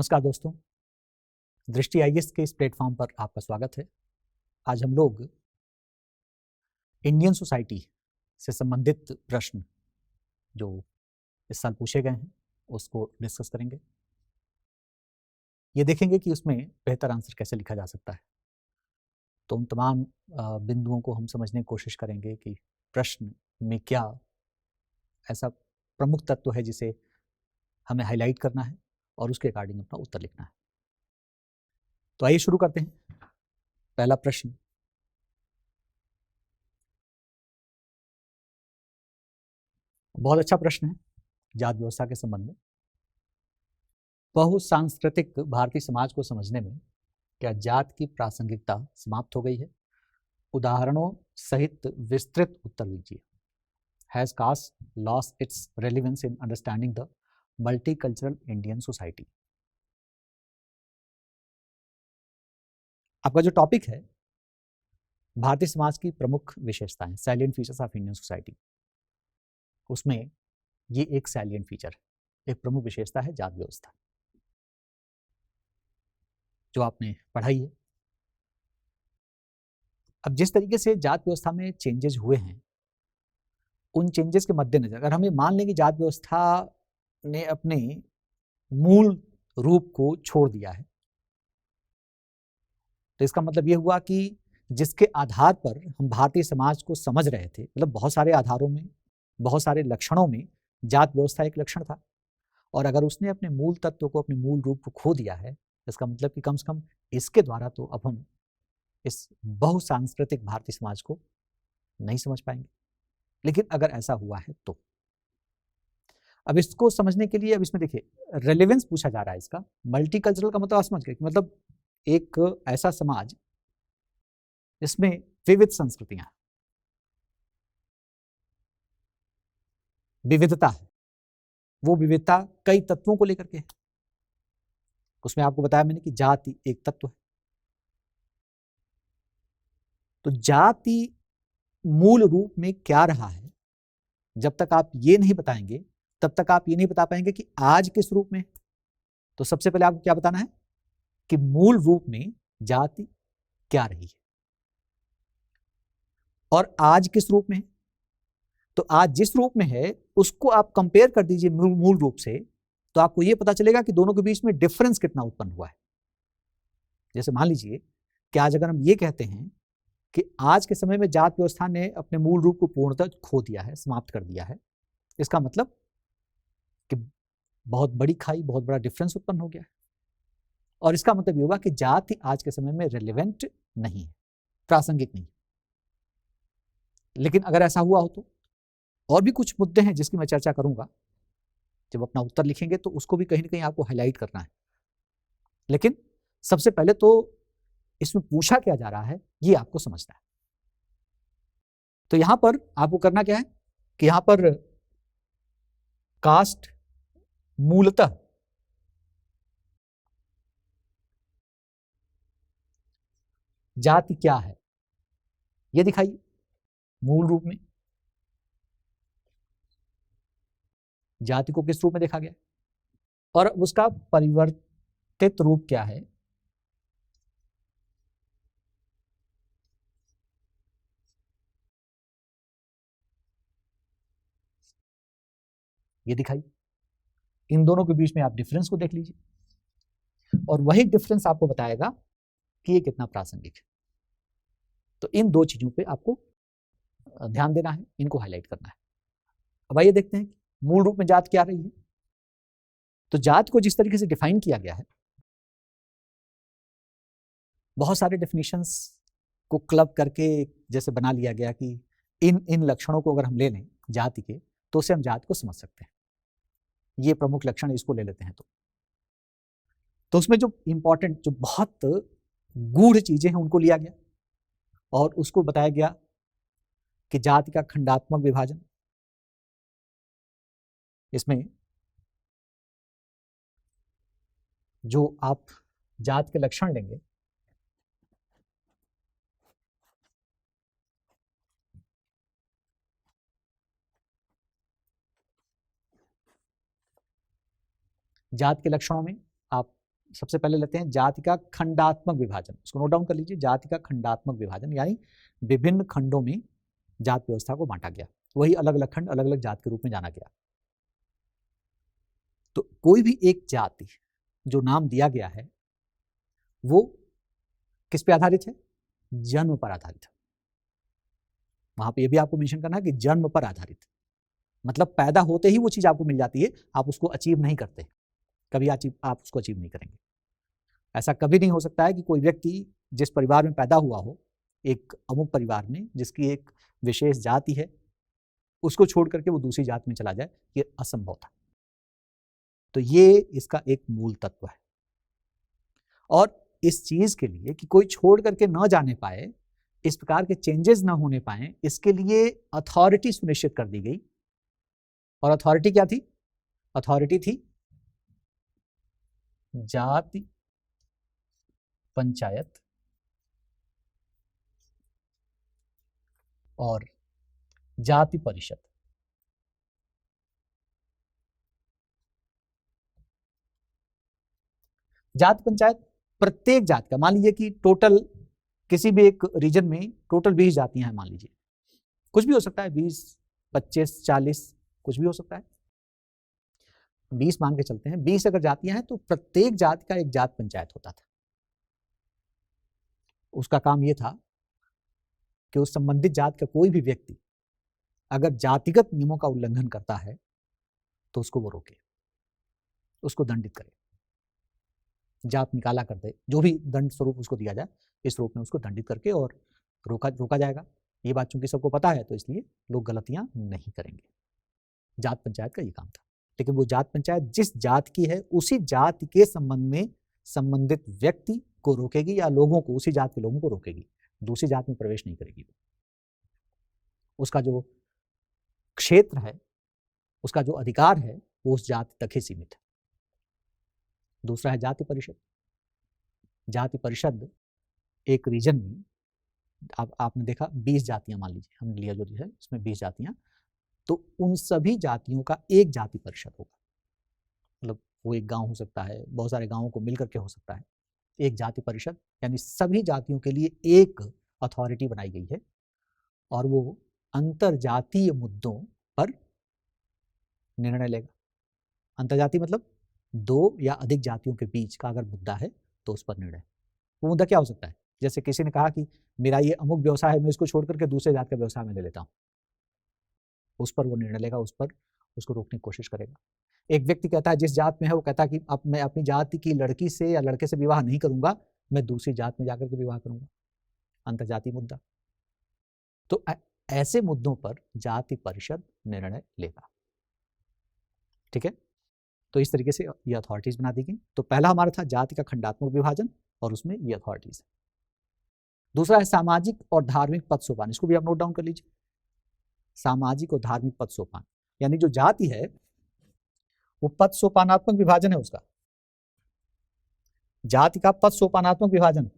नमस्कार दोस्तों, दृष्टि आईएएस के इस प्लेटफॉर्म पर आपका स्वागत है। आज हम लोग इंडियन सोसाइटी से संबंधित प्रश्न जो इस साल पूछे गए हैं उसको डिस्कस करेंगे। ये देखेंगे कि उसमें बेहतर आंसर कैसे लिखा जा सकता है। तो उन तमाम बिंदुओं को हम समझने की कोशिश करेंगे कि प्रश्न में क्या ऐसा प्रमुख तत्व है जिसे हमें हाईलाइट करना है और उसके अकॉर्डिंग अपना उत्तर लिखना है। तो आइए शुरू करते हैं। पहला प्रश्न, बहुत अच्छा प्रश्न है जाति व्यवस्था के संबंध में। बहुसांस्कृतिक भारतीय समाज को समझने में क्या जात की प्रासंगिकता समाप्त हो गई है? उदाहरणों सहित विस्तृत उत्तर दीजिए। Has caste lost its relevance in understanding the multicultural Indian society? आपका जो टॉपिक है भारतीय समाज की प्रमुख विशेषताएं, salient features of Indian society, उसमें ये एक सैलिएंट फीचर, एक प्रमुख विशेषता है जात व्यवस्था, जो आपने पढ़ाई है। अब जिस तरीके से जात व्यवस्था में चेंजेस हुए हैं, उन चेंजेस के मद्देनजर अगर हम ये मान लें कि जात व्यवस्था ने अपने मूल रूप को छोड़ दिया है, तो इसका मतलब ये हुआ कि जिसके आधार पर हम भारतीय समाज को समझ रहे थे, मतलब बहुत सारे आधारों में, बहुत सारे लक्षणों में जात व्यवस्था एक लक्षण था, और अगर उसने अपने मूल तत्व को, अपने मूल रूप को खो दिया है, इसका मतलब कि कम से कम इसके द्वारा तो अब हम इस बहुसांस्कृतिक भारतीय समाज को नहीं समझ पाएंगे। लेकिन अगर ऐसा हुआ है तो अब इसको समझने के लिए, अब इसमें देखिए रेलेवेंस पूछा जा रहा है इसका। मल्टीकल्चरल का मतलब आप समझ गए, मतलब एक ऐसा समाज जिसमें विविध संस्कृतियां, विविधता है। वो विविधता कई तत्वों को लेकर के है। उसमें आपको बताया मैंने कि जाति एक तत्व है। तो जाति मूल रूप में क्या रहा है, जब तक आप ये नहीं बताएंगे तब तक आप ये नहीं बता पाएंगे कि आज किस रूप में। तो सबसे पहले आपको क्या बताना है कि मूल रूप में जाति क्या रही है और आज किस रूप में है। तो आज जिस रूप में है उसको आप कंपेयर कर दीजिए मूल रूप से, तो आपको यह पता चलेगा कि दोनों के बीच में डिफरेंस कितना उत्पन्न हुआ है। जैसे मान लीजिए कि आज अगर हम ये कहते हैं कि आज के समय में जात व्यवस्था ने अपने मूल रूप को पूर्णतः खो दिया है, समाप्त कर दिया है, इसका मतलब कि बहुत बड़ी खाई, बहुत बड़ा डिफरेंस उत्पन्न हो गया है। और इसका मतलब ये होगा कि जाति आज के समय में रिलेवेंट नहीं है, प्रासंगिक नहीं। लेकिन अगर ऐसा हुआ हो तो और भी कुछ मुद्दे हैं जिसकी मैं चर्चा करूंगा। जब अपना उत्तर लिखेंगे तो उसको भी कहीं ना कहीं आपको हाईलाइट करना है। लेकिन सबसे पहले तो इसमें पूछा क्या जा रहा है ये आपको समझना है। तो यहां पर आपको करना क्या है कि यहां पर कास्ट मूलतः जाति क्या है ये दिखाइए। मूल रूप में जाति को किस रूप में देखा गया और उसका परिवर्तित रूप क्या है, ये दिखाइए। इन दोनों के बीच में आप डिफरेंस को देख लीजिए और वही डिफरेंस आपको बताएगा कि ये कितना प्रासंगिक है। तो इन दो चीजों पे आपको ध्यान देना है, इनको हाईलाइट करना है। अब आइए देखते हैं मूल रूप में जात क्या रही है। तो जात को जिस तरीके से डिफाइन किया गया है, बहुत सारे डेफिनेशंस को क्लब करके जैसे बना लिया गया कि इन लक्षणों को अगर हम ले लें जाति के, तो उसे हम जात को समझ सकते हैं। ये प्रमुख लक्षण इसको ले लेते हैं तो उसमें जो इंपॉर्टेंट, जो बहुत गूढ़ चीजें हैं उनको लिया गया और उसको बताया गया कि जाति का खंडात्मक विभाजन। इसमें जो आप जात के लक्षण लेंगे, जात के लक्षणों में आप सबसे पहले लेते हैं जाति का खंडात्मक विभाजन, उसको नोट डाउन कर लीजिए। जाति का खंडात्मक विभाजन यानी विभिन्न खंडों में जात व्यवस्था को बांटा गया, वही अलग अलग खंड अलग अलग जात के रूप में जाना गया। तो कोई भी एक जाति जो नाम दिया गया है वो किस पे आधारित है? जन्म पर आधारित है। वहां पे ये भी आपको मेंशन करना है कि जन्म पर आधारित, मतलब पैदा होते ही वो चीज आपको मिल जाती है, आप उसको अचीव नहीं करते, कभी आप उसको अचीव नहीं करेंगे। ऐसा कभी नहीं हो सकता है कि कोई व्यक्ति जिस परिवार में पैदा हुआ हो, एक अमुक परिवार में जिसकी एक विशेष जाति है, उसको छोड़ करके वो दूसरी जात में चला जाए, ये असंभव था। तो ये इसका एक मूल तत्व है। और इस चीज के लिए कि कोई छोड़ करके न जाने पाए, इस प्रकार के चेंजेस ना होने पाए, इसके लिए अथॉरिटी सुनिश्चित कर दी गई। और अथॉरिटी क्या थी? अथॉरिटी थी जाति पंचायत और जाति परिषद। जाति पंचायत प्रत्येक जात का, मान लीजिए कि टोटल किसी भी एक रीजन में टोटल 20 जातियां हैं, मान लीजिए, कुछ भी हो सकता है, 20, 25, 40, कुछ भी हो सकता है, 20 मान के चलते हैं। 20 अगर जातियां हैं तो प्रत्येक जाति का एक जात पंचायत होता था। उसका काम यह था कि उस संबंधित जात का कोई भी व्यक्ति अगर जातिगत नियमों का उल्लंघन करता है तो उसको वो रोके, उसको दंडित करे, जात निकाला कर दे, जो भी दंड स्वरूप उसको दिया जाए, इस रूप में उसको दंडित करके और रोका जाएगा। ये बात चूंकि सबको पता है तो इसलिए लोग गलतियां नहीं करेंगे। जात पंचायत का ये काम था। लेकिन वो जात पंचायत जिस जात की है उसी जात के संबंध में संबंधित व्यक्ति को रोकेगी या लोगों को, उसी जात के लोगों को रोकेगी, दूसरी जात में प्रवेश नहीं करेगी। उसका जो क्षेत्र है, उसका जो अधिकार है, वो उस जात तक ही सीमित है। दूसरा है जाति परिषद। जाति परिषद एक रीजन में आपने देखा 20 जातियां, मान लीजिए हमने लिया जो है इसमें 20 जातियां, तो उन सभी जातियों का एक जाति परिषद होगा। मतलब वो एक गांव हो सकता है, बहुत सारे गांवों को मिलकर के हो सकता है, एक जाति परिषद, यानी सभी जातियों के लिए एक अथॉरिटी बनाई गई है और वो अंतरजातीय मुद्दों पर निर्णय लेगा। अंतरजातीय मतलब 2 या अधिक जातियों के बीच का अगर मुद्दा है तो उस पर निर्णय। वो मुद्दा क्या हो सकता है? जैसे किसी ने कहा कि मेरा ये अमुक व्यवसाय है, मैं इसको छोड़ करके दूसरे जात का व्यवसाय में ले लेता हूँ, उस पर वो निर्णय लेगा, उस पर उसको रोकने की कोशिश करेगा। एक व्यक्ति कहता है जिस जात में है, वो कहता है कि अब मैं अपनी जाति की लड़की से या लड़के से विवाह नहीं करूंगा, मैं दूसरी जात में जाकर के विवाह करूंगा, अंतरजातीय मुद्दा। तो ऐसे मुद्दों पर जाति परिषद निर्णय लेगा। ठीक है, तो इस तरीके से ये अथॉरिटीज बना दी गई। तो पहला हमारा था जाति का खंडात्मक विभाजन और उसमें ये अथॉरिटीज। दूसरा है सामाजिक और धार्मिक पद सोपान, इसको भी आप नोट डाउन कर लीजिए। सामाजिक और धार्मिक पद सोपान यानी जो जाति है वो पद सोपानात्मक विभाजन है उसका। जाति का पद सोपानात्मक विभाजन,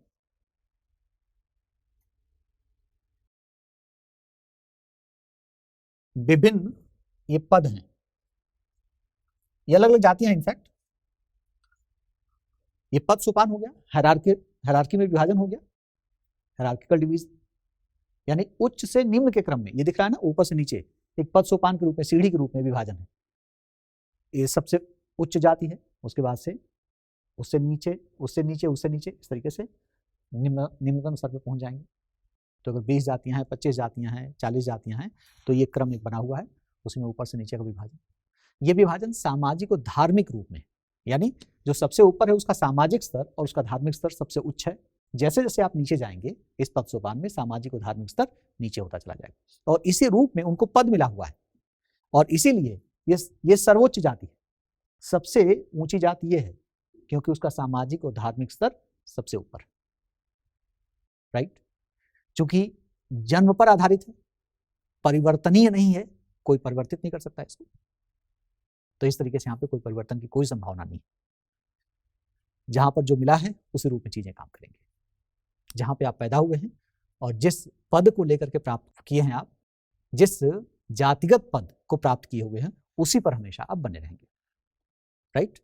विभिन्न ये पद हैं, ये अलग अलग जातियां हैं। इनफैक्ट ये पद सोपान हो गया, हायरार्की में विभाजन हो गया, हायरार्किकल डिवीजन, यानी उच्च से निम्न के क्रम में। ये दिख रहा है ना, ऊपर से नीचे एक पद सोपान के रूप में, सीढ़ी के रूप में विभाजन है। ये सबसे उच्च जाति है, उसके बाद से उससे नीचे, उससे नीचे, उससे नीचे, इस तरीके से निम्नतम स्तर पर पहुंच जाएंगे। तो अगर 20 जातियां हैं, 25 जातियां हैं, 40 जातियां हैं, तो ये क्रम एक बना हुआ है, उसमें ऊपर से नीचे का विभाजन। ये विभाजन सामाजिक और धार्मिक रूप में, यानी जो सबसे ऊपर है उसका सामाजिक स्तर और उसका धार्मिक स्तर सबसे उच्च है। जैसे जैसे आप नीचे जाएंगे इस पद सोपान में, सामाजिक और धार्मिक स्तर नीचे होता चला जाएगा और इसी रूप में उनको पद मिला हुआ है। और इसीलिए ये सर्वोच्च जाति है, सबसे ऊंची जाति ये है क्योंकि उसका सामाजिक और धार्मिक स्तर सबसे ऊपर, राइट। चूंकि जन्म पर आधारित है, परिवर्तनीय नहीं है, कोई परिवर्तित नहीं कर सकता इसको, तो इस तरीके से यहाँ पे कोई परिवर्तन की कोई संभावना नहीं। जहां पर जो मिला है उसी रूप में चीजें काम करेंगे। जहां पे आप पैदा हुए हैं और जिस पद को लेकर के प्राप्त किए हैं, आप जिस जातिगत पद को प्राप्त किए हुए हैं, उसी पर हमेशा आप बने रहेंगे, राइट।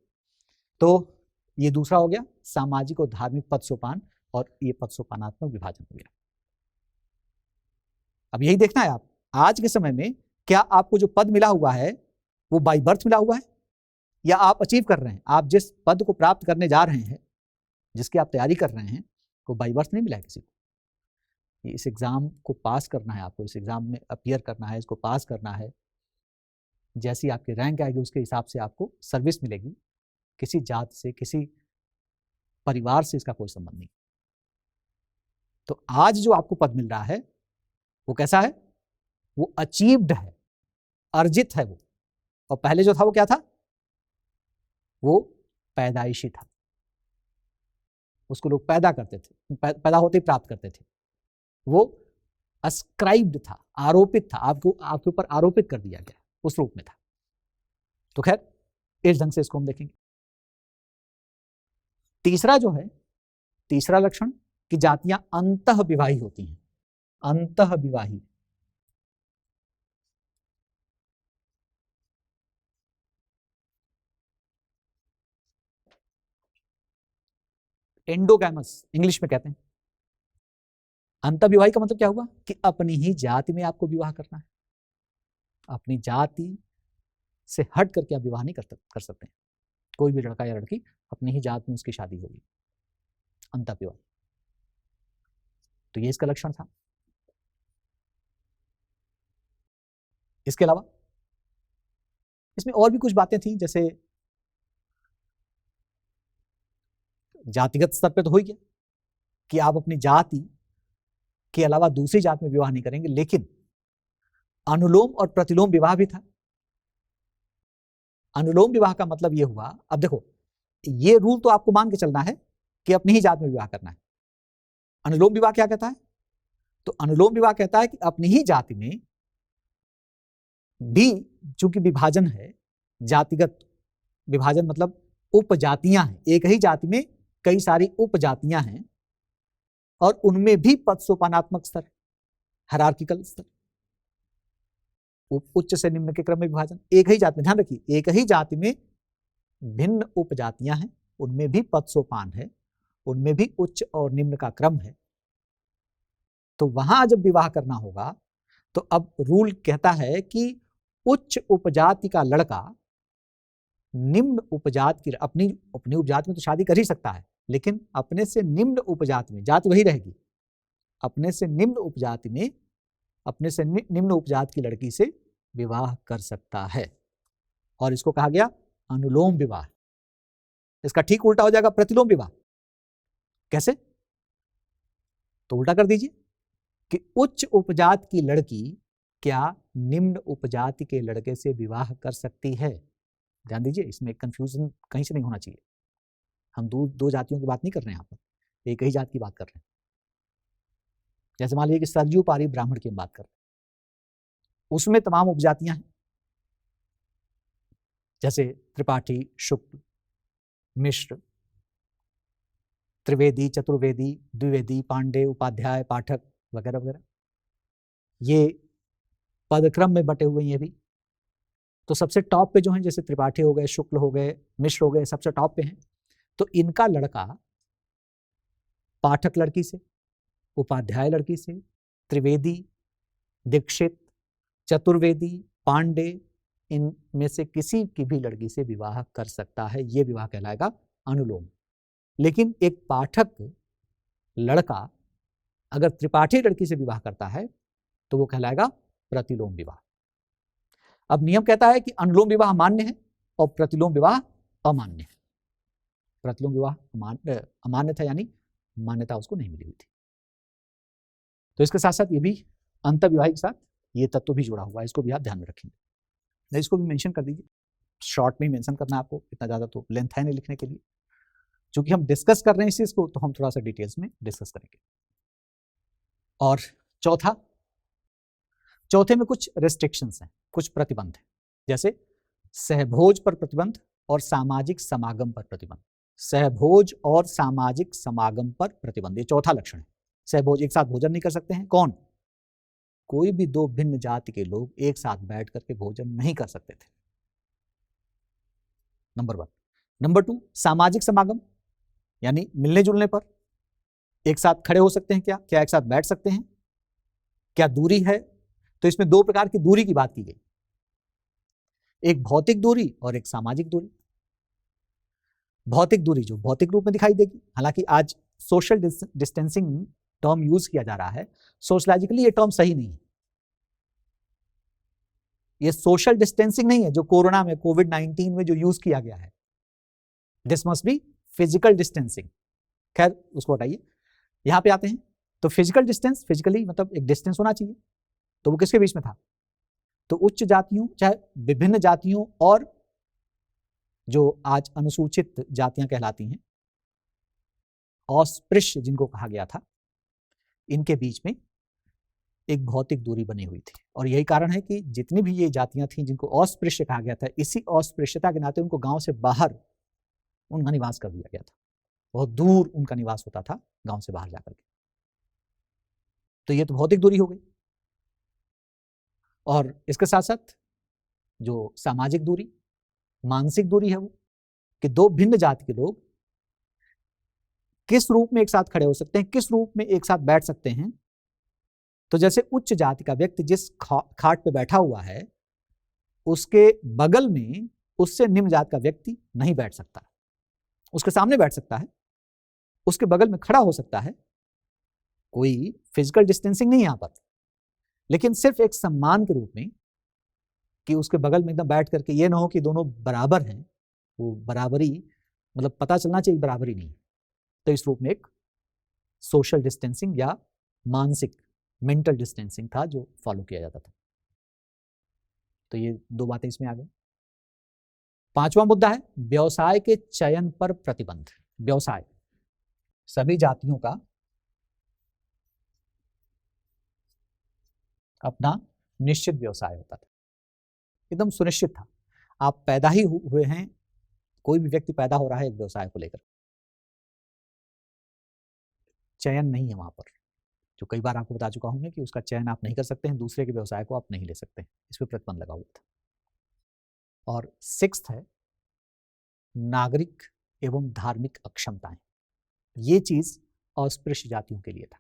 तो ये दूसरा हो गया सामाजिक और धार्मिक पद सोपान, और ये पद सोपानात्मक विभाजन हो गया। अब यही देखना है आप आज के समय में, क्या आपको जो पद मिला हुआ है वो बाय बर्थ मिला हुआ है या आप अचीव कर रहे हैं। आप जिस पद को प्राप्त करने जा रहे हैं, जिसकी आप तैयारी कर रहे हैं, वो बाय बर्थ नहीं मिला है किसी को। इस एग्जाम को पास करना है आपको, इस एग्जाम में अपीयर करना है, इसको पास करना है। जैसी आपकी रैंक आएगी उसके हिसाब से आपको सर्विस मिलेगी। किसी जात से, किसी परिवार से इसका कोई संबंध नहीं। तो आज जो आपको पद मिल रहा है वो कैसा है, वो अचीव्ड है, अर्जित है वो। और पहले जो था वो क्या था, वो पैदाइशी था, उसको लोग पैदा करते थे, पैदा होते ही प्राप्त करते थे। वो अस्क्राइब्ड था, आरोपित था, आपके ऊपर आरोपित कर दिया गया, उस रूप में था। तो खैर इस ढंग से इसको हम देखेंगे। तीसरा जो है, तीसरा लक्षण कि जातियां अंतः विवाही होती हैं। अंतः विवाही, एंडोगैमस इंग्लिश में कहते हैं। अंतः विवाही का मतलब क्या हुआ कि अपनी ही जाति में आपको विवाह करना है। अपनी जाति से हट करके आप विवाह नहीं कर सकते। कोई भी लड़का या लड़की अपनी ही जात में उसकी शादी होगी, अंतः विवाही। तो ये इसका लक्षण था। इसके अलावा इसमें और भी कुछ बातें थी, जैसे जातिगत स्तर पे तो हो ही गया कि आप अपनी जाति के अलावा दूसरी जात में विवाह नहीं करेंगे, लेकिन अनुलोम और प्रतिलोम विवाह भी था। अनुलोम विवाह का मतलब ये हुआ, अब देखो ये रूल तो आपको मान के चलना है कि अपनी ही जात में विवाह करना है। अनुलोम विवाह क्या कहता है, तो अनुलोम विवाह कहता है कि अपनी ही जाति में भी, चूंकि विभाजन है, जातिगत विभाजन मतलब उपजातियां हैं, एक ही जाति में कई सारी उपजातियां हैं, और उनमें भी पद सोपानात्मक स्तर, हायरार्किकल स्तर, उच्च से निम्न के क्रम में विभाजन। एक ही जाति में, ध्यान रखिए, एक ही जाति में भिन्न उपजातियां हैं, उनमें भी पद सोपान है, उनमें भी उच्च और निम्न का क्रम है। तो वहां जब विवाह करना होगा तो अब रूल कहता है कि उच्च उपजाति का लड़का निम्न उपजाति की, अपनी उपजाति में तो शादी कर ही सकता है, लेकिन अपने से निम्न उपजाति में, जाति वही रहेगी, अपने से निम्न उपजाति में, अपने से निम्न उपजाति की लड़की से विवाह कर सकता है। और इसको कहा गया अनुलोम विवाह। इसका ठीक उल्टा हो जाएगा प्रतिलोम विवाह। कैसे, तो उल्टा कर दीजिए कि उच्च उपजाति की लड़की क्या निम्न उपजाति के लड़के से विवाह कर सकती है। ध्यान दीजिए, इसमें कंफ्यूजन कहीं से नहीं होना चाहिए। हम दो जातियों की बात नहीं कर रहे हैं, यहाँ पर एक ही जात की बात कर रहे हैं। जैसे मान लीजिए कि सरयू पारी ब्राह्मण की बात कर रहे हैं, उसमें तमाम उपजातियां हैं, जैसे त्रिपाठी, शुक्ल, मिश्र, त्रिवेदी, चतुर्वेदी, द्विवेदी, पांडे, उपाध्याय, पाठक वगैरह वगैरह। ये पदक्रम में बटे हुए ये भी। तो सबसे टॉप पे जो हैं, जैसे त्रिपाठी हो गए, शुक्ल हो गए, मिश्र हो गए, सबसे टॉप पे हैं। तो इनका लड़का पाठक लड़की से, उपाध्याय लड़की से, त्रिवेदी, दीक्षित, चतुर्वेदी, पांडे, इनमें से किसी की भी लड़की से विवाह कर सकता है। यह विवाह कहलाएगा अनुलोम। लेकिन एक पाठक लड़का अगर त्रिपाठी लड़की से विवाह करता है तो वो कहलाएगा प्रतिलोम विवाह। अब नियम कहता है कि अनुलोम विवाह मान्य है और प्रतिलोम विवाह अमान्य है। प्रतिलोम विवाह अमान्य था, यानी मान्यता उसको नहीं मिली हुई थी। तो इसके साथ साथ ये भी अंतर्विवाही के साथ ये तत्व भी जुड़ा हुआ है, इसको भी आप ध्यान में रखेंगे। इसको भी मेंशन कर दीजिए, शॉर्ट में ही मेंशन करना है आपको, इतना ज़्यादा तो लेंथ है नहीं लिखने के लिए। चूंकि हम डिस्कस कर रहे हैं इस चीज़ को, तो हम थोड़ा सा डिटेल्स में डिस्कस करेंगे। और चौथे में कुछ रेस्ट्रिक्शंस हैं, कुछ प्रतिबंध हैं, जैसे सहभोज पर प्रतिबंध और सामाजिक समागम पर प्रतिबंध। सहभोज और सामाजिक समागम पर प्रतिबंध, ये चौथा लक्षण है। सहभोज, एक साथ भोजन नहीं कर सकते हैं। कौन? कोई भी दो भिन्न जाति के लोग एक साथ बैठ करके भोजन नहीं कर सकते थे, नंबर 1। नंबर 2, सामाजिक समागम, यानी मिलने जुलने पर एक साथ खड़े हो सकते हैं क्या, क्या एक साथ बैठ सकते हैं, क्या दूरी है। तो इसमें 2 प्रकार की दूरी की बात की गई, एक भौतिक दूरी और एक सामाजिक दूरी। भौतिक दूरी जो भौतिक रूप में दिखाई देगी, हालांकि आज सोशल डिस्टेंसिंग टर्म यूज किया जा रहा है, सोशलॉजिकली ये टर्म सही नहीं है। ये सोशल डिस्टेंसिंग नहीं है जो कोरोना में, कोविड-19 में जो यूज किया गया है। This must be physical distancing. खैर उसको हटाइए, यहां पे आते हैं। तो फिजिकल डिस्टेंस, फिजिकली मतलब एक डिस्टेंस होना चाहिए, तो वो किसके बीच में था, तो उच्च जातियों, चाहे विभिन्न जातियों और जो आज अनुसूचित जातियां कहलाती हैं, अस्पृश्य जिनको कहा गया था, इनके बीच में एक भौतिक दूरी बनी हुई थी। और यही कारण है कि जितनी भी ये जातियां थीं जिनको अस्पृश्य कहा गया था, इसी अस्पृश्यता के नाते उनको गांव से बाहर उनका निवास कर दिया गया था, बहुत दूर उनका निवास होता था गांव से बाहर जाकर के। तो ये तो भौतिक दूरी हो गई। और इसके साथ साथ जो सामाजिक दूरी, मानसिक दूरी है वो, कि दो भिन्न जाति के लोग किस रूप में एक साथ खड़े हो सकते हैं, किस रूप में एक साथ बैठ सकते हैं। तो जैसे उच्च जाति का व्यक्ति जिस खाट पे बैठा हुआ है, उसके बगल में उससे निम्न जाति का व्यक्ति नहीं बैठ सकता, उसके सामने बैठ सकता है, उसके बगल में खड़ा हो सकता है। कोई फिजिकल डिस्टेंसिंग नहीं यहां पर, लेकिन सिर्फ एक सम्मान के रूप में कि उसके बगल में एकदम बैठ करके, ये ना हो कि दोनों बराबर हैं, वो बराबरी मतलब पता चलना चाहिए बराबरी नहीं। तो इस रूप में एक सोशल डिस्टेंसिंग या मानसिक मेंटल डिस्टेंसिंग था जो फॉलो किया जाता था। तो ये 2 बातें इसमें आ गई। 5वां मुद्दा है व्यवसाय के चयन पर प्रतिबंध। व्यवसाय, सभी जातियों का अपना निश्चित व्यवसाय होता था, एकदम सुनिश्चित था। आप पैदा ही हुए हैं, कोई भी व्यक्ति पैदा हो रहा है एक व्यवसाय को लेकर, चयन नहीं है वहां पर। जो कई बार आपको बता चुका हूं मैं कि उसका चयन आप नहीं कर सकते हैं, दूसरे के व्यवसाय को आप नहीं ले सकते हैं, इस पर प्रतिबंध लगा हुआ था। और 6th है नागरिक एवं धार्मिक अक्षमताएं। ये चीज अस्पृश्य जातियों के लिए था।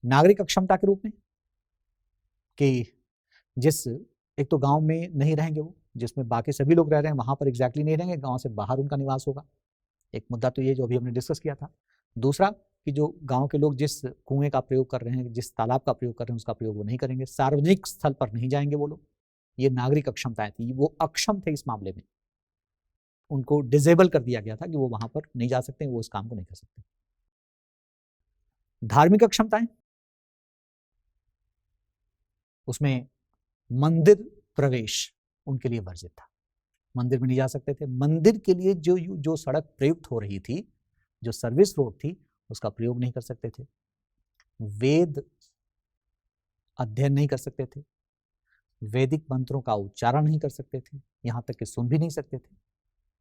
नागरिक अक्षमता के रूप में कि जिस एक तो गांव में नहीं रहेंगे वो, जिसमें बाकी सभी लोग रह रहे हैं वहां पर एग्जैक्टली नहीं रहेंगे, गांव से बाहर उनका निवास होगा। एक मुद्दा तो ये जो अभी हमने डिस्कस किया था। दूसरा कि जो गांव के लोग जिस कुएं का प्रयोग कर रहे हैं, जिस तालाब का प्रयोग कर रहे हैं, उसका प्रयोग वो नहीं करेंगे, सार्वजनिक स्थल पर नहीं जाएंगे वो लोग। ये नागरिक अक्षमताएं थी, वो अक्षम थे इस मामले में, उनको डिजेबल कर दिया गया था कि वो वहां पर नहीं जा सकते, वो इस काम को नहीं कर सकते। धार्मिक अक्षमताएं, उसमें मंदिर प्रवेश उनके लिए वर्जित था, मंदिर में नहीं जा सकते थे। मंदिर के लिए जो सड़क प्रयुक्त हो रही थी, जो सर्विस रोड थी, उसका प्रयोग नहीं कर सकते थे। वेद अध्ययन नहीं कर सकते थे, वैदिक मंत्रों का उच्चारण नहीं कर सकते थे, यहां तक कि सुन भी नहीं सकते थे।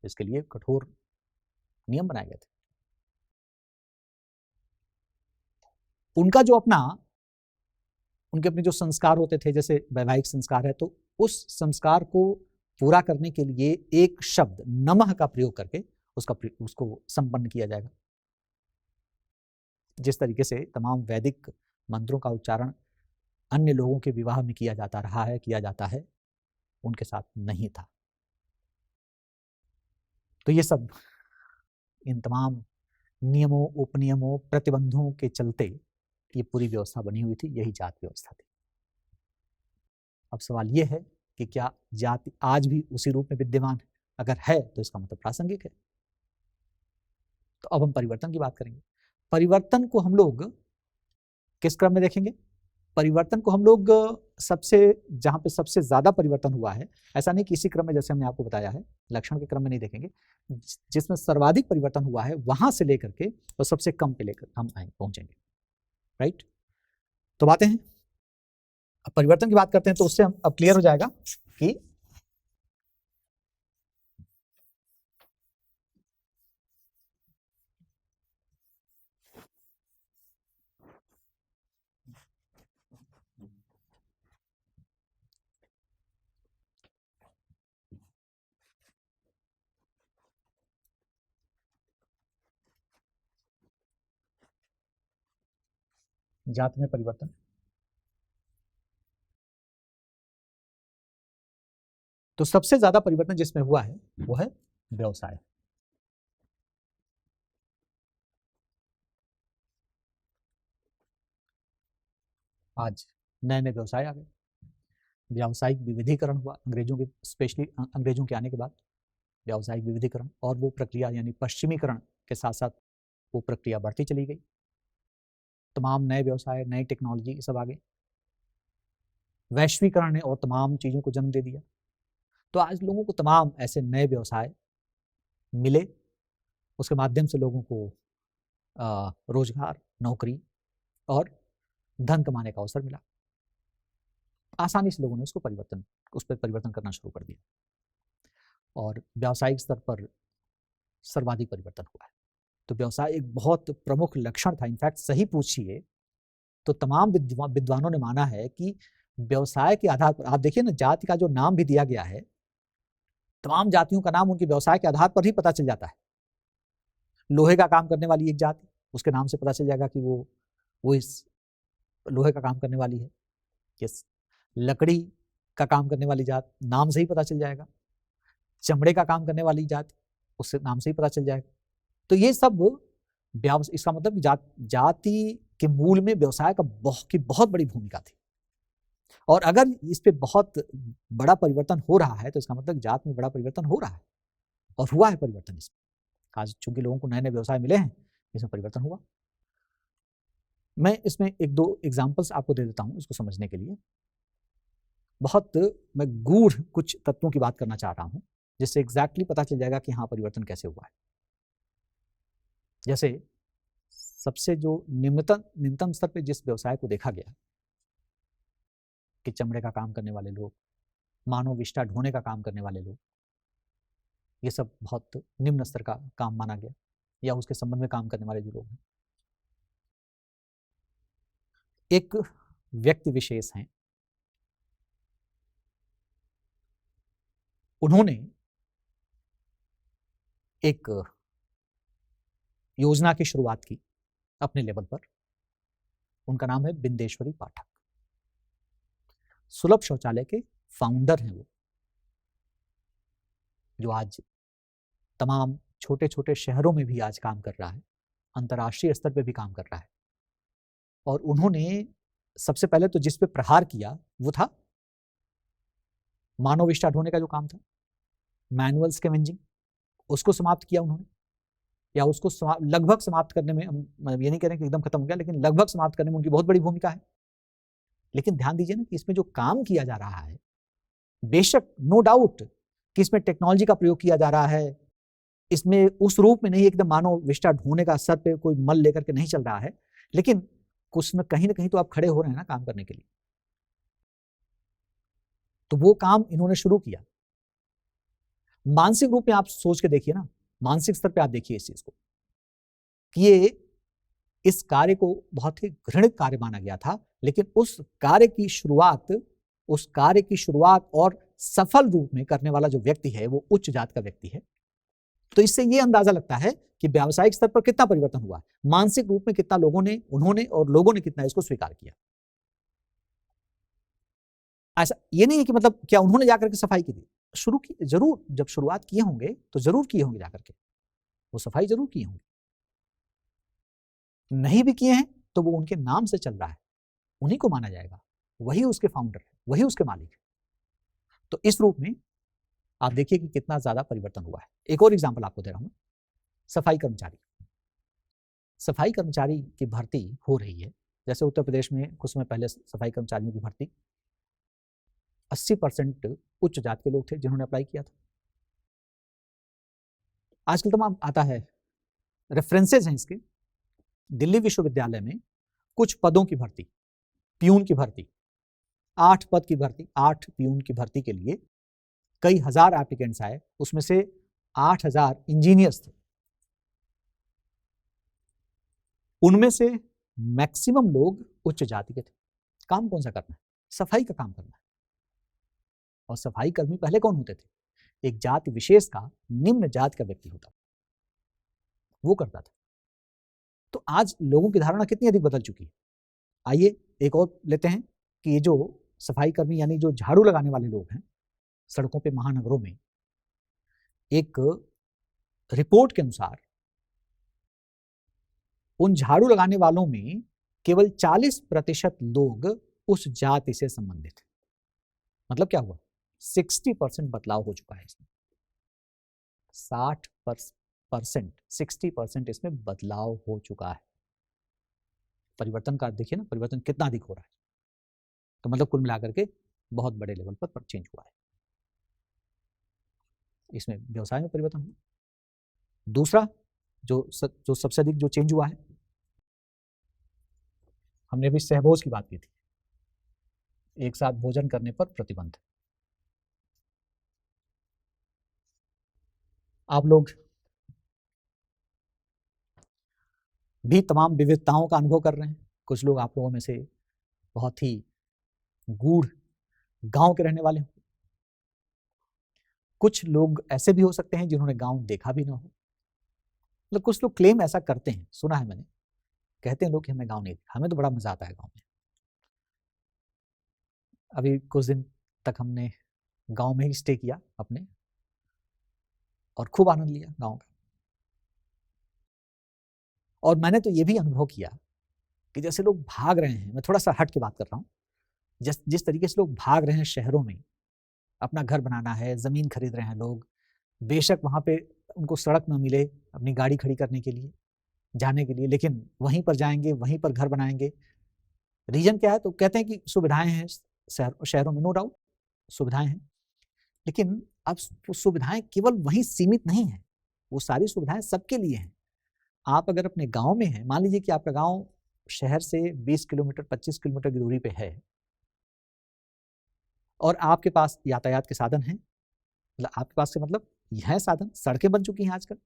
इसके लिए कठोर नियम बनाए गए थे। उनका जो अपना, उनके अपने जो संस्कार होते थे, जैसे वैवाहिक संस्कार है, तो उस संस्कार को पूरा करने के लिए एक शब्द नमः का प्रयोग करके उसको संपन्न किया जाएगा। जिस तरीके से तमाम वैदिक मंत्रों का उच्चारण अन्य लोगों के विवाह में किया जाता रहा है, किया जाता है, उनके साथ नहीं था। तो ये सब इन तमाम नियमों, उपनियमों, प्रतिबंधों के चलते ये पूरी व्यवस्था बनी हुई थी, यही जाति व्यवस्था थी। अब सवाल ये है कि क्या जाति आज भी उसी रूप में विद्यमान है? अगर है तो इसका मतलब प्रासंगिक है। तो अब हम परिवर्तन की बात करेंगे। परिवर्तन को हम लोग किस क्रम में देखेंगे? परिवर्तन को हम लोग सबसे, जहां पे सबसे ज्यादा परिवर्तन हुआ है, ऐसा नहीं कि इसी क्रम में जैसे हमने आपको बताया है, लक्षण के क्रम में नहीं देखेंगे, जिसमें सर्वाधिक परिवर्तन हुआ है वहां से लेकर के और सबसे कम पे लेकर हम पहुंचेंगे। राइट? तो बातें हैं, अब परिवर्तन की बात करते हैं तो उससे हम अब क्लियर हो जाएगा कि जाति में परिवर्तन। तो सबसे ज्यादा परिवर्तन जिसमें हुआ है वो है व्यवसाय। आज नए नए व्यवसाय आ गए, व्यावसायिक विविधीकरण हुआ अंग्रेजों के, स्पेशली अंग्रेजों के आने के बाद व्यावसायिक विविधीकरण, और वो प्रक्रिया यानी पश्चिमीकरण के साथ साथ वो प्रक्रिया बढ़ती चली गई। तमाम नए व्यवसाय, नई टेक्नोलॉजी सब आ गई। वैश्वीकरण ने और तमाम चीज़ों को जन्म दे दिया। तो आज लोगों को तमाम ऐसे नए व्यवसाय मिले, उसके माध्यम से लोगों को रोजगार, नौकरी और धन कमाने का अवसर मिला। आसानी से लोगों ने उस पर परिवर्तन करना शुरू कर दिया, और व्यावसायिक स्तर पर सर्वाधिक परिवर्तन हुआ है। तो व्यवसाय एक बहुत प्रमुख लक्षण था। इनफैक्ट सही पूछिए तो तमाम विद्वानों ने माना है कि व्यवसाय के आधार पर, आप देखिए ना, जाति का जो नाम भी दिया गया है, तमाम जातियों का नाम उनके व्यवसाय के आधार पर ही पता चल जाता है। लोहे का काम करने वाली एक जाति, उसके नाम से पता चल जाएगा कि वो इस लोहे का काम करने वाली है। यस, लकड़ी का काम करने वाली जात, नाम से ही पता चल जाएगा। चमड़े का काम करने वाली जाति, उससे नाम से ही पता चल जाएगा। तो ये सब इसका मतलब कि जाति के मूल में व्यवसाय का बहुत बड़ी भूमिका थी। और अगर इस पे बहुत बड़ा परिवर्तन हो रहा है तो इसका मतलब जात में बड़ा परिवर्तन हो रहा है, और हुआ है परिवर्तन इसमें। आज चूंकि लोगों को नए नए व्यवसाय मिले हैं, इसमें परिवर्तन हुआ। मैं इसमें एक दो एग्जाम्पल्स आपको दे देता हूं इसको समझने के लिए। मैं गूढ़ कुछ तत्वों की बात करना चाह रहा हूं, जिससे एग्जैक्टली पता चल जाएगा कि हाँ, परिवर्तन कैसे हुआ है। जैसे सबसे जो निम्नतम स्तर पे जिस व्यवसाय को देखा गया कि चमड़े का काम करने वाले लोग, मानव विष्ठा ढोने का काम करने वाले लोग, ये सब बहुत निम्न स्तर का काम माना गया, या उसके संबंध में काम करने वाले जो लोग हैं। एक व्यक्ति विशेष हैं, उन्होंने एक योजना की शुरुआत की अपने लेवल पर। उनका नाम है बिंदेश्वरी पाठक। सुलभ शौचालय के फाउंडर हैं वो, जो आज तमाम छोटे छोटे शहरों में भी आज काम कर रहा है, अंतर्राष्ट्रीय स्तर पे भी काम कर रहा है। और उन्होंने सबसे पहले तो जिस पे प्रहार किया वो था मानव विष्ठा ढोने का जो काम था, मैनुअल स्कैवेंजिंग, उसको समाप्त किया उन्होंने, या उसको लगभग समाप्त करने में, हम ये नहीं कह रहे कि एकदम खत्म हो गया, लेकिन लगभग समाप्त करने में उनकी बहुत बड़ी भूमिका है। लेकिन ध्यान दीजिए ना कि इसमें जो काम किया जा रहा है, बेशक नो डाउट कि इसमें टेक्नोलॉजी का प्रयोग किया जा रहा है, इसमें उस रूप में नहीं एकदम मानव विष्ठा ढोने का सर पे कोई मल लेकर के नहीं चल रहा है, लेकिन कुछ न कहीं तो आप खड़े हो रहे हैं ना काम करने के लिए। तो वो काम इन्होंने शुरू किया। मानसिक रूप में आप सोच के देखिए ना, मानसिक स्तर पे आप देखिए इस चीज को, कि ये इस कार्य को बहुत ही घृणित कार्य माना गया था, लेकिन उस कार्य की शुरुआत और सफल रूप में करने वाला जो व्यक्ति है वो उच्च जात का व्यक्ति है। तो इससे ये अंदाजा लगता है कि व्यावसायिक स्तर पर कितना परिवर्तन हुआ, मानसिक रूप में कितना उन्होंने और लोगों ने कितना इसको स्वीकार किया। ऐसा ये नहीं है कि मतलब क्या उन्होंने जाकर के सफाई की थी, शुरू की जरूर, जब शुरुआत किए होंगे तो जरूर किए होंगे, जाकर के वो सफाई जरूर किए होंगे। नहीं भी किए हैं तो वो उनके नाम से चल रहा है, उन्हीं को माना जाएगा, वही उसके फाउंडर है, वही उसके मालिक है। तो इस रूप में आप देखिए कि कितना ज्यादा परिवर्तन हुआ है। एक और एग्जाम्पल आपको दे रहा हूं, सफाई कर्मचारी की भर्ती हो रही है। जैसे उत्तर प्रदेश में कुछ समय पहले सफाई कर्मचारियों की भर्ती 80% उच्च जात के लोग थे जिन्होंने अप्लाई किया था। आजकल तमाम आता है, रेफरेंसेज हैं इसके। दिल्ली विश्वविद्यालय में कुछ पदों की भर्ती, पियून की भर्ती, 8 पद की भर्ती, 8 पियून की भर्ती के लिए कई हजार एप्लीकेंट्स आए, उसमें से 8000 इंजीनियर्स थे। उनमें से मैक्सिमम लोग उच्च जाति के थे। काम कौन सा करना है? सफाई का काम करना है। और सफाई कर्मी पहले कौन होते थे? एक जाति विशेष का, निम्न जाति का व्यक्ति होता, वो करता था। तो आज लोगों की धारणा कितनी अधिक बदल चुकी है। आइए एक और लेते हैं कि ये जो सफाई कर्मी यानी जो झाड़ू लगाने वाले लोग हैं सड़कों पे महानगरों में, एक रिपोर्ट के अनुसार उन झाड़ू लगाने वालों में केवल 40% लोग उस जाति से संबंधित हैं। मतलब क्या हुआ, 60% बदलाव हो चुका है इसमें। 60% इसमें बदलाव हो चुका है। परिवर्तन का देखिए ना, परिवर्तन कितना अधिक हो रहा है। तो मतलब कुल मिलाकर के बहुत बड़े लेवल पर चेंज हुआ है। इसमें व्यवसाय में परिवर्तन हुआ। दूसरा जो सबसे अधिक जो चेंज हुआ है, हमने अभी सहभोज की बात की थी, एक साथ भोजन करने पर प्रतिबंध। आप लोग भी तमाम विविधताओं का अनुभव कर रहे हैं। कुछ लोग आप लोगों में से बहुत ही गूढ़ गांव के रहने वाले हों, कुछ लोग ऐसे भी हो सकते हैं जिन्होंने गांव देखा भी ना हो। मतलब कुछ लोग क्लेम ऐसा करते हैं, सुना है मैंने, कहते हैं लोग कि हमें गांव नहीं देखा, हमें तो बड़ा मजा आता है गांव में। अभी कुछ दिन तक हमने गांव में ही स्टे किया अपने, और खूब आनंद लिया गांव का। और मैंने तो ये भी अनुभव किया कि जैसे लोग भाग रहे हैं, मैं थोड़ा सा हट के बात कर रहा हूँ, जिस तरीके से लोग भाग रहे हैं शहरों में, अपना घर बनाना है, जमीन खरीद रहे हैं लोग, बेशक वहां पे उनको सड़क ना मिले अपनी गाड़ी खड़ी करने के लिए, जाने के लिए, लेकिन वहीं पर जाएंगे, वहीं पर घर बनाएंगे। रीजन क्या है, तो कहते हैं कि सुविधाएं हैं शहरों में, नो डाउट सुविधाएं हैं, लेकिन अब सुविधाएं केवल वहीं सीमित नहीं है, वो सारी सुविधाएं सबके लिए हैं। आप अगर अपने गांव में हैं, मान लीजिए कि आपका गांव शहर से 20 किलोमीटर 25 किलोमीटर की दूरी पे है, और आपके पास यातायात के साधन हैं, मतलब आपके पास से मतलब यह साधन, सड़कें बन चुकी हैं आजकल,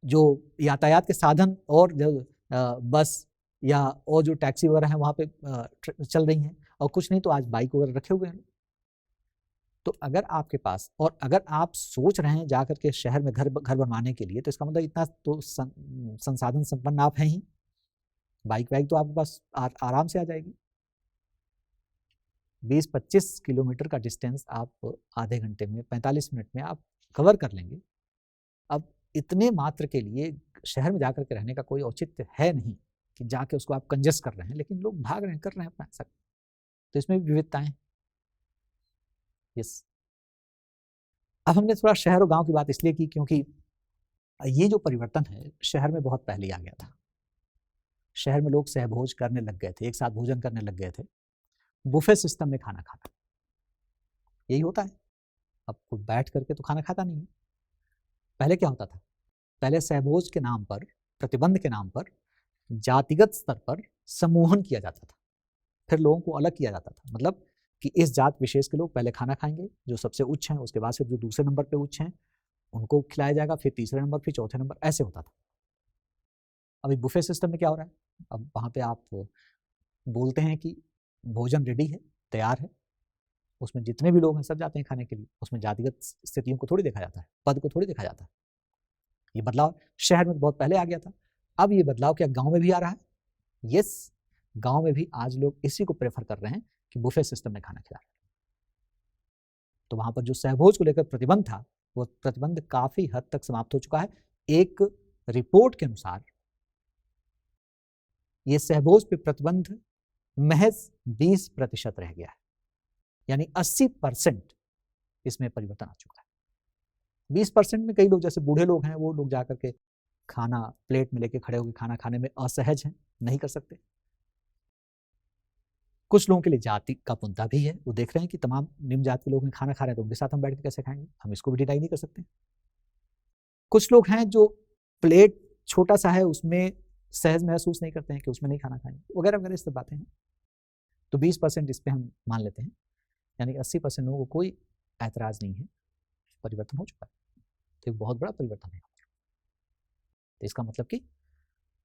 जो यातायात के साधन और जो बस या और जो टैक्सी वगैरह हैं वहाँ पे चल रही हैं, और कुछ नहीं तो आज बाइक वगैरह रखे हुए हैं। तो अगर आपके पास, और अगर आप सोच रहे हैं जाकर के शहर में घर बनवाने के लिए, तो इसका मतलब इतना तो संसाधन संपन्न आप हैं ही, बाइक वाइक तो आपके पास आराम से आ जाएगी। 20-25 किलोमीटर का डिस्टेंस आप आधे घंटे में, 45 मिनट में आप कवर कर लेंगे। अब इतने मात्र के लिए शहर में जाकर के रहने का कोई औचित्य है नहीं कि जाके उसको आप कंजस्ट कर रहे हैं, लेकिन लोग भाग रहे हैं, कर रहे हैं अपना सब। तो इसमें विविधताएं। यस, अब हमने थोड़ा शहर और गांव की बात इसलिए की क्योंकि ये जो परिवर्तन है शहर में बहुत पहले आ गया था। शहर में लोग सहभोज करने लग गए थे, एक साथ भोजन करने लग गए थे, बुफे सिस्टम में खाना खाना, यही होता है। अब कोई बैठ करके तो खाना खाता नहीं है। पहले क्या होता था, पहले सहभोज के नाम पर, प्रतिबंध के नाम पर जातिगत स्तर पर सम्मोहन किया जाता था, फिर लोगों को अलग किया जाता था। मतलब कि इस जात विशेष के लोग पहले खाना खाएंगे जो सबसे उच्च हैं, उसके बाद से जो दूसरे नंबर पे उच्च हैं उनको खिलाया जाएगा, फिर तीसरे नंबर, फिर चौथे नंबर, ऐसे होता था। अभी बुफे सिस्टम में क्या हो रहा है, अब वहाँ पे आप बोलते हैं कि भोजन रेडी है, तैयार है, उसमें जितने भी लोग हैं सब जाते हैं खाने के लिए, उसमें जातिगत स्थितियों को थोड़ी देखा जाता है, पद को थोड़ी देखा जाता है। ये बदलाव शहर में तो बहुत पहले आ गया था। अब ये बदलाव क्या गांव में भी आ रहा है? यस, गांव में भी आज लोग इसी को प्रेफर कर रहे हैं कि बुफे सिस्टम में खाना खिला रहे हैं। तो वहां पर जो सहभोज को लेकर प्रतिबंध था, वो प्रतिबंध काफी हद तक समाप्त हो चुका है। एक रिपोर्ट के अनुसार ये सहभोज पे प्रतिबंध महज 20% रह गया है, यानी 80% इसमें परिवर्तन आ चुका है। 20% में कई लोग, जैसे बूढ़े लोग हैं, वो लोग जाकर के खाना प्लेट में लेके खड़े होकर खाना खाने में असहज हैं, नहीं कर सकते। कुछ लोगों के लिए जाति का मुद्दा भी है, वो देख रहे हैं कि तमाम निम्न जाति के लोग हैं, खाना खा रहे हैं, तो उनके साथ हम बैठ के कैसे खाएंगे, हम इसको भी डिनाई नहीं कर सकते। कुछ लोग हैं जो प्लेट छोटा सा है, उसमें सहज महसूस नहीं करते हैं कि उसमें नहीं खाना खाएंगे, वगैरह वगैरह, इस सब बातें हैं। तो 20% इस पर हम मान लेते हैं, यानी 80% लोगों को कोई ऐतराज नहीं है, परिवर्तन हो चुका है। तो एक बहुत बड़ा परिवर्तन है। तो इसका मतलब कि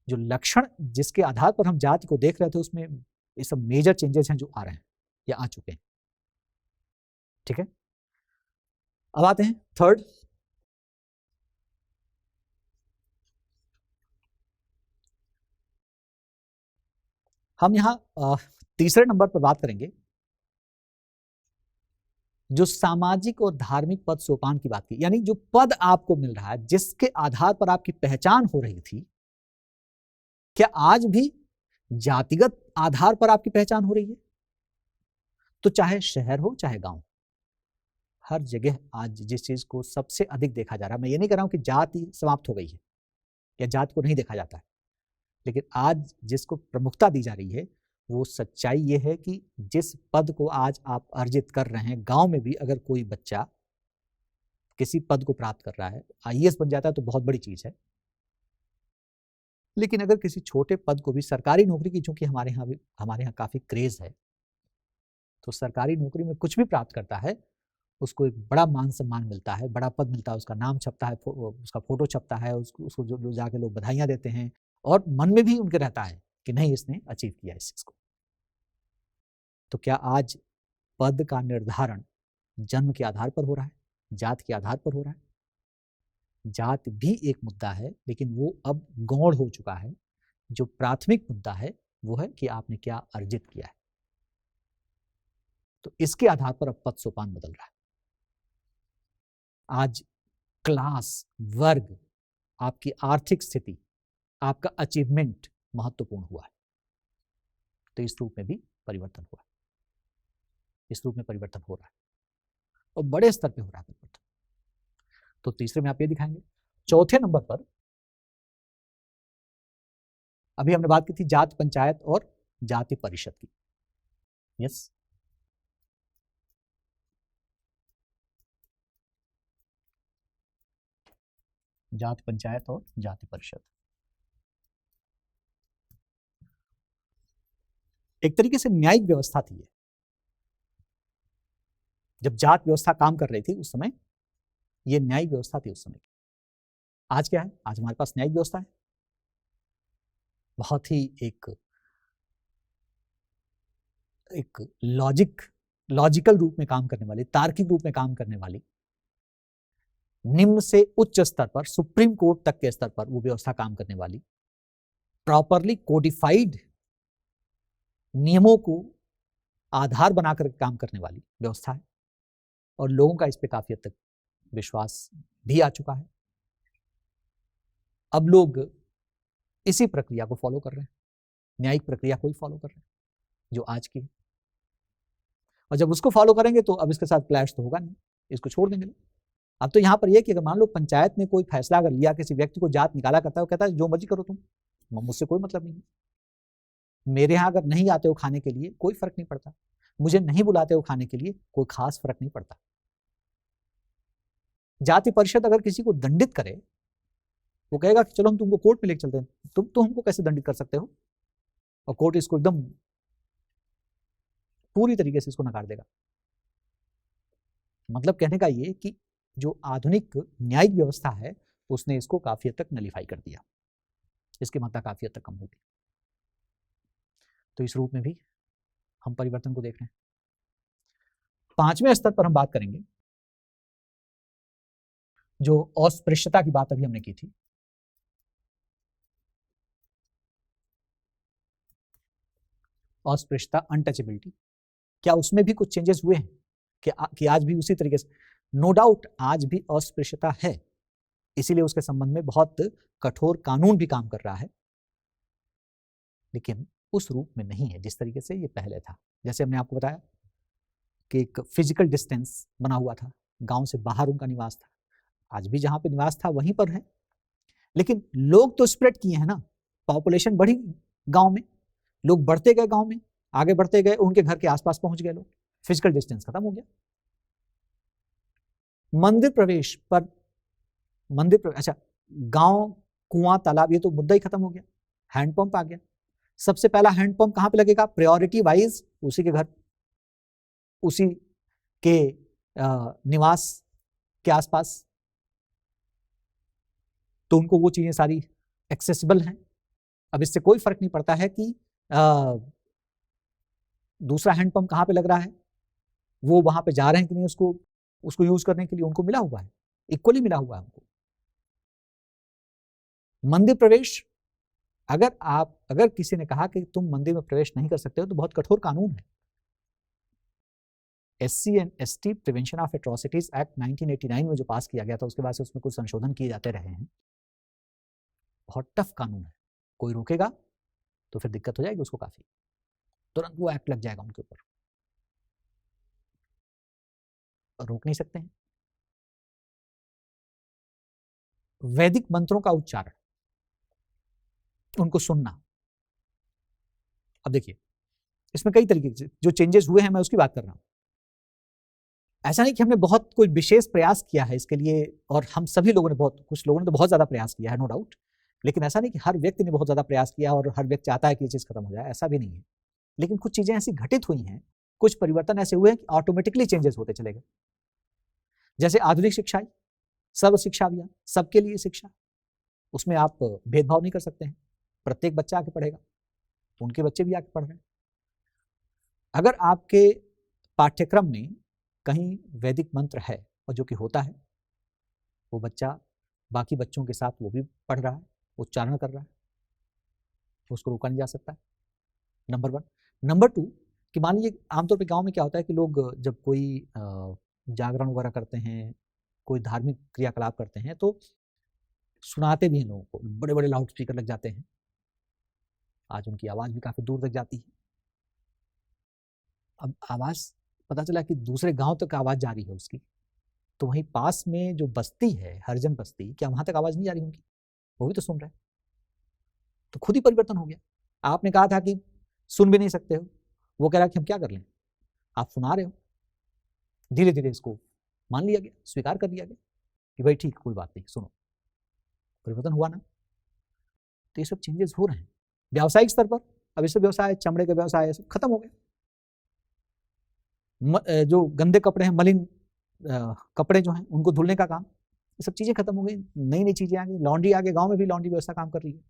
जो लक्षण जिसके आधार पर हम जाति को देख रहे थे, उसमें ये सब मेजर चेंजेस हैं जो आ रहे हैं या आ चुके हैं। ठीक है, अब आते हैं थर्ड, हम यहाँ तीसरे नंबर पर बात करेंगे जो सामाजिक और धार्मिक पद सोपान की बात की, यानी जो पद आपको मिल रहा है, जिसके आधार पर आपकी पहचान हो रही थी, क्या आज भी जातिगत आधार पर आपकी पहचान हो रही है? तो चाहे शहर हो चाहे गांव, हर जगह आज जिस चीज को सबसे अधिक देखा जा रहा है, मैं ये नहीं कह रहा हूं कि जाति समाप्त हो गई है या जाति को नहीं देखा जाता है, लेकिन आज जिसको प्रमुखता दी जा रही है वो सच्चाई ये है कि जिस पद को आज आप अर्जित कर रहे हैं, गांव में भी अगर कोई बच्चा किसी पद को प्राप्त कर रहा है, आईएएस बन जाता है तो बहुत बड़ी चीज है, लेकिन अगर किसी छोटे पद को भी, सरकारी नौकरी की चूंकि हमारे यहाँ काफी क्रेज है, तो सरकारी नौकरी में कुछ भी प्राप्त करता है उसको एक बड़ा मान सम्मान मिलता है, बड़ा पद मिलता है, उसका नाम छपता है, उसका फोटो छपता है, उसको जो जाके लोग बधाइयां देते हैं, और मन में भी उनके रहता है कि नहीं इसने अचीव किया इस चीज को। तो क्या आज पद का निर्धारण जन्म के आधार पर हो रहा है, जात के आधार पर हो रहा है? जात भी एक मुद्दा है, लेकिन वो अब गौण हो चुका है। जो प्राथमिक मुद्दा है वो है कि आपने क्या अर्जित किया है। तो इसके आधार पर अब पद सोपान बदल रहा है। आज क्लास, वर्ग, आपकी आर्थिक स्थिति, आपका अचीवमेंट महत्वपूर्ण हुआ है। तो इस रूप में भी परिवर्तन हुआ है, इस रूप में परिवर्तन हो रहा है और बड़े स्तर पे हो रहा है परिवर्तन। तो तीसरे में आप ये दिखाएंगे। चौथे नंबर पर अभी हमने बात की थी जात पंचायत और जाति परिषद की। यस, जाति पंचायत और जाति परिषद एक तरीके से न्यायिक व्यवस्था थी। जब जात व्यवस्था काम कर रही थी उस समय ये न्यायिक व्यवस्था थी उस समय। आज क्या है? आज हमारे पास न्यायिक व्यवस्था है, बहुत ही एक लॉजिकल रूप में काम करने वाली, तार्किक रूप में काम करने वाली, निम्न से उच्च स्तर पर, सुप्रीम कोर्ट तक के स्तर पर वो व्यवस्था काम करने वाली, प्रॉपरली कोडिफाइड नियमों को आधार बनाकर काम करने वाली व्यवस्था है। और लोगों का इस पे काफी हद तक विश्वास भी आ चुका है। अब लोग इसी प्रक्रिया को फॉलो कर रहे हैं, न्यायिक प्रक्रिया को ही फॉलो कर रहे हैं जो आज की है। और जब उसको फॉलो करेंगे तो अब इसके साथ क्लैश तो होगा नहीं, इसको छोड़ देंगे। अब तो यहाँ पर यह कि अगर मान लो पंचायत ने कोई फैसला अगर लिया, किसी व्यक्ति को जात निकाला करता है, वो कहता है जो मर्जी करो तुम, मुझसे कोई मतलब नहीं है। मेरे यहाँ अगर नहीं आते हो खाने के लिए कोई फर्क नहीं पड़ता, मुझे नहीं बुलाते हो खाने के लिए कोई खास फर्क नहीं पड़ता। जाति परिषद अगर किसी को दंडित करे, वो कहेगा कि चलो हम तुमको कोर्ट में लेकर चलते हैं, तुम तो हमको कैसे दंडित कर सकते हो, और कोर्ट इसको एकदम पूरी तरीके से इसको नकार देगा। मतलब कहने का ये कि जो आधुनिक न्यायिक व्यवस्था है उसने इसको काफी हद तक नलीफाई कर दिया, इसकी मात्रा काफी हद तक कम होगी। तो इस रूप में भी हम परिवर्तन को देख रहे हैं। पांचवें स्तर पर हम बात करेंगे जो अस्पृश्यता की बात अभी हमने की थी। अस्पृश्यता, अनटचेबिलिटी, क्या उसमें भी कुछ चेंजेस हुए हैं कि आज भी उसी तरीके से? नो डाउट आज भी अस्पृश्यता है, इसीलिए उसके संबंध में बहुत कठोर कानून भी काम कर रहा है, लेकिन उस रूप में नहीं है जिस तरीके से ये पहले था। जैसे हमने आपको बताया कि एक फिजिकल डिस्टेंस बना हुआ था, गांव से बाहर उनका निवास था, आज भी जहां पे निवास था वहीं पर है, लेकिन लोग तो स्प्रेड किए हैं ना, पॉपुलेशन बढ़ी गांव में, लोग बढ़ते गए, गांव में आगे बढ़ते गए, उनके घर के आसपास पहुंच गए लोग, फिजिकल डिस्टेंस खत्म हो गया। मंदिर प्रवेश पर अच्छा, गांव, कुआं, तालाब, ये तो मुद्दा ही खत्म हो गया, हैंडपंप आ गया। सबसे पहला हैंडपंप कहां पे लगेगा? प्रायोरिटी वाइज उसी के घर, उसी के निवास के आसपास, तो उनको वो चीजें सारी एक्सेसिबल हैं। अब इससे कोई फर्क नहीं पड़ता है कि दूसरा हैंडपंप कहां पे लग रहा है, वो वहां पे जा रहे हैं कि नहीं उसको यूज करने के लिए, उनको मिला हुआ है, इक्वली मिला हुआ है उनको। मंदिर प्रवेश अगर किसी ने कहा कि तुम मंदिर में प्रवेश नहीं कर सकते हो तो बहुत कठोर कानून है। SC and ST prevention of atrocities act 1989 में जो पास किया गया था, उसके बाद से उसमें कुछ संशोधन किए जाते रहे हैं। बहुत टफ कानून है, कोई रोकेगा तो फिर दिक्कत हो जाएगी उसको काफी, तुरंत वो एक्ट लग जाएगा उनके ऊपर, रोक नहीं सकते हैं। वैदिक मंत्रों का उच्चारण, उनको सुनना। अब देखिए इसमें कई तरीके से जो चेंजेस हुए हैं मैं उसकी बात कर रहा हूं। ऐसा नहीं कि हमने बहुत कोई विशेष प्रयास किया है इसके लिए, और हम सभी लोगों ने कुछ लोगों ने तो बहुत ज्यादा प्रयास किया है, नो डाउट, लेकिन ऐसा नहीं कि हर व्यक्ति ने बहुत ज्यादा प्रयास किया और हर व्यक्ति चाहता है कि ये चीज खत्म हो जाए, ऐसा भी नहीं है। लेकिन कुछ चीजें ऐसी घटित हुई हैं, कुछ परिवर्तन ऐसे हुए हैं कि ऑटोमेटिकली चेंजेस होते चले गए। जैसे आधुनिक शिक्षा, सर्व शिक्षा अभियान, सबके लिए शिक्षा, उसमें आप भेदभाव नहीं कर सकते हैं, प्रत्येक बच्चा आके पढ़ेगा, उनके बच्चे भी आके पढ़ रहे हैं। अगर आपके पाठ्यक्रम में कहीं वैदिक मंत्र है, और जो कि होता है, वो बच्चा बाकी बच्चों के साथ वो भी पढ़ रहा है, उच्चारण कर रहा है, उसको रोका नहीं जा सकता, नंबर 1। नंबर 2 कि मान लीजिए आमतौर पे गांव में क्या होता है कि लोग जब कोई जागरण वगैरह करते हैं, कोई धार्मिक क्रियाकलाप करते हैं, तो सुनाते भी हैं लोगों को, बड़े बड़े लाउड स्पीकर लग जाते हैं, आज उनकी आवाज भी काफी दूर तक जाती है। अब आवाज पता चला कि दूसरे गांव तक आवाज जा रही है उसकी, तो वहीं पास में जो बस्ती है, हरिजन बस्ती, क्या वहां तक आवाज नहीं जा रही उनकी? वो भी तो सुन रहे हैं। तो खुद ही परिवर्तन हो गया। आपने कहा था कि सुन भी नहीं सकते हो, वो कह रहा कि हम क्या कर लें, आप सुना रहे हो। धीरे धीरे इसको मान लिया गया, स्वीकार कर लिया गया कि भाई ठीक, कोई बात नहीं, सुनो। परिवर्तन हुआ ना। तो ये सब चेंजेस हो रहे हैं। व्यावसायिक स्तर पर अब ये सब व्यवसाय, चमड़े के व्यवसाय सब खत्म हो गए। जो गंदे कपड़े हैं, मलिन कपड़े जो हैं, उनको धुलने का काम, ये सब चीजें खत्म हो गई, नई नई चीजें आ गई। लॉन्ड्री आ गई, गांव में भी लॉन्ड्री व्यवस्था काम कर रही है।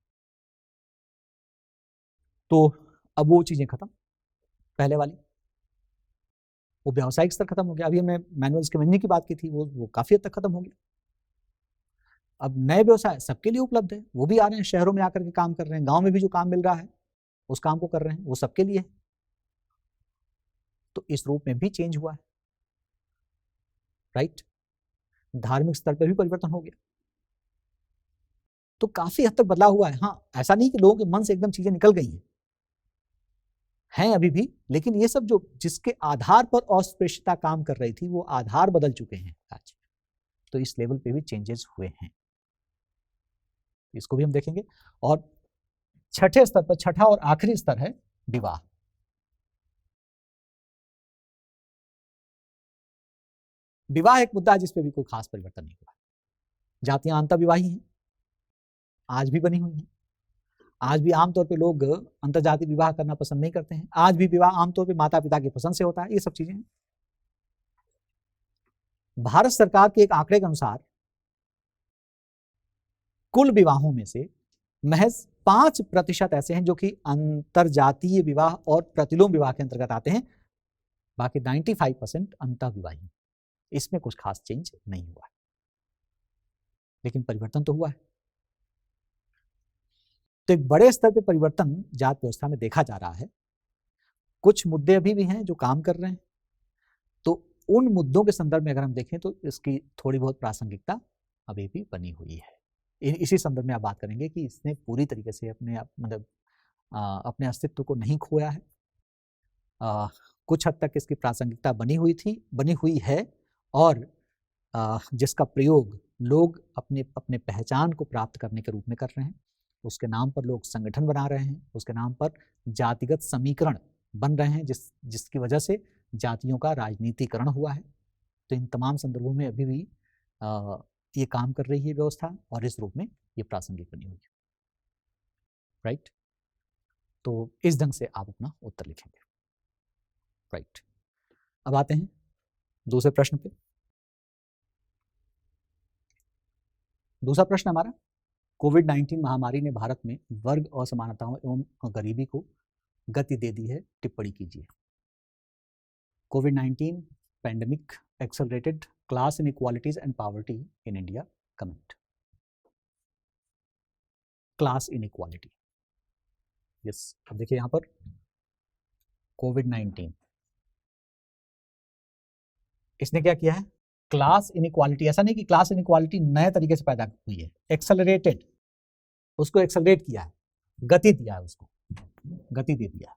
तो अब वो चीजें खत्म, पहले वाली, वो व्यावसायिक स्तर खत्म हो गया। अभी हमने मैनुअल स्कैवेंजिंग की बात की थी, वो काफी हद तक खत्म हो गया। अब नए व्यवसाय सबके लिए उपलब्ध है, वो भी आ रहे हैं, शहरों में आकर के काम कर रहे हैं, गांव में भी जो काम मिल रहा है उस काम को कर रहे हैं, वो सबके लिए है। तो इस रूप में भी चेंज हुआ है, राइट। धार्मिक स्तर पर भी परिवर्तन हो गया, तो काफी हद तक बदलाव हुआ है। हाँ, ऐसा नहीं कि लोगों के मन से एकदम चीजें निकल गई हैं अभी भी, लेकिन ये सब जो जिसके आधार पर अस्पृश्यता काम कर रही थी, वो आधार बदल चुके हैं आज। तो इस लेवल पे भी चेंजेस हुए हैं, इसको भी हम देखेंगे। और छठे स्तर पर, छठा और आखिरी स्तर है विवाह। विवाह एक मुद्दा है जिसपे भी कोई खास परिवर्तन नहीं हुआ। जातियां अंतर्विवाही हैं, आज भी बनी हुई हैं। आज भी आमतौर पे लोग अंतर्जातीय विवाह करना पसंद नहीं करते हैं। आज भी विवाह आमतौर पे माता पिता की पसंद से होता है। ये सब चीजें हैं। भारत सरकार के एक आंकड़े के अनुसार कुल विवाहों में से महज 5% ऐसे हैं जो कि अंतरजातीय विवाह और प्रतिलोम विवाह के अंतर्गत आते हैं। बाकी 95% अंतःविवाही। इसमें कुछ खास चेंज नहीं हुआ, लेकिन परिवर्तन तो हुआ है। तो एक बड़े स्तर पे परिवर्तन जात व्यवस्था में देखा जा रहा है। कुछ मुद्दे अभी भी हैं जो काम कर रहे हैं, तो उन मुद्दों के संदर्भ में अगर हम देखें तो इसकी थोड़ी बहुत प्रासंगिकता अभी भी बनी हुई है। इसी संदर्भ में आप बात करेंगे कि इसने पूरी तरीके से अपने मतलब अपने अस्तित्व को नहीं खोया है। कुछ हद तक इसकी प्रासंगिकता बनी हुई है, और जिसका प्रयोग लोग अपने अपने पहचान को प्राप्त करने के रूप में कर रहे हैं। उसके नाम पर लोग संगठन बना रहे हैं, उसके नाम पर जातिगत समीकरण बन रहे हैं, जिसकी वजह से जातियों का राजनीतिकरण हुआ है। तो इन तमाम संदर्भों में अभी भी ये काम कर रही है व्यवस्था, और इस रूप में ये प्रासंगिक बनी हुई है, राइट। तो इस ढंग से आप अपना उत्तर लिखेंगे, राइट। अब आते हैं दूसरे प्रश्न पे। दूसरा प्रश्न हमारा, कोविड-19 महामारी ने भारत में वर्ग असमानताओं एवं गरीबी को गति दे दी है, टिप्पणी कीजिए। कोविड-19 pandemic accelerated class inequalities and poverty in India, comment. Class inequality, yes, अब देखिए यहां पर कोविड-19 इसने क्या किया है, क्लास इनइक्वालिटी, ऐसा नहीं कि क्लास इनइक्वालिटी नए तरीके से पैदा हुई है, एक्सेलरेटेड, उसको एक्सेलरेट किया है, गति दिया है, उसको गति दे दिया है,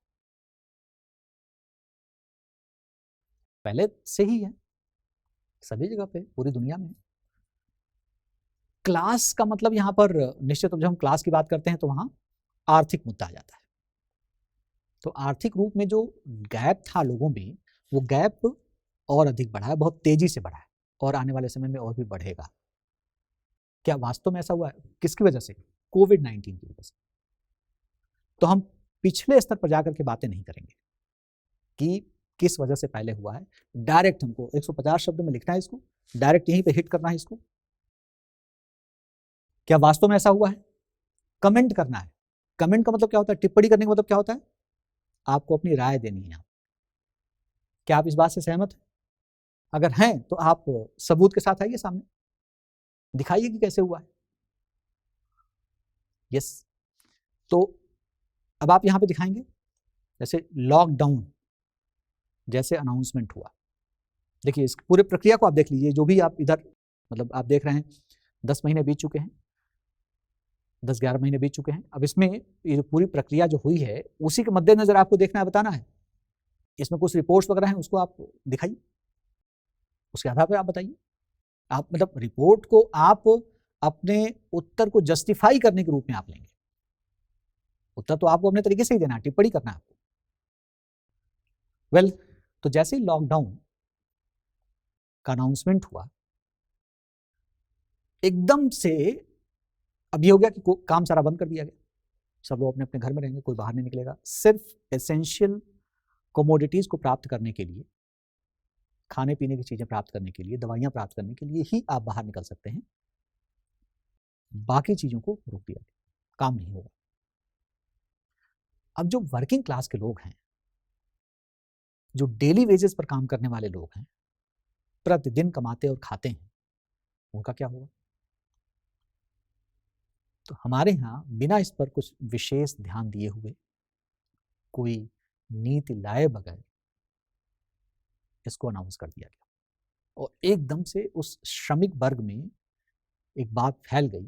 पहले से ही है सभी जगह पे, पूरी दुनिया में। क्लास का मतलब यहां पर निश्चित रूप से, जब हम क्लास की बात करते हैं तो वहां आर्थिक मुद्दा आ जाता है। तो आर्थिक रूप में जो गैप था लोगों में, वो गैप और अधिक बढ़ा है, बहुत तेजी से बढ़ा है, और आने वाले समय में और भी बढ़ेगा। क्या वास्तव में ऐसा हुआ है? किसकी वजह से? कोविड-19 की वजह से। तो हम पिछले स्तर पर जाकर के बातें नहीं करेंगे कि किस वजह से पहले हुआ है, डायरेक्ट हमको 150 शब्द में लिखना है इसको, डायरेक्ट यहीं पे हिट करना है इसको। क्या वास्तव में ऐसा हुआ है? कमेंट करना है। कमेंट का मतलब क्या होता है? टिप्पणी करने का मतलब क्या होता है? आपको अपनी राय देनी है। क्या आप इस बात से सहमत हैं? अगर हैं तो आप सबूत के साथ आइए सामने, दिखाइए कि कैसे हुआ है। यस, तो अब आप यहां पे दिखाएंगे, जैसे लॉकडाउन जैसे अनाउंसमेंट हुआ, देखिए इस पूरे प्रक्रिया को आप देख लीजिए, जो भी आप इधर मतलब आप देख रहे हैं, 10 महीने बीत चुके हैं, 10-11 महीने बीत चुके हैं। अब इसमें ये जो पूरी प्रक्रिया जो हुई है, उसी के मद्देनजर आपको देखना है, बताना है। इसमें कुछ रिपोर्ट्स वगैरह हैं, उसको आप दिखाइए, उसके आधार पर आप बताइए। आप मतलब रिपोर्ट को आप अपने उत्तर को जस्टिफाई करने के रूप में आप लेंगे। उत्तर तो आपको अपने तरीके से ही देना है, टिप्पणी करना है आपको। वेल, तो जैसे ही लॉकडाउन का अनाउंसमेंट हुआ, एकदम से अब ये हो गया कि काम सारा बंद कर दिया गया, सब लोग अपने अपने घर में रहेंगे, कोई बाहर नहीं निकलेगा। सिर्फ एसेंशियल कमोडिटीज को प्राप्त करने के लिए, खाने पीने की चीजें प्राप्त करने के लिए, दवाइयां प्राप्त करने के लिए ही आप बाहर निकल सकते हैं, बाकी चीजों को रोक दिया गया, काम नहीं होगा। अब जो वर्किंग क्लास के लोग हैं, जो डेली वेजेस पर काम करने वाले लोग हैं, प्रतिदिन कमाते और खाते हैं, उनका क्या होगा? तो हमारे यहाँ बिना इस पर कुछ विशेष ध्यान दिए हुए, कोई नीति लाए बगैर इसको अनाउंस कर दिया गया, और एकदम से उस श्रमिक वर्ग में एक बात फैल गई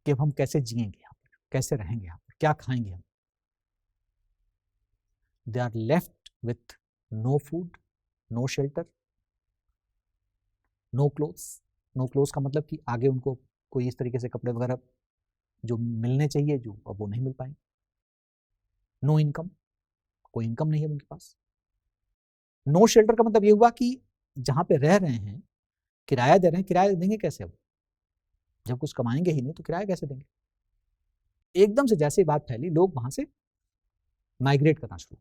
कि अब हम कैसे जिएंगे यहाँ पर, कैसे रहेंगे यहाँ पर, क्या खाएंगे हम। They are left with no food, no shelter, no clothes. No clothes का मतलब कि आगे उनको कोई इस तरीके से कपड़े वगैरह जो मिलने चाहिए, जो अब वो नहीं मिल पाएंगे। नो इनकम, कोई इनकम नहीं है उनके पास। नो शेल्टर का मतलब ये हुआ कि जहां पे रह रहे हैं, किराया दे रहे हैं, किराया देंगे कैसे? अब जब कुछ कमाएंगे ही नहीं तो किराया कैसे देंगे? एकदम से जैसे ही बात फैली, लोग वहां से माइग्रेट करना शुरू,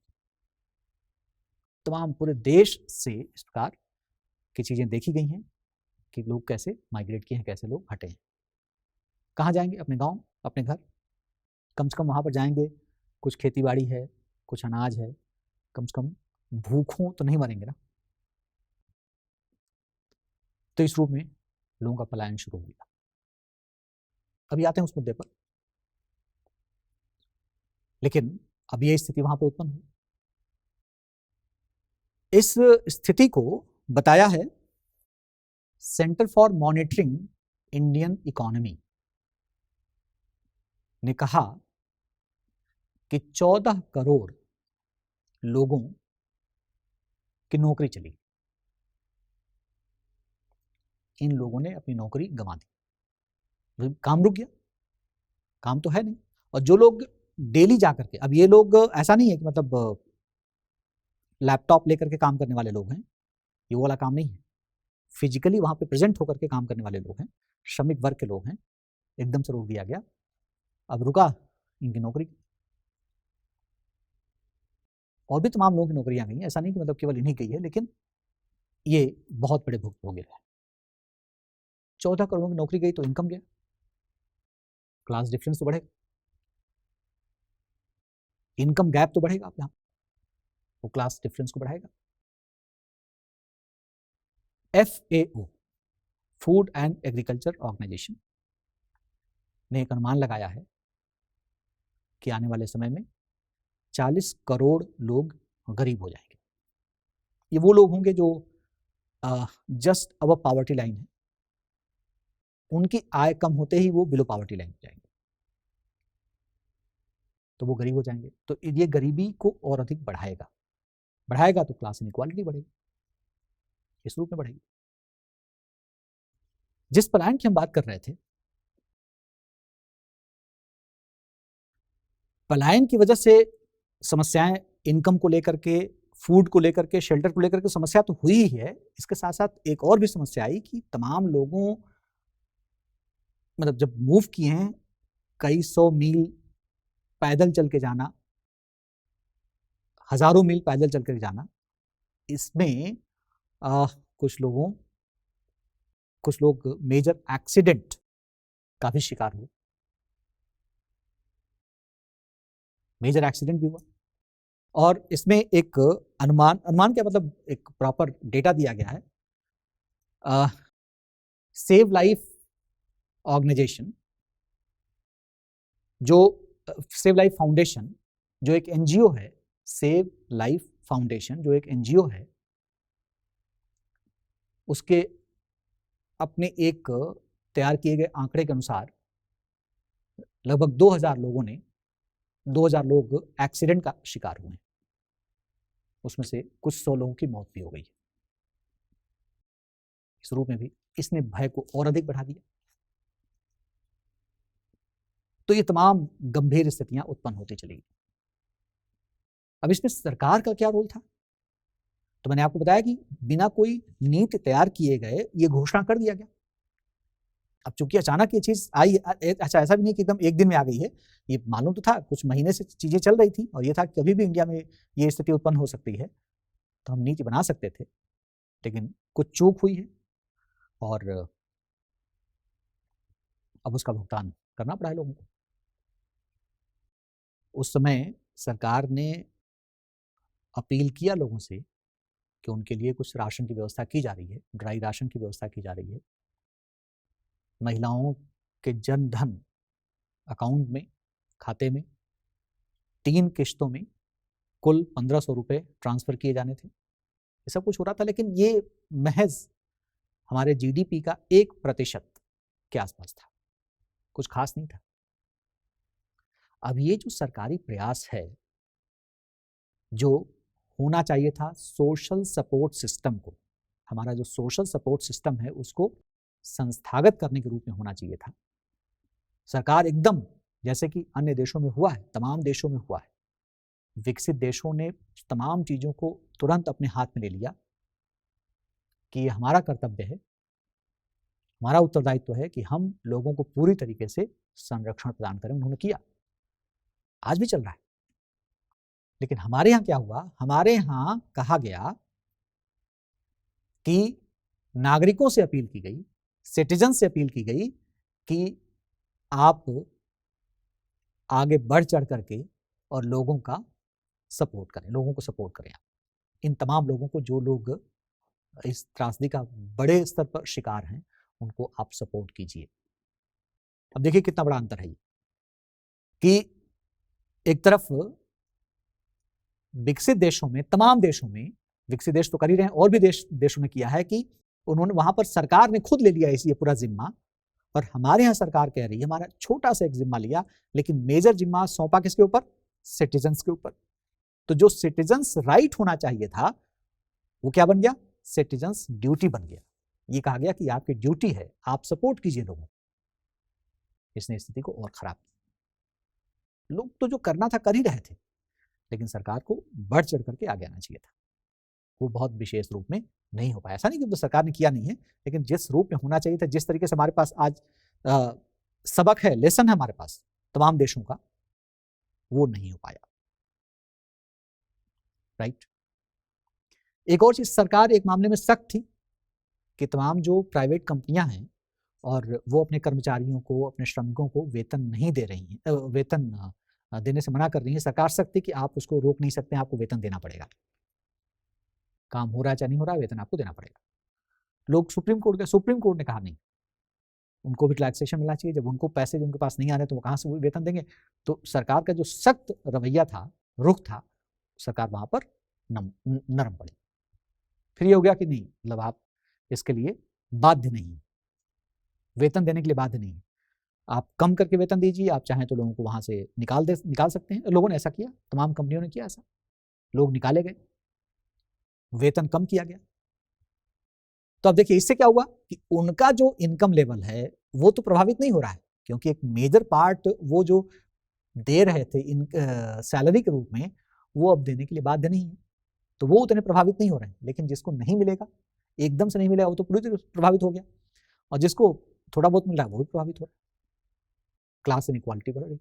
तमाम पूरे देश से इस प्रकार की चीजें देखी गई हैं कि लोग कैसे माइग्रेट किए हैं, कैसे लोग हटे हैं। कहाँ जाएंगे? अपने गांव, अपने घर। कम से कम वहां पर जाएंगे, कुछ खेती बाड़ी है, कुछ अनाज है, कम से कम भूखों तो नहीं मरेंगे ना। तो इस रूप में लोगों का पलायन शुरू हो गया। अभी आते हैं उस मुद्दे पर, लेकिन अब ये स्थिति वहां पर उत्पन्न हुई। इस स्थिति को बताया है centre for monitoring Indian economy ने, कहा कि 14 करोड़ लोगों की नौकरी चली, इन लोगों ने अपनी नौकरी गंवा दी, काम रुक गया, काम तो है नहीं। और जो लोग डेली जाकर के, अब ये लोग ऐसा नहीं है कि मतलब लैपटॉप लेकर के काम करने वाले लोग हैं, ये वाला काम नहीं है, फिजिकली वहां पे प्रेजेंट होकर के काम करने वाले लोग हैं, श्रमिक वर्ग के लोग हैं। एकदम से रोक दिया गया, अब रुका इनकी नौकरी। और भी तमाम लोगों की नौकरियां गई हैं, ऐसा नहीं कि मतलब केवल इन्हीं गई है, लेकिन ये बहुत बड़े भुगतान है। 14 करोड़ की नौकरी गई तो इनकम गया, क्लास डिफरेंस तो बढ़ेगा, इनकम गैप तो बढ़ेगा, आप यहाँ वो क्लास डिफरेंस को बढ़ाएगा। FAO, food and agriculture organization, ने एक अनुमान लगाया है कि आने वाले समय में 40 करोड़ लोग गरीब हो जाएंगे। ये वो लोग होंगे जो जस्ट अब पॉवर्टी लाइन है, उनकी आय कम होते ही वो बिलो पॉवर्टी लाइन हो जाएंगे, तो वो गरीब हो जाएंगे। तो ये गरीबी को और अधिक बढ़ाएगा तो क्लास इनइक्वालिटी बढ़ेगी, इस रूप में बढ़ेगी। जिस पलायन की हम बात कर रहे थे, पलायन की वजह से समस्याएं इनकम को लेकर के, फूड को लेकर के, शेल्टर को लेकर के समस्या तो हुई ही है, इसके साथ साथ एक और भी समस्या आई कि तमाम लोगों मतलब जब मूव किए हैं, कई 100 मील पैदल चल के जाना, हजारों मील पैदल चल कर जाना, इसमें कुछ लोग मेजर एक्सीडेंट का भी शिकार हुए, मेजर एक्सीडेंट भी हुआ। और इसमें एक अनुमान क्या मतलब एक प्रॉपर डेटा दिया गया है। सेव लाइफ ऑर्गेनाइजेशन, जो सेव लाइफ फाउंडेशन जो एक एनजीओ है, सेव लाइफ फाउंडेशन जो एक एनजीओ है, उसके अपने एक तैयार किए गए आंकड़े के अनुसार लगभग 2000 लोग एक्सीडेंट का शिकार हुए, उसमें से कुछ 100 लोगों की मौत भी हो गई। इस रूप में भी इसने भय को और अधिक बढ़ा दिया। तो ये तमाम गंभीर स्थितियां उत्पन्न होती चली गई। अब इसमें सरकार का क्या रोल था? तो मैंने आपको बताया कि बिना कोई नीति तैयार किए गए ये घोषणा कर दिया गया। अब चूंकि अचानक ये चीज आई, अच्छा ऐसा भी नहीं कि एकदम एक दिन में आ गई है, ये मालूम तो था, कुछ महीने से चीजें चल रही थी और ये था कि कभी भी इंडिया में ये स्थिति उत्पन्न हो सकती है, तो हम नीति बना सकते थे, लेकिन कुछ चूक हुई है और अब उसका भुगतान करना पड़ा है लोगों को। उस समय सरकार ने अपील किया लोगों से कि उनके लिए कुछ राशन की व्यवस्था की जा रही है, ड्राई राशन की व्यवस्था की जा रही है। महिलाओं के जन धन अकाउंट में, खाते में 3 किश्तों में कुल 1500 रुपये ट्रांसफर किए जाने थे। ये सब कुछ हो रहा था, लेकिन ये महज हमारे जीडीपी का 1% के आसपास था, कुछ खास नहीं था। अब ये जो सरकारी प्रयास है, जो होना चाहिए था सोशल सपोर्ट सिस्टम को, हमारा जो सोशल सपोर्ट सिस्टम है उसको संस्थागत करने के रूप में होना चाहिए था। सरकार एकदम जैसे कि अन्य देशों में हुआ है, तमाम देशों में हुआ है, विकसित देशों ने तमाम चीजों को तुरंत अपने हाथ में ले लिया कि ये हमारा कर्तव्य है, हमारा उत्तरदायित्व है कि हम लोगों को पूरी तरीके से संरक्षण प्रदान करें। उन्होंने किया, आज भी चल रहा है। लेकिन हमारे यहाँ क्या हुआ? हमारे यहाँ कहा गया कि नागरिकों से अपील की गई, सिटीजन से अपील की गई कि आप आगे बढ़ चढ़ करके और लोगों का सपोर्ट करें, लोगों को सपोर्ट करें। इन तमाम लोगों को, जो लोग इस त्रासदी का बड़े स्तर पर शिकार हैं, उनको आप सपोर्ट कीजिए। अब देखिए कितना बड़ा अंतर है ये कि एक तरफ विकसित देशों में, तमाम देशों में, विकसित देश तो कर ही रहे हैं, और भी देशों ने किया है कि उन्होंने वहां पर सरकार ने खुद ले लिया ये पूरा जिम्मा, और हमारे यहाँ सरकार कह रही है हमारा छोटा सा एक जिम्मा लिया, लेकिन मेजर जिम्मा सौंपा किसके ऊपर? सिटीजन्स के ऊपर। तो जो सिटीजन्स राइट होना चाहिए था वो क्या बन गया? सिटीजन्स ड्यूटी बन गया। ये कहा गया कि आपकी ड्यूटी है, आप सपोर्ट कीजिए लोगों को। इसने स्थिति को और खराब किया। लोग तो जो करना था कर ही रहे थे, लेकिन सरकार को बढ़ चढ़ करके आगे आना चाहिए था। वो बहुत विशेष रूप में नहीं हो पाया। ऐसा नहीं कि तो सरकार ने किया नहीं है, लेकिन जिस रूप में होना चाहिए था, जिस तरीके से हमारे पास आज सबक है, लेसन है हमारे पास तमाम देशों का, वो नहीं हो पाया। राइट। एक और चीज, सरकार एक मामले में सख्त थी कि तमाम जो प्राइवेट कंपनियां हैं और वो अपने कर्मचारियों को, अपने श्रमिकों को वेतन नहीं दे रही हैं, वेतन देने से मना कर रही है। सरकार सख्त थी कि आप उसको रोक नहीं सकते, आपको वेतन देना पड़ेगा। काम हो रहा है चाहे नहीं हो रहा, वेतन आपको देना पड़ेगा। लोग सुप्रीम कोर्ट गए, सुप्रीम कोर्ट ने कहा नहीं, उनको भी रिलैक्सेशन मिलना चाहिए। जब उनको पैसे जो उनके पास नहीं आ रहे तो वो कहाँ से वेतन देंगे? तो सरकार का जो सख्त रवैया था, रुख था, सरकार वहाँ पर नरम पड़ी। फिर ये हो गया कि नहीं, मतलब आप इसके लिए बाध्य नहीं, वेतन देने के लिए बाध्य नहीं, आप कम करके वेतन दीजिए, आप चाहें तो लोगों को वहाँ से निकाल सकते हैं। लोगों ने ऐसा किया, तमाम कंपनियों ने किया ऐसा, लोग निकाले गए, वेतन कम किया गया। तो अब देखिए इससे क्या हुआ कि उनका जो इनकम लेवल है वो तो प्रभावित नहीं हो रहा है, क्योंकि एक मेजर पार्ट वो जो दे रहे थे इन सैलरी के रूप में, वो अब देने के लिए बाध्य नहीं है, तो वो उतने प्रभावित नहीं हो रहे हैं। लेकिन जिसको नहीं मिलेगा, एकदम से नहीं मिलेगा, वो तो पूरी तरह प्रभावित हो गया, और जिसको थोड़ा बहुत मिल रहा है वो भी प्रभावित हो रहा है। क्लास इनइक्वालिटी बढ़ रही,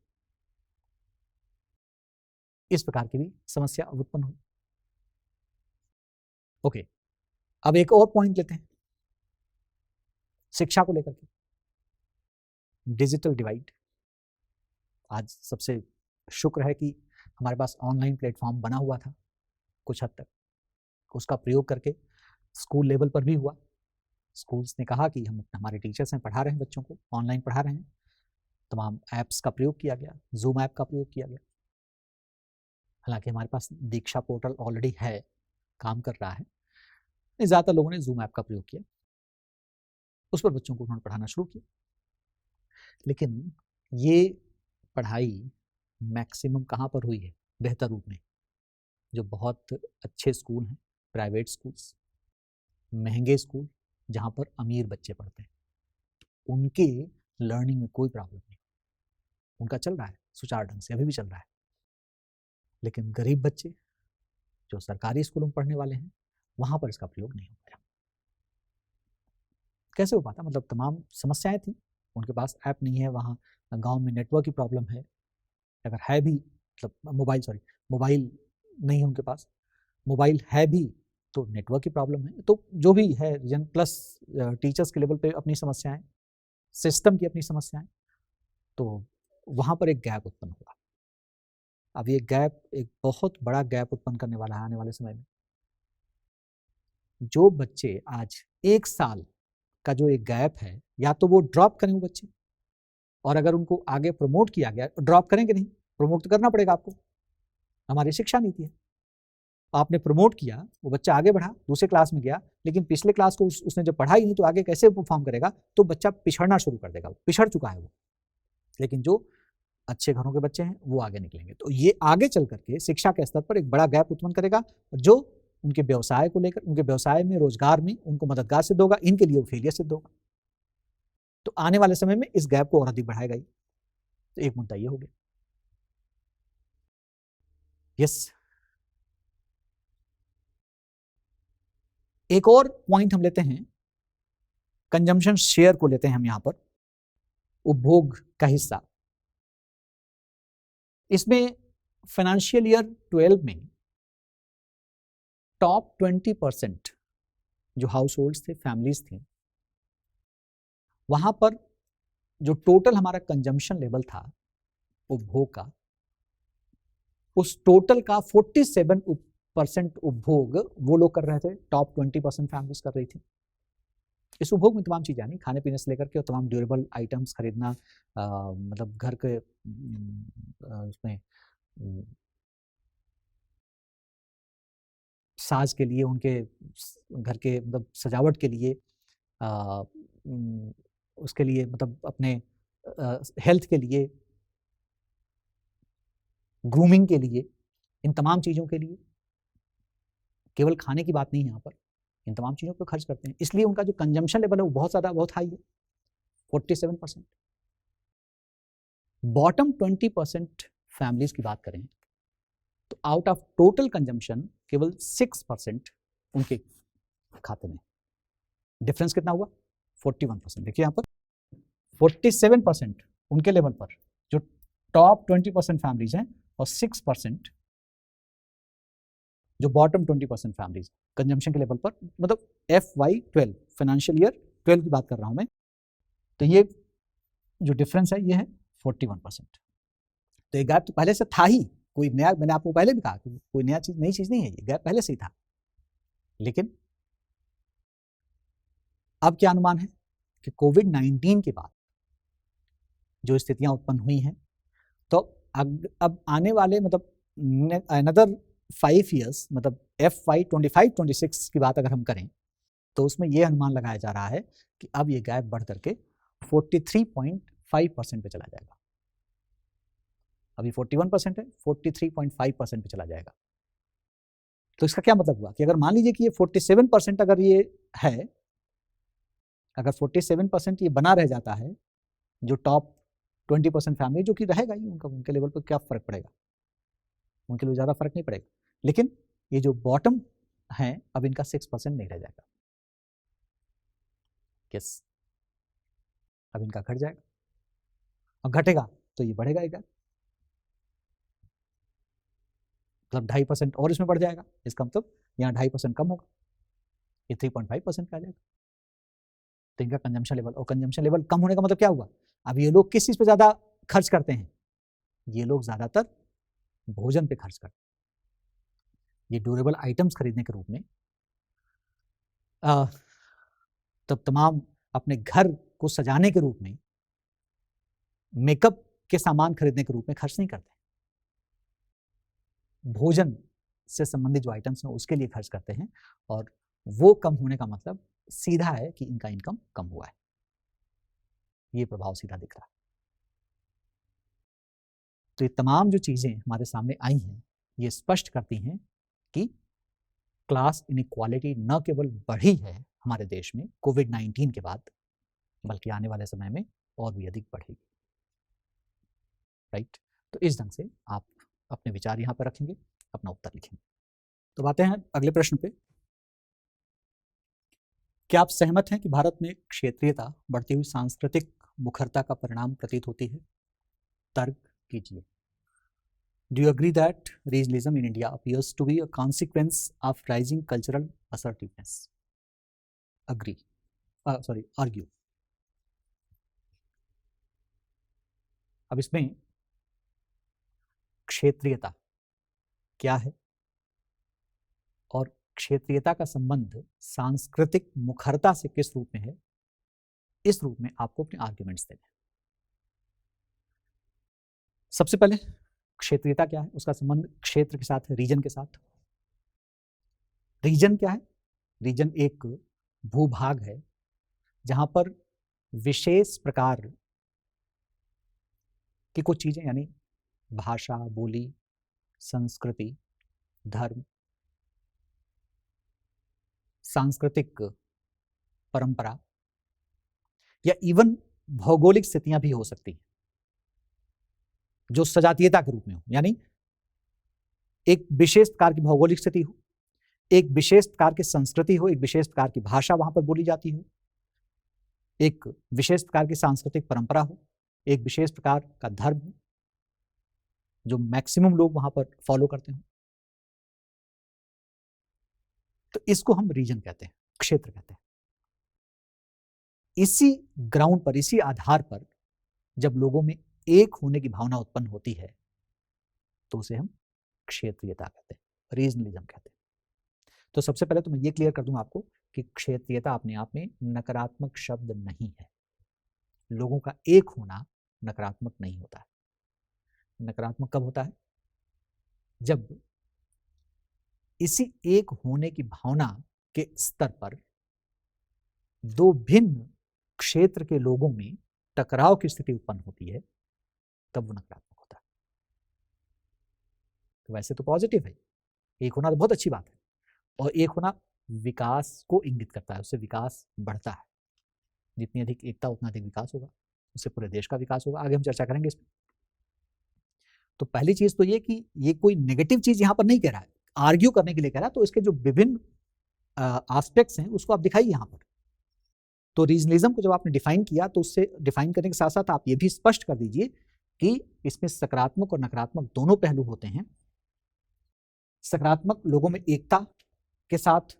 इस प्रकार की भी समस्या उत्पन्न हुई। ओके, अब एक और पॉइंट लेते हैं शिक्षा को लेकर के, डिजिटल डिवाइड। आज सबसे शुक्र है कि हमारे पास ऑनलाइन प्लेटफॉर्म बना हुआ था कुछ हद तक, उसका प्रयोग करके स्कूल लेवल पर भी हुआ। स्कूल्स ने कहा कि हम हमारे टीचर्स हैं, पढ़ा रहे हैं बच्चों को, ऑनलाइन पढ़ा रहे हैं, तमाम ऐप्स का प्रयोग किया गया, जूम ऐप का प्रयोग किया गया। हालांकि हमारे पास दीक्षा पोर्टल ऑलरेडी है, काम कर रहा है, ज़्यादातर लोगों ने जूम ऐप का प्रयोग किया, उस पर बच्चों को उन्होंने पढ़ाना शुरू किया। लेकिन ये पढ़ाई मैक्सिमम कहाँ पर हुई है बेहतर रूप में? जो बहुत अच्छे स्कूल हैं, प्राइवेट स्कूल्स, महंगे स्कूल जहाँ पर अमीर बच्चे पढ़ते हैं, उनके लर्निंग में कोई प्रॉब्लम नहीं, उनका चल रहा है सुचारू ढंग से, अभी भी चल रहा है। लेकिन गरीब बच्चे जो सरकारी स्कूलों में पढ़ने वाले हैं, वहाँ पर इसका प्रयोग नहीं हो पाया। कैसे हो पाता? मतलब तमाम समस्याएं थी, उनके पास ऐप नहीं है, वहाँ गांव में नेटवर्क की प्रॉब्लम है, अगर है भी, मतलब मोबाइल नहीं है उनके पास, मोबाइल है भी तो नेटवर्क की प्रॉब्लम है। तो जो भी है रीजन, प्लस टीचर्स के लेवल पे अपनी समस्याएं, सिस्टम की अपनी समस्याएं, तो वहाँ पर एक गैप उत्पन्न हुआ। अब ये गैप एक बहुत बड़ा गैप उत्पन्न करने वाला है आने वाले समय में। जो बच्चे आज 1 साल का जो एक गैप है, या तो वो ड्रॉप करें वो बच्चे, और अगर उनको आगे प्रमोट किया गया, ड्रॉप करेंगे नहीं, प्रमोट तो करना पड़ेगा आपको, हमारी शिक्षा नीति है। आपने प्रमोट किया, वो बच्चा आगे बढ़ा, दूसरे क्लास में गया, लेकिन पिछले क्लास को उसने जब पढ़ा ही नहीं तो आगे कैसे परफॉर्म करेगा? तो बच्चा पिछड़ना शुरू कर देगा, पिछड़ चुका है वो। लेकिन जो अच्छे घरों के बच्चे हैं वो आगे निकलेंगे। तो ये आगे चल करके शिक्षा के स्तर पर एक बड़ा गैप उत्पन्न करेगा, जो उनके व्यवसाय को लेकर, उनके व्यवसाय में, रोजगार में उनको मददगार सिद्ध होगा, इनके लिए वो फेलियर सिद्ध होगा। तो आने वाले समय में इस गैप को और अधिक बढ़ाएगा ही। तो एक मुद्दा ये हो गया। यस, एक और पॉइंट हम लेते हैं, कंजम्पशन शेयर को लेते हैं हम यहां पर, उपभोग का हिस्सा। इसमें फाइनेंशियल ईयर 12 में टॉप 20% जो हाउस होल्ड्स थे, फैमिलीज थे, वहां पर जो टोटल हमारा कंजम्पशन लेवल था उपभोग का, उस टोटल का 47% उपभोग वो लोग कर रहे थे, टॉप 20% फैमिलीज कर रही थी। इस उपभोग में तमाम चीजें आनी, खाने पीने से लेकर के और तमाम ड्यूरेबल आइटम्स खरीदना, मतलब घर के उसमें साज के लिए, उनके घर के मतलब सजावट के लिए, उसके लिए मतलब अपने हेल्थ के लिए, ग्रूमिंग के लिए, इन तमाम चीज़ों के लिए, केवल खाने की बात नहीं है यहाँ पर, इन तमाम चीज़ों पर खर्च करते हैं। इसलिए उनका जो कंजम्पशन लेवल है वो बहुत ज़्यादा, बहुत हाई है, 47%। बॉटम 20% फैमिलीज की बात करें तो आउट ऑफ टोटल कंजम्पशन केवल 6% उनके खाते में। डिफरेंस कितना हुआ? 41%। देखिए यहाँ पर 47% उनके लेवल पर जो टॉप 20% फैमिलीज हैं, और 6% जो बॉटम 20% फैमिलीज कंजम्पशन के लेवल पर, मतलब FY12 फाइनेंशियल ईयर 12 की बात कर रहा हूं मैं। तो ये जो डिफरेंस है ये है 41%। तो ये गैप तो पहले से था ही, कोई नया, मैंने आपको पहले भी कहा कि कोई नई चीज नहीं है, ये गैप पहले से ही था। लेकिन अब क्या अनुमान है कि कोविड-19 के बाद जो स्थितियां उत्पन्न हुई हैं। तो अब आने वाले मतलब अनदर 5 ईयर्स, मतलब FY 25-26 की बात अगर हम करें तो उसमें यह अनुमान लगाया जा रहा है कि अब ये गैप बढ़ करके 43.5% पे चला जाएगा। अभी 41% है, 43.5% पे चला जाएगा। तो इसका क्या मतलब हुआ कि अगर मान लीजिए कि ये 47% अगर ये है, अगर 47% ये बना रह जाता है, जो टॉप 20% फैमिली, जो कि रहेगा ही, उनके लेवल पर क्या फर्क पड़ेगा, उनके लिए ज़्यादा फर्क नहीं पड़ेगा, लेकिन ये जो बॉटम है अब इनका 6% नहीं रह जाएगा। यस, अब इनका घट जाएगा, और घटेगा तो ये बढ़ेगा एक, मतलब 2.5% और इसमें बढ़ जाएगा। इसका मतलब यहाँ 2.5% कम होगा, ये 3.5% पे आ जाएगा। तो इनका कंजम्पशन लेवल, और कंजम्पशन लेवल कम होने का मतलब क्या हुआ, अब ये लोग किस चीज़ पे ज़्यादा खर्च करते हैं, ये लोग ज़्यादातर भोजन पे खर्च करते हैं। ये ड्यूरेबल आइटम्स खरीदने के रूप में, तब तमाम अपने घर को सजाने के रूप में, मेकअप के सामान खरीदने के रूप में खर्च नहीं करते, भोजन से संबंधित जो आइटम्स हैं उसके लिए खर्च करते हैं। और वो कम होने का मतलब सीधा है कि इनका इनकम कम हुआ है, ये प्रभाव सीधा दिख रहा है। तो ये तमाम जो चीजें हमारे सामने आई हैं ये स्पष्ट करती हैं कि क्लास इनइक्वालिटी न केवल बढ़ी है हमारे देश में कोविड-19 के बाद, बल्कि आने वाले समय में और भी अधिक बढ़ेगी। राइट, तो इस ढंग से आप अपने विचार यहाँ पर रखेंगे, अपना उत्तर लिखेंगे। तो आते हैं अगले प्रश्न पे। क्या आप सहमत हैं कि भारत में क्षेत्रीयता बढ़ती हुई सांस्कृतिक मुखरता का परिणाम प्रतीत होती है? तर्क कीजिए। Do you agree that regionalism in India appears to be a consequence of rising cultural assertiveness? Agree. Argue. अब इसमें क्षेत्रीयता क्या है और क्षेत्रीयता का संबंध सांस्कृतिक मुखरता से किस रूप में है, इस रूप में आपको अपने आर्ग्यूमेंट्स देने हैं। सबसे पहले क्षेत्रीयता क्या है, उसका संबंध क्षेत्र के साथ है, रीजन के साथ। रीजन क्या है? रीजन एक भूभाग है जहां पर विशेष प्रकार की कुछ चीजें, यानी भाषा, बोली, संस्कृति, धर्म, सांस्कृतिक परंपरा या इवन भौगोलिक स्थितियां भी हो सकती हैं जो सजातीयता के रूप में हो, यानी एक विशेष प्रकार की भौगोलिक स्थिति हो, एक विशेष प्रकार की संस्कृति हो, एक विशेष प्रकार की भाषा वहां पर बोली जाती हो, एक विशेष प्रकार की सांस्कृतिक परंपरा हो, एक विशेष प्रकार का धर्म हो जो मैक्सिमम लोग वहां पर फॉलो करते हो। तो इसको हम रीजन कहते हैं, क्षेत्र कहते हैं। इसी ग्राउंड पर, इसी आधार पर जब लोगों में एक होने की भावना उत्पन्न होती है तो उसे हम क्षेत्रीयता कहते हैं, रीजनलिज्म कहते हैं। तो सबसे पहले तो मैं ये क्लियर कर दूं आपको कि क्षेत्रीयता अपने आप में नकारात्मक शब्द नहीं है। लोगों का एक होना नकारात्मक नहीं होता है। नकारात्मक कब होता है? जब इसी एक होने की भावना के स्तर पर दो भिन्न क्षेत्र के लोगों में टकराव की स्थिति उत्पन्न होती है, तब वो नकारात्मक होता है। तो वैसे तो पॉजिटिव है, एक होना तो बहुत अच्छी बात है, और एक होना विकास को इंगित करता है, उससे विकास बढ़ता है। जितनी अधिक एकता उतना अधिक विकास होगा, उससे पूरे देश का विकास होगा। आगे हम चर्चा करेंगे इसमें। तो पहली चीज तो ये कि ये कोई नेगेटिव चीज यहां पर नहीं कह रहा है, आर्ग्यू करने के लिए कह रहा है। तो इसके जो विभिन्न एस्पेक्ट्स हैं उसको आप दिखाइए यहां पर। तो रीजनलिज्म को जब आपने डिफाइन किया तो उससे डिफाइन करने के साथ साथ आप ये भी स्पष्ट कर दीजिए कि इसमें सकारात्मक और नकारात्मक दोनों पहलू होते हैं। सकारात्मक लोगों में एकता के साथ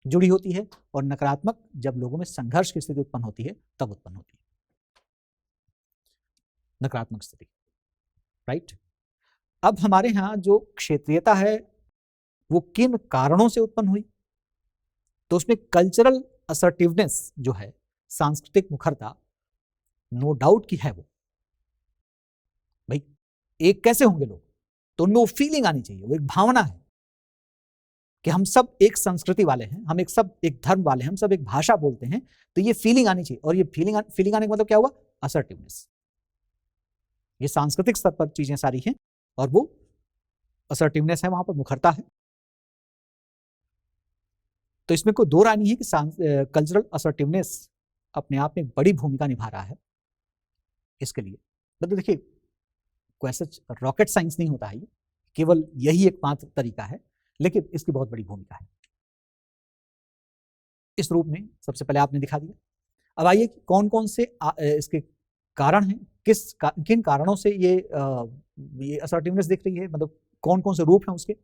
जुड़ी होती है, और नकारात्मक जब लोगों में संघर्ष की स्थिति उत्पन्न होती है तब उत्पन्न होती है नकारात्मक स्थिति। राइट, अब हमारे यहां जो क्षेत्रीयता है वो किन कारणों से उत्पन्न हुई? तो उसमें कल्चरल असर्टिवनेस जो है, सांस्कृतिक मुखरता, नो डाउट की है वो, एक कैसे होंगे लोग, तो उनमें वो फीलिंग आनी चाहिए, वो एक भावना है कि हम सब एक संस्कृति वाले हैं, हम एक सब एक धर्म वाले हैं, हम सब एक भाषा बोलते हैं, तो ये फीलिंग आनी चाहिए। और ये फीलिंग आने का मतलब क्या हुआ, असर्टिवनेस। ये सांस्कृतिक स्तर पर चीजें सारी हैं और वो असर्टिवनेस है, वहां पर मुखरता है। तो इसमें कोई दो राय नहीं है कि कल्चरल असर्टिवनेस अपने आप में एक बड़ी भूमिका निभा रहा है इसके लिए। मतलब देखिए, कोई ऐसा रॉकेट साइंस नहीं होता है, ये केवल यही एक मात्र तरीका है, लेकिन इसकी बहुत बड़ी भूमिका है। इस रूप में सबसे पहले आपने दिखा दिया। अब आइए कौन कौन से इसके कारण हैं, किन कारणों से ये असर्टिवनेस दिख रही है, मतलब कौन कौन से रूप हैं उसके,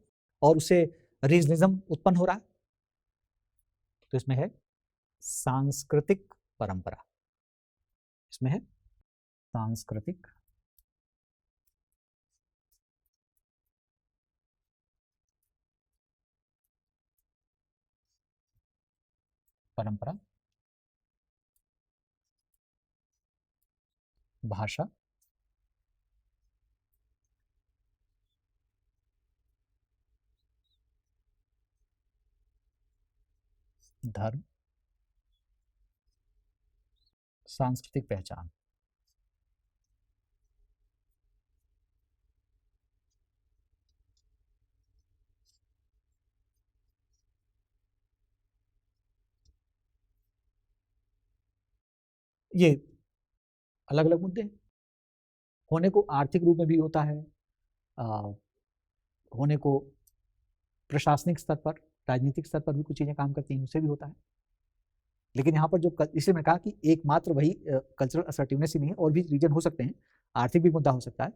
और उससे रीजनिज्म उत्पन्न हो रहा है। तो इसमें है सांस्कृतिक परंपरा, इसमें है सांस्कृतिक परंपरा, भाषा, धर्म, सांस्कृतिक पहचान। ये अलग अलग मुद्दे हैं। होने को आर्थिक रूप में भी होता है, होने को प्रशासनिक स्तर पर, राजनीतिक स्तर पर भी कुछ चीजें काम करती हैं, उससे भी होता है। लेकिन यहाँ पर जो इसलिए मैं कहा कि एकमात्र वही कल्चरल असर्टिवनेस ही नहीं है, और भी रीजन हो सकते हैं, आर्थिक भी मुद्दा हो सकता है,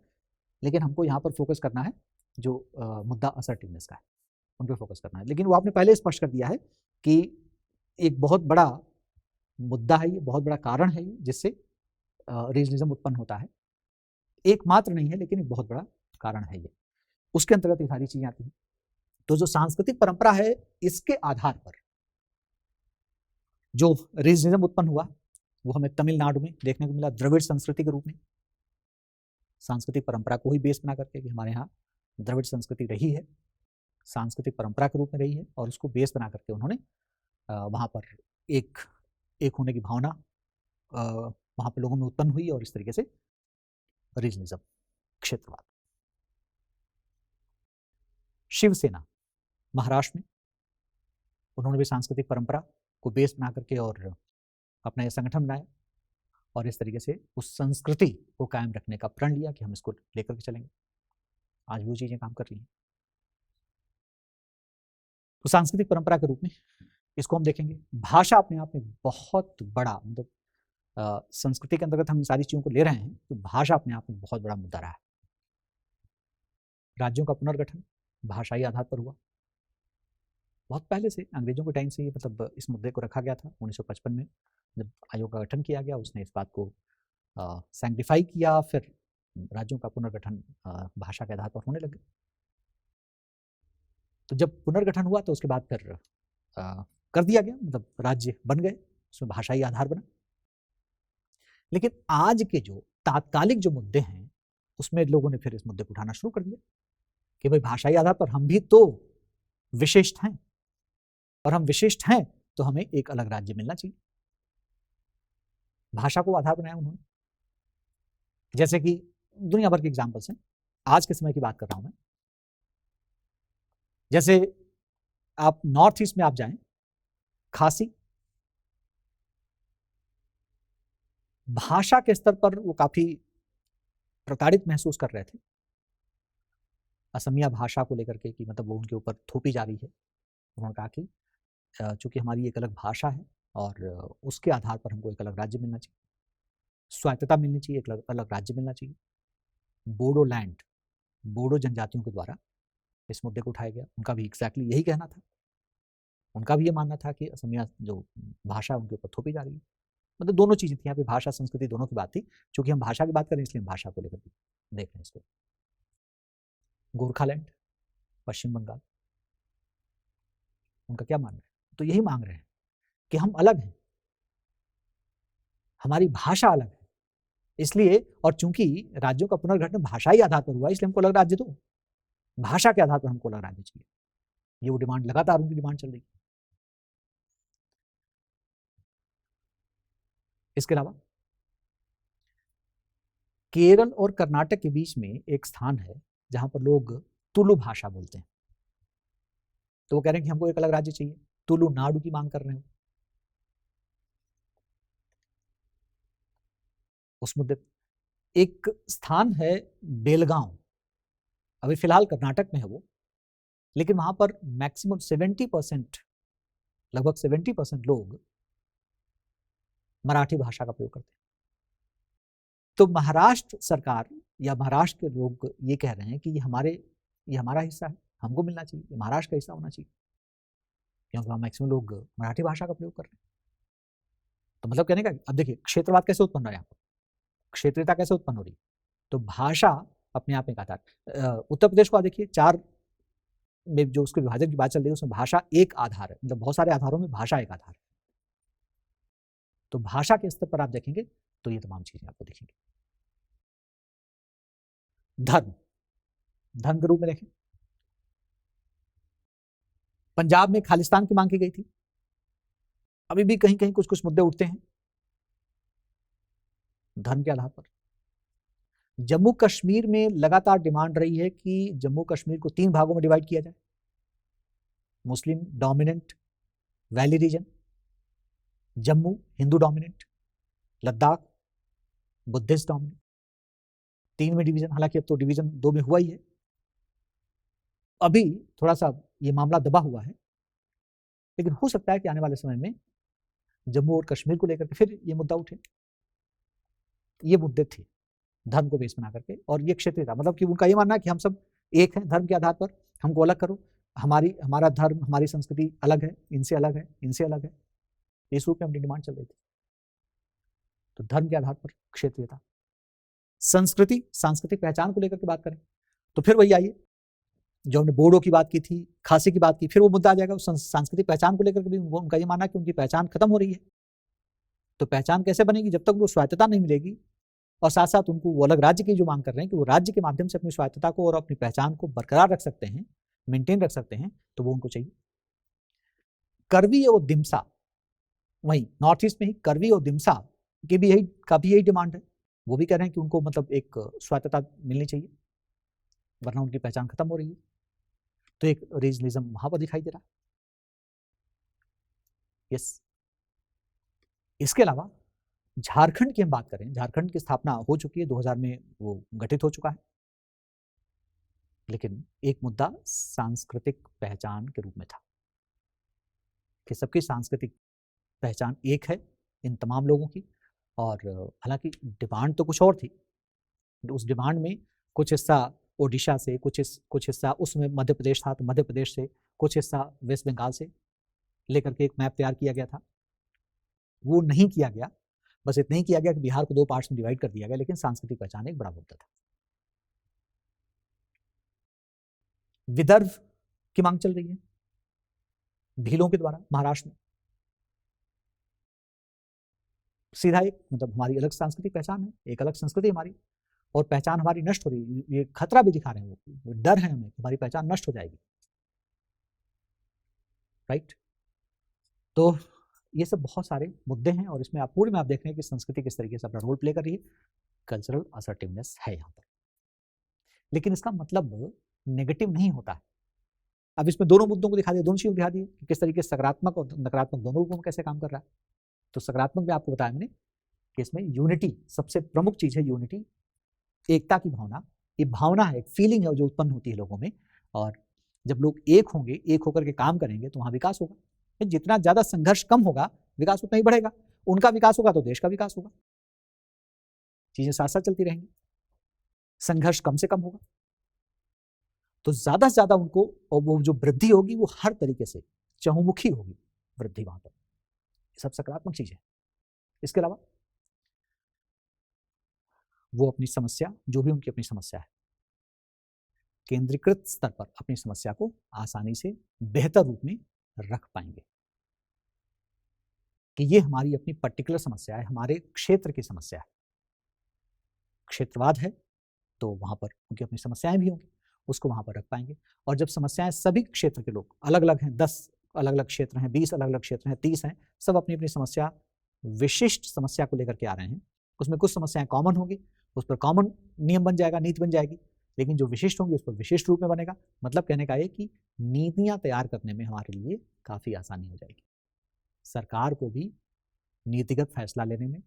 लेकिन हमको यहाँ पर फोकस करना है जो मुद्दा असर्टिवनेस का है, उन पर फोकस करना है। लेकिन वो आपने पहले स्पष्ट कर दिया है कि एक बहुत बड़ा मुद्दा है, ये बहुत बड़ा कारण है ये, जिससे रीजनिज्म उत्पन्न होता है। एकमात्र नहीं है, लेकिन एक बहुत बड़ा कारण है ये, उसके अंतर्गत ये सारी चीजें आती हैं। तो जो सांस्कृतिक परंपरा है, इसके आधार पर जो रीजनिज्म उत्पन्न हुआ, वो हमें तमिलनाडु में देखने को मिला, द्रविड़ संस्कृति के रूप में। सांस्कृतिक परंपरा को ही बेस बना करके कि हमारे यहाँ द्रविड़ संस्कृति रही है, सांस्कृतिक परंपरा के रूप में रही है, और उसको बेस बना करके उन्होंने वहाँ पर एक होने की भावना वहाँ पर लोगों में उत्पन्न हुई, और इस तरीके से रीजनिज्म, क्षेत्रवाद। शिवसेना महाराष्ट्र में, उन्होंने भी सांस्कृतिक परंपरा को बेस बना करके और अपना यह संगठन बनाया, और इस तरीके से उस संस्कृति को कायम रखने का प्रण लिया कि हम इसको लेकर के चलेंगे। आज वो चीजें काम कर रही हैं। तो सांस्कृतिक परंपरा के रूप में इसको हम देखेंगे। भाषा अपने आप में बहुत बड़ा, मतलब संस्कृति के अंतर्गत हम इन सारी चीजों को ले रहे हैं, तो भाषा अपने आप में बहुत बड़ा मुद्दा रहा है। राज्यों का पुनर्गठन भाषाई आधार पर हुआ, बहुत पहले से, अंग्रेजों के टाइम से ही मतलब इस मुद्दे को रखा गया था। 1955 में जब आयोग का गठन किया गया, उसने इस बात को सैंक्टिफाई किया, फिर राज्यों का पुनर्गठन भाषा के आधार पर होने लगे। तो जब पुनर्गठन हुआ तो उसके बाद फिर कर दिया गया, मतलब राज्य बन गए, उसमें भाषाई आधार बना। लेकिन आज के जो तात्कालिक जो मुद्दे हैं, उसमें लोगों ने फिर इस मुद्दे को उठाना शुरू कर दिया कि भाई भाषाई आधार पर हम भी तो विशिष्ट हैं, और हम विशिष्ट हैं तो हमें एक अलग राज्य मिलना चाहिए। भाषा को आधार बनाया उन्होंने। जैसे कि दुनिया भर के एग्जाम्पल्स हैं, आज के समय की बात कर रहा हूं मैं। जैसे आप नॉर्थ ईस्ट में आप जाएं, खासी, भाषा के स्तर पर वो काफी प्रताड़ित महसूस कर रहे थे असमिया भाषा को लेकर के, कि मतलब वो उनके ऊपर थोपी जा रही है। उन्होंने कहा कि चूंकि हमारी एक अलग भाषा है और उसके आधार पर हमको एक अलग राज्य मिलना चाहिए, स्वायत्तता मिलनी चाहिए, एक अलग राज्य मिलना चाहिए। बोडो लैंड, बोडो जनजातियों के द्वारा इस मुद्दे को उठाया गया। उनका भी एग्जैक्टली यही कहना था, उनका भी ये मानना था कि असमिया जो भाषा उनके ऊपर थोपी जा रही है। मतलब दोनों चीजें थी यहाँ पे, भाषा संस्कृति दोनों की बात थी। चूंकि हम भाषा की बात करें इसलिए हम भाषा को लेकर देख रहे हैं इसको। गोरखालैंड, पश्चिम बंगाल, उनका क्या मानना है? तो यही मांग रहे हैं कि हम अलग हैं, हमारी भाषा अलग है, इसलिए, और चूंकि राज्यों का पुनर्गठन भाषाई आधार पर हुआ, इसलिए हमको अलग राज्य दो, भाषा के आधार पर हमको अलग राज्य चाहिए। ये वो डिमांड लगातार उनकी डिमांड चल रही है। इसके अलावा केरल और कर्नाटक के बीच में एक स्थान है जहां पर लोग तुलु भाषा बोलते हैं, तो वो कह रहे हैं कि हमको एक अलग राज्य चाहिए, तुलु नाडु की मांग कर रहे हैं उस मुद्दे पर। एक स्थान है बेलगांव, अभी फिलहाल कर्नाटक में है वो, लेकिन वहां पर मैक्सिमम 70%, लगभग 70% लोग मराठी भाषा का प्रयोग करते हैं। तो महाराष्ट्र सरकार या महाराष्ट्र के लोग ये कह रहे हैं कि ये हमारा हिस्सा है, हमको मिलना चाहिए, ये महाराष्ट्र का हिस्सा होना चाहिए, क्योंकि वहाँ मैक्सिमम लोग मराठी भाषा का प्रयोग कर रहे हैं। तो मतलब कहने का, अब देखिए क्षेत्रवाद कैसे उत्पन्न हो रहा है यहाँ पर, क्षेत्रीयता कैसे उत्पन्न हो रही है। तो भाषा अपने आप में एक आधार, उत्तर प्रदेश को देखिए, 4 में जो उसके विभाजन की बात चल रही है उसमें भाषा एक आधार है, मतलब बहुत सारे आधारों में भाषा एक आधार है। तो भाषा के स्तर पर आप देखेंगे तो ये तमाम चीजें आपको दिखेंगी। धर्म के रूप में देखें, पंजाब में खालिस्तान की मांग की गई थी, अभी भी कहीं कहीं कुछ कुछ मुद्दे उठते हैं धर्म के आधार पर। जम्मू कश्मीर में लगातार डिमांड रही है कि जम्मू कश्मीर को 3 भागों में डिवाइड किया जाए, Muslim dominant valley region, Jammu Hindu dominant, Ladakh Buddhist dominant, 3 में डिवीजन। हालांकि अब तो डिवीजन 2 में हुआ ही है, अभी थोड़ा सा ये मामला दबा हुआ है, लेकिन हो सकता है कि आने वाले समय में जम्मू और कश्मीर को लेकर के फिर ये मुद्दा उठे। ये मुद्दे थे धर्म को बेस बना करके, और ये क्षेत्रीय था, मतलब कि उनका ये मानना है कि हम सब एक हैं धर्म के आधार पर, हमको अलग करो, हमारा धर्म हमारी संस्कृति अलग है, इनसे अलग है, इनसे अलग है, इस रूप में अपनी डिमांड चल रही थी। तो धर्म के आधार पर क्षेत्रीयता। संस्कृति, सांस्कृतिक पहचान को लेकर के बात करें तो फिर वही आइए, जो हमने बोडो की बात की थी, खासी की बात की, फिर वो मुद्दा आ जाएगा। सांस्कृतिक पहचान को लेकर के भी उनका ये मानना है कि उनकी पहचान खत्म हो रही है। तो पहचान कैसे बनेगी, जब तक वो स्वायत्तता नहीं मिलेगी, और साथ साथ उनको वो अलग राज्य की जो मांग कर रहे हैं कि वो राज्य के माध्यम से अपनी स्वायत्तता को और अपनी पहचान को बरकरार रख सकते हैं, मेंटेन रख सकते हैं, तो वो उनको चाहिए। करवी और दिमसा, वहीं नॉर्थ ईस्ट में ही करवी और दिमसा की भी यही डिमांड है। वो भी कह रहे हैं कि उनको मतलब एक स्वायत्तता मिलनी चाहिए, वरना उनकी पहचान खत्म हो रही है। तो एक रीजनलिज्म वहां पर दिखाई दे रहा है। यस, इसके अलावा झारखंड की हम बात करें, झारखंड की स्थापना हो चुकी है, 2000 में वो गठित हो चुका है, लेकिन एक मुद्दा सांस्कृतिक पहचान के रूप में था कि सबकी सांस्कृतिक पहचान एक है इन तमाम लोगों की। और हालांकि डिमांड तो कुछ और थी, उस डिमांड में कुछ हिस्सा ओडिशा से, कुछ हिस्सा उसमें मध्य प्रदेश था तो मध्य प्रदेश से, कुछ हिस्सा वेस्ट बंगाल से लेकर के एक मैप तैयार किया गया था। वो नहीं किया गया, बस इतना ही किया गया कि बिहार को 2 पार्ट्स में डिवाइड कर दिया गया, लेकिन सांस्कृतिक पहचान एक बड़ा मुद्दा था। विदर्भ की मांग चल रही है भीलों के द्वारा महाराष्ट्र में। सीधा एक मतलब हमारी अलग सांस्कृतिक पहचान है, एक अलग संस्कृति हमारी, और पहचान हमारी नष्ट हो रही है। ये खतरा भी दिखा रहे हैं वो डर है हमें, हमारी पहचान नष्ट हो जाएगी, राइट। तो ये सब बहुत सारे मुद्दे हैं, और इसमें आप पूरे में आप देख रहे हैं कि संस्कृति किस तरीके से अपना रोल प्ले कर रही है, कल्चरल असर्टिवनेस है यहाँ पर। लेकिन इसका मतलब नेगेटिव नहीं होता है। अब इसमें दोनों मुद्दों को दिखा दिया, दोनों चीज़ों दिखा दी कि किस तरीके से सकारात्मक और नकारात्मक दोनों रूपों में कैसे काम कर रहा है। तो सकारात्मक में आपको बताया मैंने कि इसमें यूनिटी सबसे प्रमुख चीज़ है, यूनिटी, एकता की भावना। ये भावना है, एक फीलिंग है जो उत्पन्न होती है लोगों में, और जब लोग एक होंगे, एक होकर के काम करेंगे तो वहाँ विकास होगा। जितना ज़्यादा संघर्ष कम होगा, विकास उतना ही बढ़ेगा। उनका विकास होगा तो देश का विकास होगा, चीज़ें साथ साथ चलती रहेंगी। संघर्ष कम से कम होगा तो ज़्यादा से ज़्यादा उनको, और वो जो वृद्धि होगी वो हर तरीके से चहुमुखी होगी वृद्धि वहाँ पर। सब सकारात्मक चीज़ है। इसके अलावा वो अपनी समस्या, जो भी उनकी अपनी समस्या है, केंद्रीकृत स्तर पर अपनी समस्या को आसानी से बेहतर रूप में रख पाएंगे कि ये हमारी अपनी पर्टिकुलर समस्या है, हमारे क्षेत्र की समस्या है, क्षेत्रवाद है तो वहाँ पर उनकी अपनी समस्याएं भी होंगी, उसको वहाँ पर रख पाएंगे। और जब समस्याएं सभी क्षेत्र के लोग अलग अलग हैं, 10 अलग अलग क्षेत्र हैं, 20 अलग अलग क्षेत्र हैं, 30 हैं, सब अपनी अपनी समस्या, विशिष्ट समस्या को लेकर के आ रहे हैं, उसमें कुछ समस्याएं कॉमन होंगी, उस पर कॉमन नियम बन जाएगा, नीति बन जाएगी, लेकिन जो विशिष्ट होंगी उस पर विशिष्ट रूप में बनेगा। मतलब कहने का ये कि नीतियां तैयार करने में हमारे लिए काफ़ी आसानी हो जाएगी। सरकार को भी नीतिगत फैसला लेने में,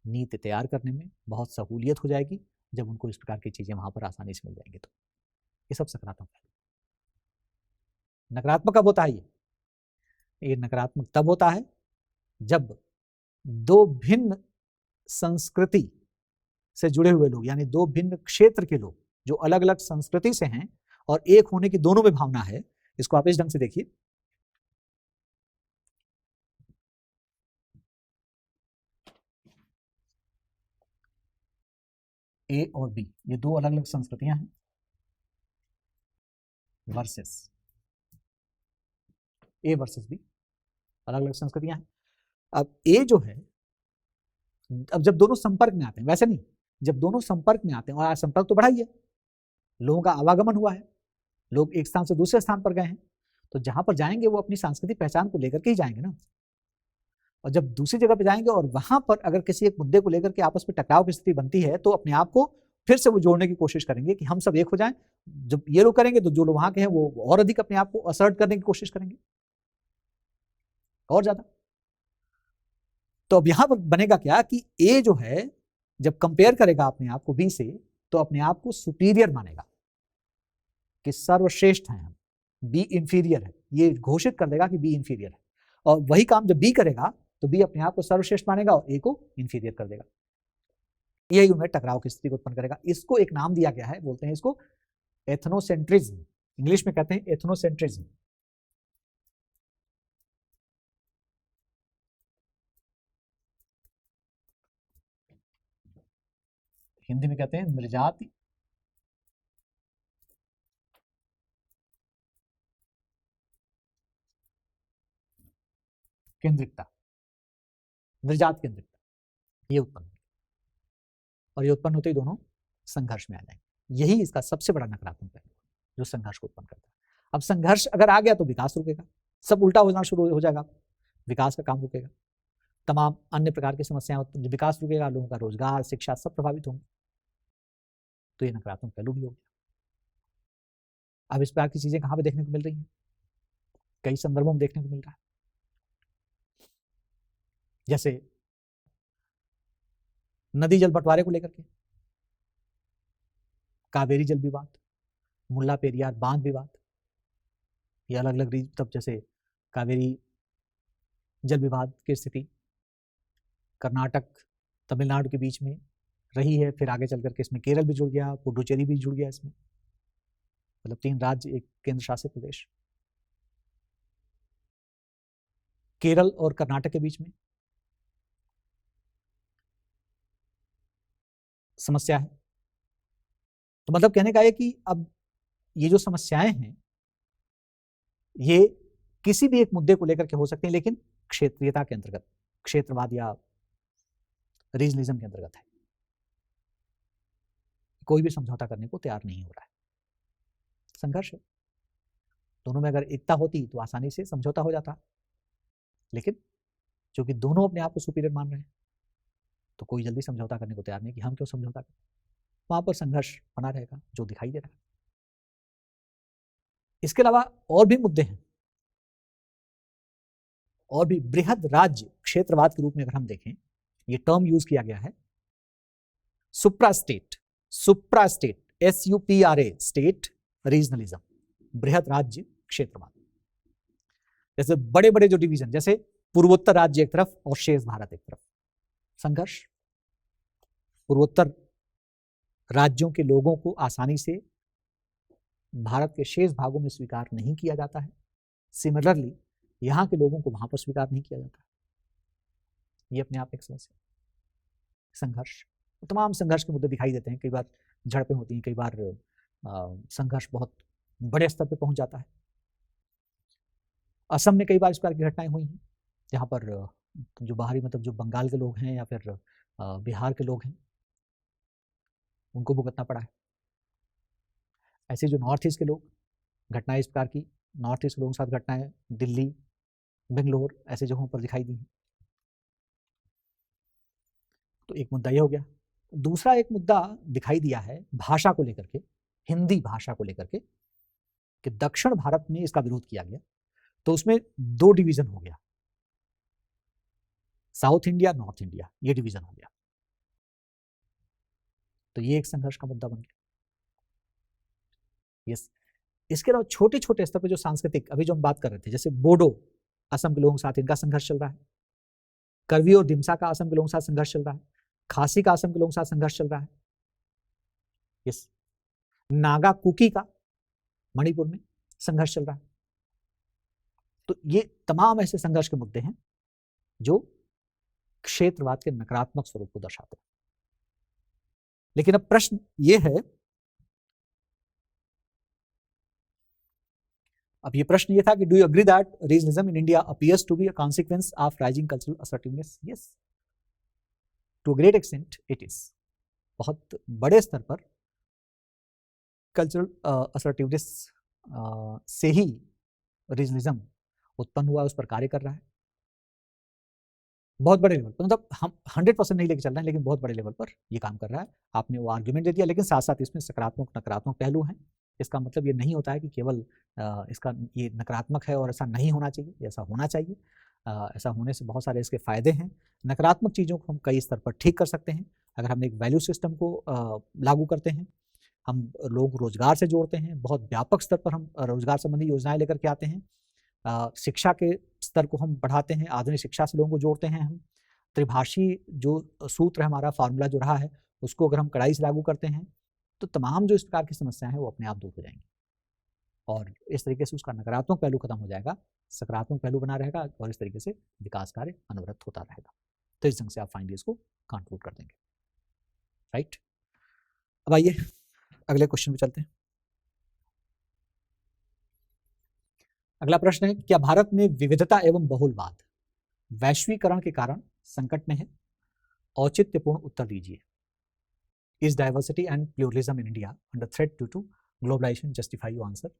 नीति तैयार करने में बहुत सहूलियत हो जाएगी जब उनको इस प्रकार की चीज़ें वहाँ पर आसानी से मिल जाएंगी। तो ये सब सकारात्मक है। नकारात्मक कब होता है? ये नकारात्मक तब होता है जब दो भिन्न संस्कृति से जुड़े हुए लोग, यानी दो भिन्न क्षेत्र के लोग जो अलग अलग संस्कृति से हैं और एक होने की दोनों में भावना है। इसको आप इस ढंग से देखिए, ए और बी, ये दो अलग अलग संस्कृतियां हैं, वर्सेस ए वर्सेस बी, अलग अलग संस्कृतियां हैं। अब ए जो है, अब जब दोनों संपर्क में आते हैं, वैसे नहीं, जब दोनों संपर्क में आते हैं, और आज संपर्क तो बढ़ा ही है, लोगों का आवागमन हुआ है, लोग एक स्थान से दूसरे स्थान पर गए हैं, तो जहां पर जाएंगे वो अपनी सांस्कृतिक पहचान को लेकर के ही जाएंगे ना। और जब दूसरी जगह पे जाएंगे और वहां पर अगर किसी एक मुद्दे को लेकर के आपस में टकराव की स्थिति बनती है, तो अपने आप को फिर से वो जोड़ने की कोशिश करेंगे कि हम सब एक हो जाएं। जब ये लोग करेंगे तो जो लोग वहां के हैं वो और अधिक अपने आप को असर्ट करने की कोशिश करेंगे और ज्यादा। तो अब यहां पर बनेगा क्या कि ए जो है जब कंपेयर करेगा अपने आप को बी से, तो अपने आप को सुपीरियर मानेगा कि सर्वश्रेष्ठ हैं हम, बी इंफीरियर है, ये घोषित कर देगा कि बी इंफीरियर है। और वही काम जब बी करेगा तो बी अपने आप को सर्वश्रेष्ठ मानेगा और ए को इंफीरियर कर देगा। यही उनमें टकराव की स्थिति को उत्पन्न करेगा। इसको एक नाम दिया गया है, बोलते हैं इसको एथनोसेंट्रिज्म, इंग्लिश में कहते हैं एथनोसेंट्रिज्म। हिंदी में कहते हैं निर्जाति केंद्रिकता, निर्जात केंद्रिकता, ये उत्पन्न, और ये उत्पन्न होते ही दोनों संघर्ष में आ जाएंगे। यही इसका सबसे बड़ा नकारात्मक पहलू जो संघर्ष को उत्पन्न करता है। अब संघर्ष अगर आ गया तो विकास रुकेगा, सब उल्टा होना शुरू हो जाएगा, विकास का काम रुकेगा, तमाम अन्य प्रकार की समस्याएं, विकास रुकेगा, लोगों का रोजगार, शिक्षा सब प्रभावित होंगे। तो ये नकारात्मक पहलू भी हो गया। अब इस प्रकार की चीजें कहां पे देखने को मिल रही हैं? कई संदर्भों में देखने को मिल रहा है, जैसे नदी जल बंटवारे को लेकर के, कावेरी जल विवाद, मुल्ला पेरियार बांध विवाद, ये अलग अलग रीज, तब जैसे कावेरी जल विवाद की स्थिति कर्नाटक तमिलनाडु के बीच में रही है, फिर आगे चल करके इसमें केरल भी जुड़ गया, पुडुचेरी भी जुड़ गया इसमें, मतलब 3 राज्य, एक केंद्र शासित प्रदेश। केरल और कर्नाटक के बीच में समस्या है। तो मतलब कहने का है कि अब ये जो समस्याएं हैं ये किसी भी एक मुद्दे को लेकर के हो सकती हैं, लेकिन क्षेत्रीयता के अंतर्गत, क्षेत्रवाद या रीजनलिज्म के अंतर्गत है। कोई भी समझौता करने को तैयार नहीं हो रहा है, संघर्ष है। दोनों में अगर एकता होती तो आसानी से समझौता हो जाता, लेकिन क्योंकि दोनों अपने आप को सुपीरियर मान रहे हैं तो कोई जल्दी समझौता करने को तैयार नहीं कि हम क्यों समझौता करें। वहां पर संघर्ष बना रहेगा जो दिखाई दे रहा है। इसके अलावा और भी मुद्दे हैं, और भी बृहद राज्य क्षेत्रवाद के रूप में अगर हम देखें, ये टर्म यूज किया गया है, सुप्रा स्टेट, SUPRA, स्टेट रीजनलिज्म, बृहद राज्य क्षेत्रवाद। जैसे बड़े बड़े जो डिवीजन, जैसे पूर्वोत्तर राज्य एक तरफ और शेष भारत एक तरफ, संघर्ष। पूर्वोत्तर राज्यों के लोगों को आसानी से भारत के शेष भागों में स्वीकार नहीं किया जाता है, सिमिलरली यहां के लोगों को वहां पर स्वीकार नहीं किया जाता। ये अपने आप एक समस्या, संघर्ष, तमाम संघर्ष के मुद्दे दिखाई देते हैं। कई बार झड़पें होती हैं, कई बार संघर्ष बहुत बड़े स्तर पे पहुंच जाता है। असम में कई बार इस प्रकार की घटनाएं हुई हैं, जहाँ पर जो बाहरी, मतलब जो बंगाल के लोग हैं या फिर बिहार के लोग हैं, उनको भुगतना पड़ा है। ऐसे जो नॉर्थ ईस्ट के लोग, घटनाएं इस प्रकार की नॉर्थ ईस्ट के लोगों के साथ घटनाएं दिल्ली, बेंगलोर ऐसे जगहों पर दिखाई दी हैं। तो एक मुद्दा ये हो गया। दूसरा एक मुद्दा दिखाई दिया है भाषा को लेकर के, हिंदी भाषा को लेकर के, कि दक्षिण भारत में इसका विरोध किया गया, तो उसमें दो डिवीजन हो गया, साउथ इंडिया, नॉर्थ इंडिया, ये डिवीजन हो गया। तो ये एक संघर्ष का मुद्दा बन गया। यस, इसके अलावा छोटे छोटे स्तर पर जो सांस्कृतिक, अभी जो हम बात कर रहे थे, जैसे बोडो असम के लोगों के साथ इनका संघर्ष चल रहा है, करवी और दिमसा का असम के लोगों के साथ संघर्ष चल रहा है, खासी का असम के लोगों के साथ संघर्ष चल रहा है, यस, नागा कुकी का मणिपुर में संघर्ष चल रहा है। तो ये तमाम ऐसे संघर्ष के मुद्दे हैं जो क्षेत्रवाद के नकारात्मक स्वरूप को दर्शाते हैं। लेकिन अब प्रश्न ये है, अब ये प्रश्न ये था कि do you agree that regionalism in India appears to be a consequence of rising cultural assertiveness? Yes, to great extent it is. बहुत बड़े स्तर पर कल्चरल असर्टिवनेस से ही रीजनलिज्म उत्पन्न हुआ, उस पर कार्य कर रहा है बहुत बड़े लेवल पर। मतलब हम 100% नहीं लेके चल रहे हैं, लेकिन बहुत बड़े लेवल पर ये काम कर रहा है। आपने वो आर्ग्यूमेंट दे दिया, लेकिन साथ साथ इसमें सकारात्मक नकारात्मक पहलू हैं। इसका मतलब ये नहीं होता है कि केवल इसका ये नकारात्मक है और ऐसा नहीं होना चाहिए, ऐसा होना चाहिए। ऐसा होने से बहुत सारे इसके फायदे हैं। नकारात्मक चीज़ों को हम कई स्तर पर ठीक कर सकते हैं अगर हम एक वैल्यू सिस्टम को लागू करते हैं, हम लोग रोजगार से जोड़ते हैं, बहुत व्यापक स्तर पर हम रोजगार संबंधी योजनाएं लेकर के आते हैं, शिक्षा के स्तर को हम बढ़ाते हैं, आधुनिक शिक्षा से लोगों को जोड़ते हैं, हम त्रिभाषी जो सूत्र है, हमारा फार्मूला जो रहा है, उसको अगर हम कड़ाई से लागू करते हैं, तो तमाम जो इस प्रकार की समस्याएं हैं वो अपने आप दूर हो जाएंगी और इस तरीके से उसका नकारात्मक पहलू खत्म हो जाएगा, सकारात्मक पहलू बना रहेगा और इस तरीके से विकास कार्य अनवरत होता रहेगा। तो इस ढंग से आप फाइनली इसको कंक्लूड कर देंगे, राइट। अब आइए अगले क्वेश्चन पे चलते हैं। अगला प्रश्न है, क्या भारत में विविधता एवं बहुलवाद वैश्वीकरण के कारण संकट में है? औचित्यपूर्ण उत्तर दीजिए। Is diversity and pluralism in India under threat due to globalization? Justify your answer.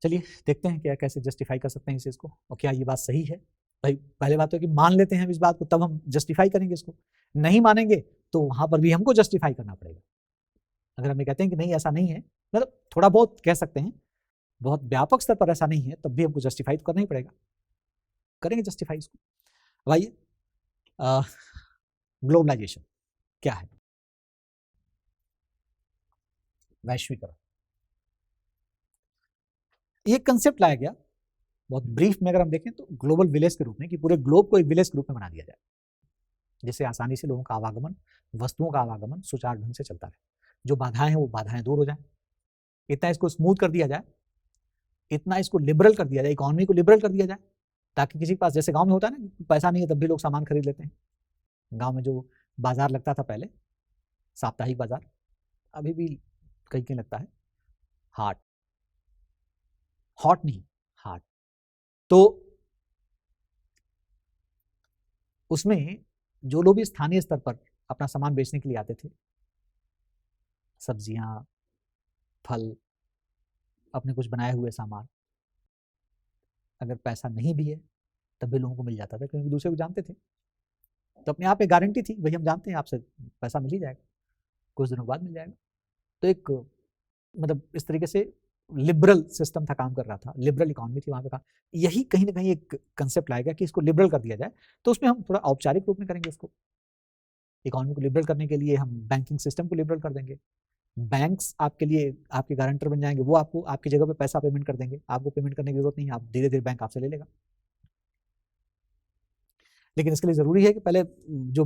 चलिए देखते हैं क्या कैसे जस्टिफाई कर सकते हैं इस चीज को, और क्या ये बात सही है। भाई पहले बात तो कि मान लेते हैं हम इस बात को, तब हम जस्टिफाई करेंगे इसको। नहीं मानेंगे तो वहां पर भी हमको जस्टिफाई करना पड़ेगा। अगर हम ये कहते हैं कि नहीं ऐसा नहीं है, मतलब थोड़ा बहुत कह सकते हैं, बहुत व्यापक स्तर पर ऐसा नहीं है, तब भी हमको जस्टिफाई तो करना ही पड़ेगा। करेंगे जस्टिफाई इसको। अब आइए, ग्लोबलाइजेशन क्या है? वैश्वीकरण, ये कंसेप्ट लाया गया बहुत ब्रीफ में अगर हम देखें तो ग्लोबल विलेज के रूप में, कि पूरे ग्लोब को एक विलेज के रूप में बना दिया जाए, जिससे आसानी से लोगों का आवागमन, वस्तुओं का आवागमन सुचारू ढंग से चलता रहे। जो बाधाएं हैं वो बाधाएं दूर हो जाएं, इतना इसको स्मूथ कर दिया जाए, इतना इसको लिबरल कर दिया जाए, इकोनॉमी को लिबरल कर दिया जाए, ताकि किसी के पास, जैसे गांव में होता है ना, पैसा नहीं है तब भी लोग सामान खरीद लेते हैं। गांव में जो बाजार लगता था पहले, साप्ताहिक बाजार, अभी भी कहीं कहीं लगता है, हाट, हॉट नहीं, हाट, तो उसमें जो लोग भी स्थानीय स्तर पर अपना सामान बेचने के लिए आते थे, सब्जियां, फल, अपने कुछ बनाए हुए सामान, अगर पैसा नहीं भी है तब भी लोगों को मिल जाता था, क्योंकि दूसरे को जानते थे। तो अपने आप एक गारंटी थी, भाई हम जानते हैं आपसे पैसा मिल ही जाएगा, कुछ दिनों बाद मिल जाएगा। तो एक मतलब इस तरीके से लिबरल सिस्टम था, काम कर रहा था, लिबरल इकोनॉमी थी वहाँ पे का। यही कहीं ना कहीं एक कंसेप्ट लाएगा कि इसको लिबरल कर दिया जाए। तो उसमें हम थोड़ा औपचारिक रूप में करेंगे इसको। इकोनॉमी को लिबरल करने के लिए हम बैंकिंग सिस्टम को लिबरल कर देंगे, बैंक्स आपके लिए आपके गारंटर बन जाएंगे, वो आपको आपकी जगह पे पैसा पेमेंट कर देंगे, आपको पेमेंट करने की जरूरत नहीं है, आप धीरे धीरे बैंक आपसे ले लेगा। लेकिन इसके लिए जरूरी है कि पहले जो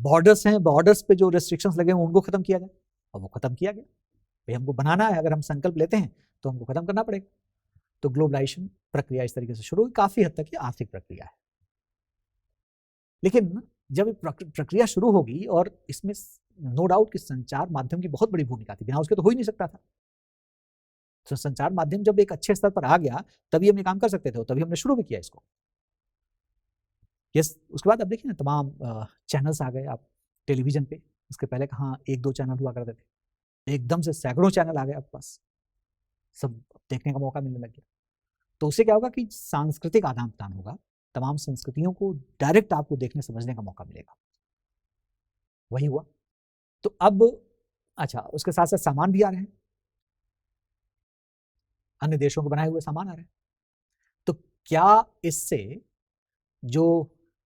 बॉर्डर्स हैं, बॉर्डर्स पे जो रेस्ट्रिक्शंस लगे हैं उनको खत्म किया जाए, और वो खत्म किया गया। भाई हमको बनाना है, अगर हम संकल्प लेते हैं तो हमको खत्म करना पड़ेगा। तो ग्लोबलाइजेशन प्रक्रिया इस तरीके से शुरू हुई, काफी हद तक ये आर्थिक प्रक्रिया है। लेकिन जब प्रक्रिया शुरू होगी, और इसमें नो डाउट कि संचार माध्यम की बहुत बड़ी भूमिका थी, बिना उसके तो हो ही नहीं सकता था। तो संचार माध्यम जब एक अच्छे स्तर पर आ गया, तभी हम ये काम कर सकते थे, तभी हमने शुरू भी किया इसको। यस, उसके बाद अब देखिए ना, तमाम चैनल्स आ गए, आप टेलीविजन पे इसके पहले कहाँ 1-2 चैनल हुआ करते थे, एकदम से सैकड़ों चैनल आ गए आपके पास, सब देखने का मौका मिलने लग गया। तो उससे क्या होगा कि सांस्कृतिक आदान प्रदान होगा, तमाम संस्कृतियों को डायरेक्ट आपको देखने समझने का मौका मिलेगा। वही हुआ। तो अब अच्छा, उसके साथ साथ सामान भी आ रहे हैं, अन्य देशों के बनाए हुए सामान आ रहे हैं। तो क्या इससे जो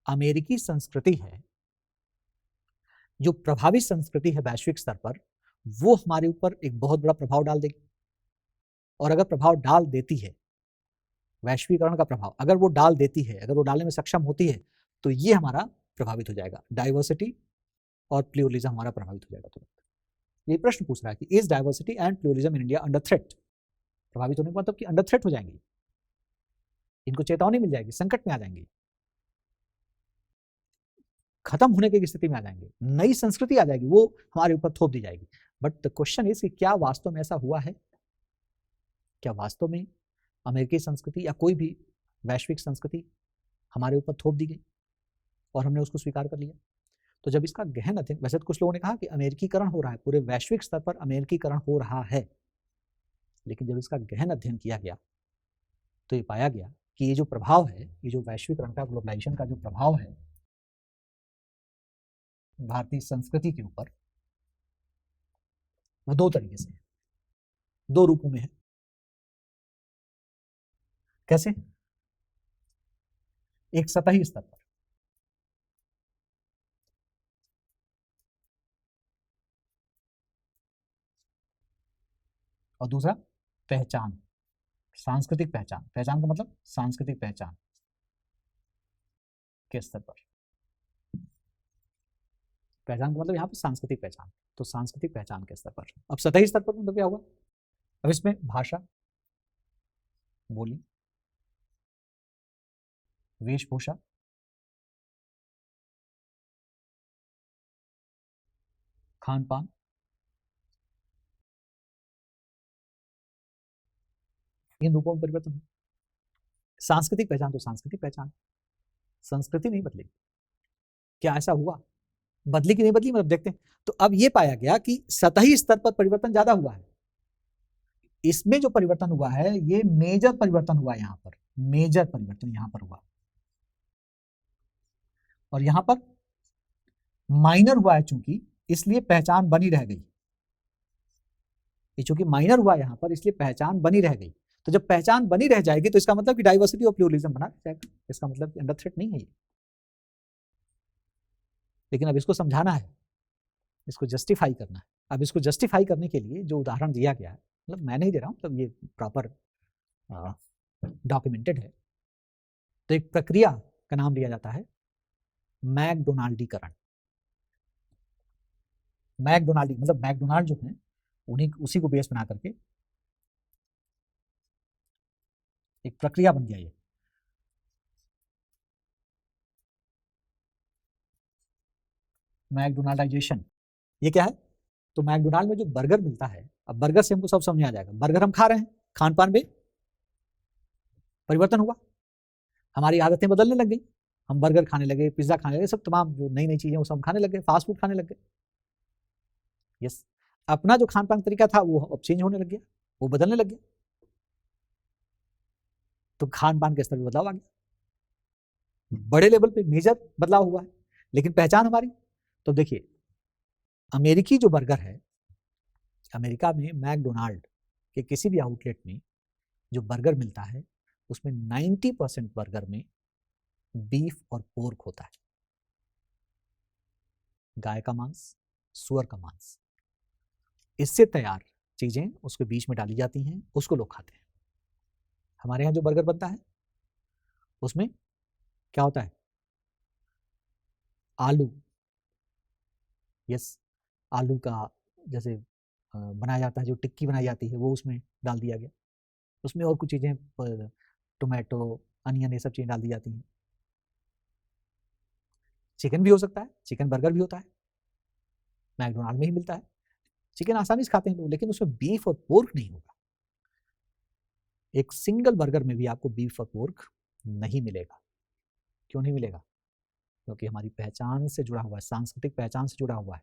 अमेरिकी संस्कृति है, जो प्रभावी संस्कृति है वैश्विक स्तर पर, वो हमारे ऊपर एक बहुत बड़ा प्रभाव डाल देगी? और अगर प्रभाव डाल देती है, वैश्वीकरण का प्रभाव अगर वो डाल देती है, अगर वो डालने में सक्षम होती है, तो ये हमारा प्रभावित हो जाएगा, डाइवर्सिटी और प्लूरलिज्म हमारा प्रभावित हो जाएगा। तो ये प्रश्न पूछ रहा है कि is diversity and pluralism in India under threat? प्रभावित होने का मतलब कि अंडर थ्रेट हो जाएंगी, इनको चेतावनी मिल जाएगी, संकट में आ जाएंगी, खत्म होने की स्थिति में आ जाएंगे, नई संस्कृति आ जाएगी, वो हमारे ऊपर थोप दी जाएगी। बट द क्वेश्चन इज कि क्या वास्तव में ऐसा हुआ है? क्या वास्तव में अमेरिकी संस्कृति या कोई भी वैश्विक संस्कृति हमारे ऊपर थोप दी गई और हमने उसको स्वीकार कर लिया? तो जब इसका गहन अध्ययन, वैसे तो कुछ लोगों ने कहा कि अमेरिकीकरण हो रहा है, पूरे वैश्विक स्तर पर अमेरिकीकरण हो रहा है, लेकिन जब इसका गहन अध्ययन किया गया तो ये पाया गया कि ये जो प्रभाव है, ये जो वैश्वीकरण का, ग्लोबलाइजेशन का जो प्रभाव है भारतीय संस्कृति के ऊपर, वो दो तरीके से है, दो रूपों में है। कैसे? एक सतही स्तर पर, और दूसरा पहचान, सांस्कृतिक पहचान। पहचान का मतलब सांस्कृतिक पहचान के स्तर पर। पहचान का मतलब यहाँ पर सांस्कृतिक पहचान, तो सांस्कृतिक पहचान के स्तर पर। अब सतही स्तर पर मतलब क्या होगा? अब इसमें भाषा, बोली, वेशभूषा, खान पान, इन रूपों में परिवर्तन है। सांस्कृतिक पहचान तो सांस्कृतिक पहचान, संस्कृति नहीं बदलेगी। क्या ऐसा हुआ? बदली कि नहीं बदली, मतलब देखते हैं। तो अब ये पाया गया कि सतही स्तर पर परिवर्तन ज्यादा हुआ है। इसमें जो परिवर्तन हुआ है ये मेजर परिवर्तन हुआ है, यहाँ पर मेजर परिवर्तन यहाँ पर हुआ, और यहाँ पर माइनर हुआ है चूंकि, इसलिए पहचान बनी रह गई। ये चूंकि माइनर हुआ यहाँ पर, इसलिए पहचान बनी रह गई। तो जब पहचान बनी रह जाएगी तो इसका मतलब कि डाइवर्सिटी और प्लूरलिज्म बना जाएगा, इसका मतलब अंडर थ्रेट नहीं है ये। लेकिन अब इसको समझाना है, इसको जस्टिफाई करना है। अब इसको जस्टिफाई करने के लिए जो उदाहरण दिया गया है, मतलब मैं नहीं दे रहा हूँ, मतलब ये प्रॉपर डॉक्यूमेंटेड है। तो एक प्रक्रिया का नाम लिया जाता है मैकडोनाल्डीकरण। मैकडोनाल्डी मतलब मैकडोनाल्ड जो है उन्हीं, उसी को बेस बना करके एक प्रक्रिया बन गया ये। मैकडोनाल्डाइजेशन, ये क्या है? तो मैकडोनाल्ड में जो बर्गर मिलता है, अब बर्गर से हमको सब समझ आ जाएगा, बर्गर हम खा रहे हैं, खान पान में परिवर्तन हुआ, हमारी आदतें बदलने लग गई, हम बर्गर खाने लगे, पिज्जा खाने लगे, सब तमाम जो नई नई चीजें वो सब खाने लग गए, फास्ट फूड खाने लग गए। यस, अपना जो खान पान तरीका था वो अब चेंज होने लग गया, वो बदलने लग गया, तो खान पान के स्तर में बदलाव आ गया, बड़े लेवल पे मेजर बदलाव हुआ है। लेकिन पहचान हमारी, तो देखिए अमेरिकी जो बर्गर है, अमेरिका में मैकडोनाल्ड के किसी भी आउटलेट में जो बर्गर मिलता है उसमें 90% बर्गर में बीफ और पोर्क होता है, गाय का मांस, सुअर का मांस, इससे तैयार चीजें उसके बीच में डाली जाती हैं, उसको लोग खाते हैं। हमारे यहाँ जो बर्गर बनता है उसमें क्या होता है? आलू, यस, आलू का जैसे बनाया जाता है, जो टिक्की बनाई जाती है वो उसमें डाल दिया गया, उसमें और कुछ चीजें, टोमेटो, अनियन, ये सब चीजें डाल दी जाती हैं। चिकन भी हो सकता है, चिकन बर्गर भी होता है, मैकडोनाल्ड में ही मिलता है, चिकन आसानी से खाते हैं लोग, लेकिन उसमें बीफ और पोर्क नहीं होगा। एक सिंगल बर्गर में भी आपको बीफ और पोर्क नहीं मिलेगा। क्यों नहीं मिलेगा? क्योंकि हमारी पहचान से जुड़ा हुआ है, सांस्कृतिक पहचान से जुड़ा हुआ है।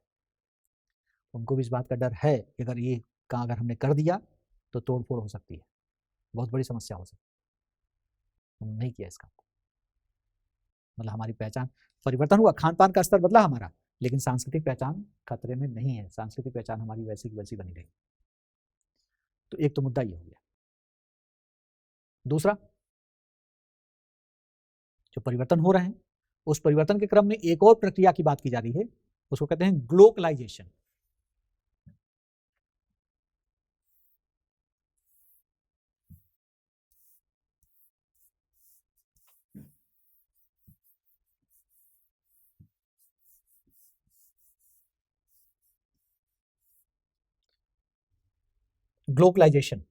उनको भी इस बात का डर है कि अगर ये का अगर हमने कर दिया तो तोड़फोड़ हो सकती है, बहुत बड़ी समस्या हो सकती है। उन्होंने नहीं किया इसका, मतलब हमारी पहचान परिवर्तन हुआ, खान पान का स्तर बदला हमारा, लेकिन सांस्कृतिक पहचान खतरे में नहीं है, सांस्कृतिक पहचान हमारी वैसी की वैसी बनी रही। तो एक तो मुद्दा ये हो गया। दूसरा, जो परिवर्तन हो रहे हैं उस परिवर्तन के क्रम में एक और प्रक्रिया की बात की जा रही है, उसको कहते हैं ग्लोकलाइजेशन। ग्लोकलाइजेशन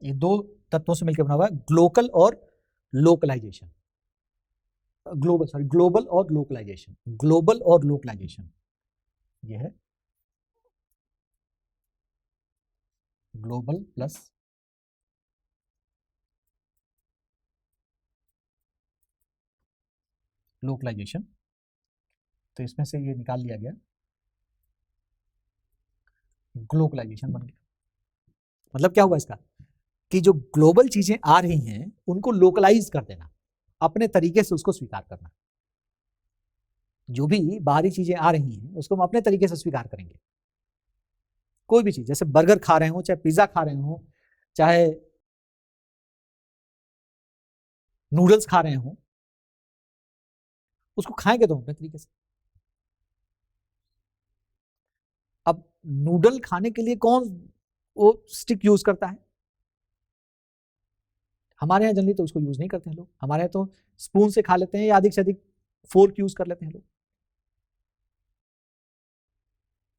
ये दो तत्वों से मिलकर बना हुआ है, ग्लोकल और लोकलाइजेशन, ग्लोबल और लोकलाइजेशन, ग्लोबल और लोकलाइजेशन, ये है ग्लोबल प्लस लोकलाइजेशन। तो इसमें से ये निकाल लिया गया, ग्लोबलाइजेशन बन गया। मतलब क्या हुआ इसका, कि जो ग्लोबल चीजें आ रही हैं उनको लोकलाइज कर देना, अपने तरीके से उसको स्वीकार करना। जो भी बाहरी चीजें आ रही हैं उसको हम अपने तरीके से स्वीकार करेंगे। कोई भी चीज, जैसे बर्गर खा रहे हो, चाहे पिज्जा खा रहे हो, चाहे नूडल्स खा रहे हो, उसको खाएंगे तो अपने तरीके से। अब नूडल खाने के लिए कौन वो स्टिक यूज करता है? हमारे यहाँ जनरली तो उसको यूज नहीं करते हैं लोग, हमारे यहाँ तो स्पून से खा लेते हैं या अधिक से अधिक फोर्क यूज कर लेते हैं लोग।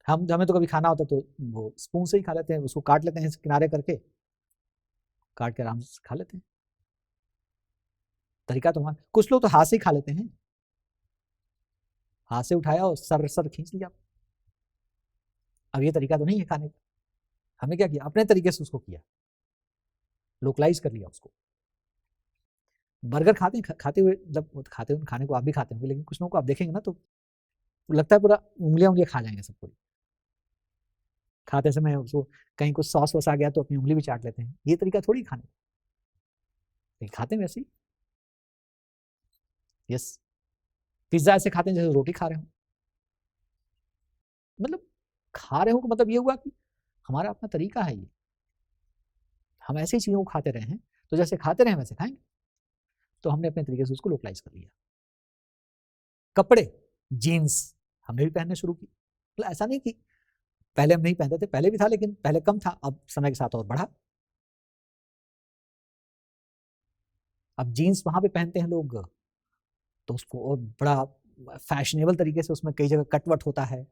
हम हमें तो कभी खाना होता तो वो स्पून से ही खा लेते हैं, उसको काट लेते हैं किनारे करके, काट के आराम से खा लेते हैं। तरीका तो हमारा, कुछ लोग तो हाथ से ही खा लेते हैं, हाथ से उठाया और सर सर खींच लिया। अब ये तरीका तो नहीं है खाने का, हमें क्या किया, अपने तरीके से उसको किया, लोकलाइज कर लिया उसको। बर्गर खाते हैं, खाते हुए मतलब खाते हुए खाने को आप भी खाते होंगे, लेकिन कुछ लोगों को आप देखेंगे ना तो लगता है पूरा उंगलियां उंगलियां खा जाएंगे सब पूरी, खाते समय उसको कहीं कुछ सॉस वॉस आ गया तो अपनी उंगली भी चाट लेते हैं। ये तरीका थोड़ी खाने, लेकिन खाते हैं वैसे ही। यस, पिज्जा ऐसे खाते हैं जैसे रोटी खा रहे हो, मतलब खा रहे हो का मतलब ये हुआ कि हमारा अपना तरीका है ये, हम ऐसी चीजों को खाते रहे हैं तो जैसे खाते रहे वैसे खाएंगे। तो हमने अपने तरीके से उसको लोकलाइज कर लिया। कपड़े, जीन्स हमने भी पहनने शुरू की, मतलब ऐसा नहीं कि पहले हम नहीं पहनते थे, पहले भी था लेकिन पहले कम था, अब समय के साथ और बढ़ा। अब जीन्स वहां पे पहनते हैं लोग तो उसको और बड़ा फैशनेबल तरीके से, उसमें कई जगह कटवट होता है,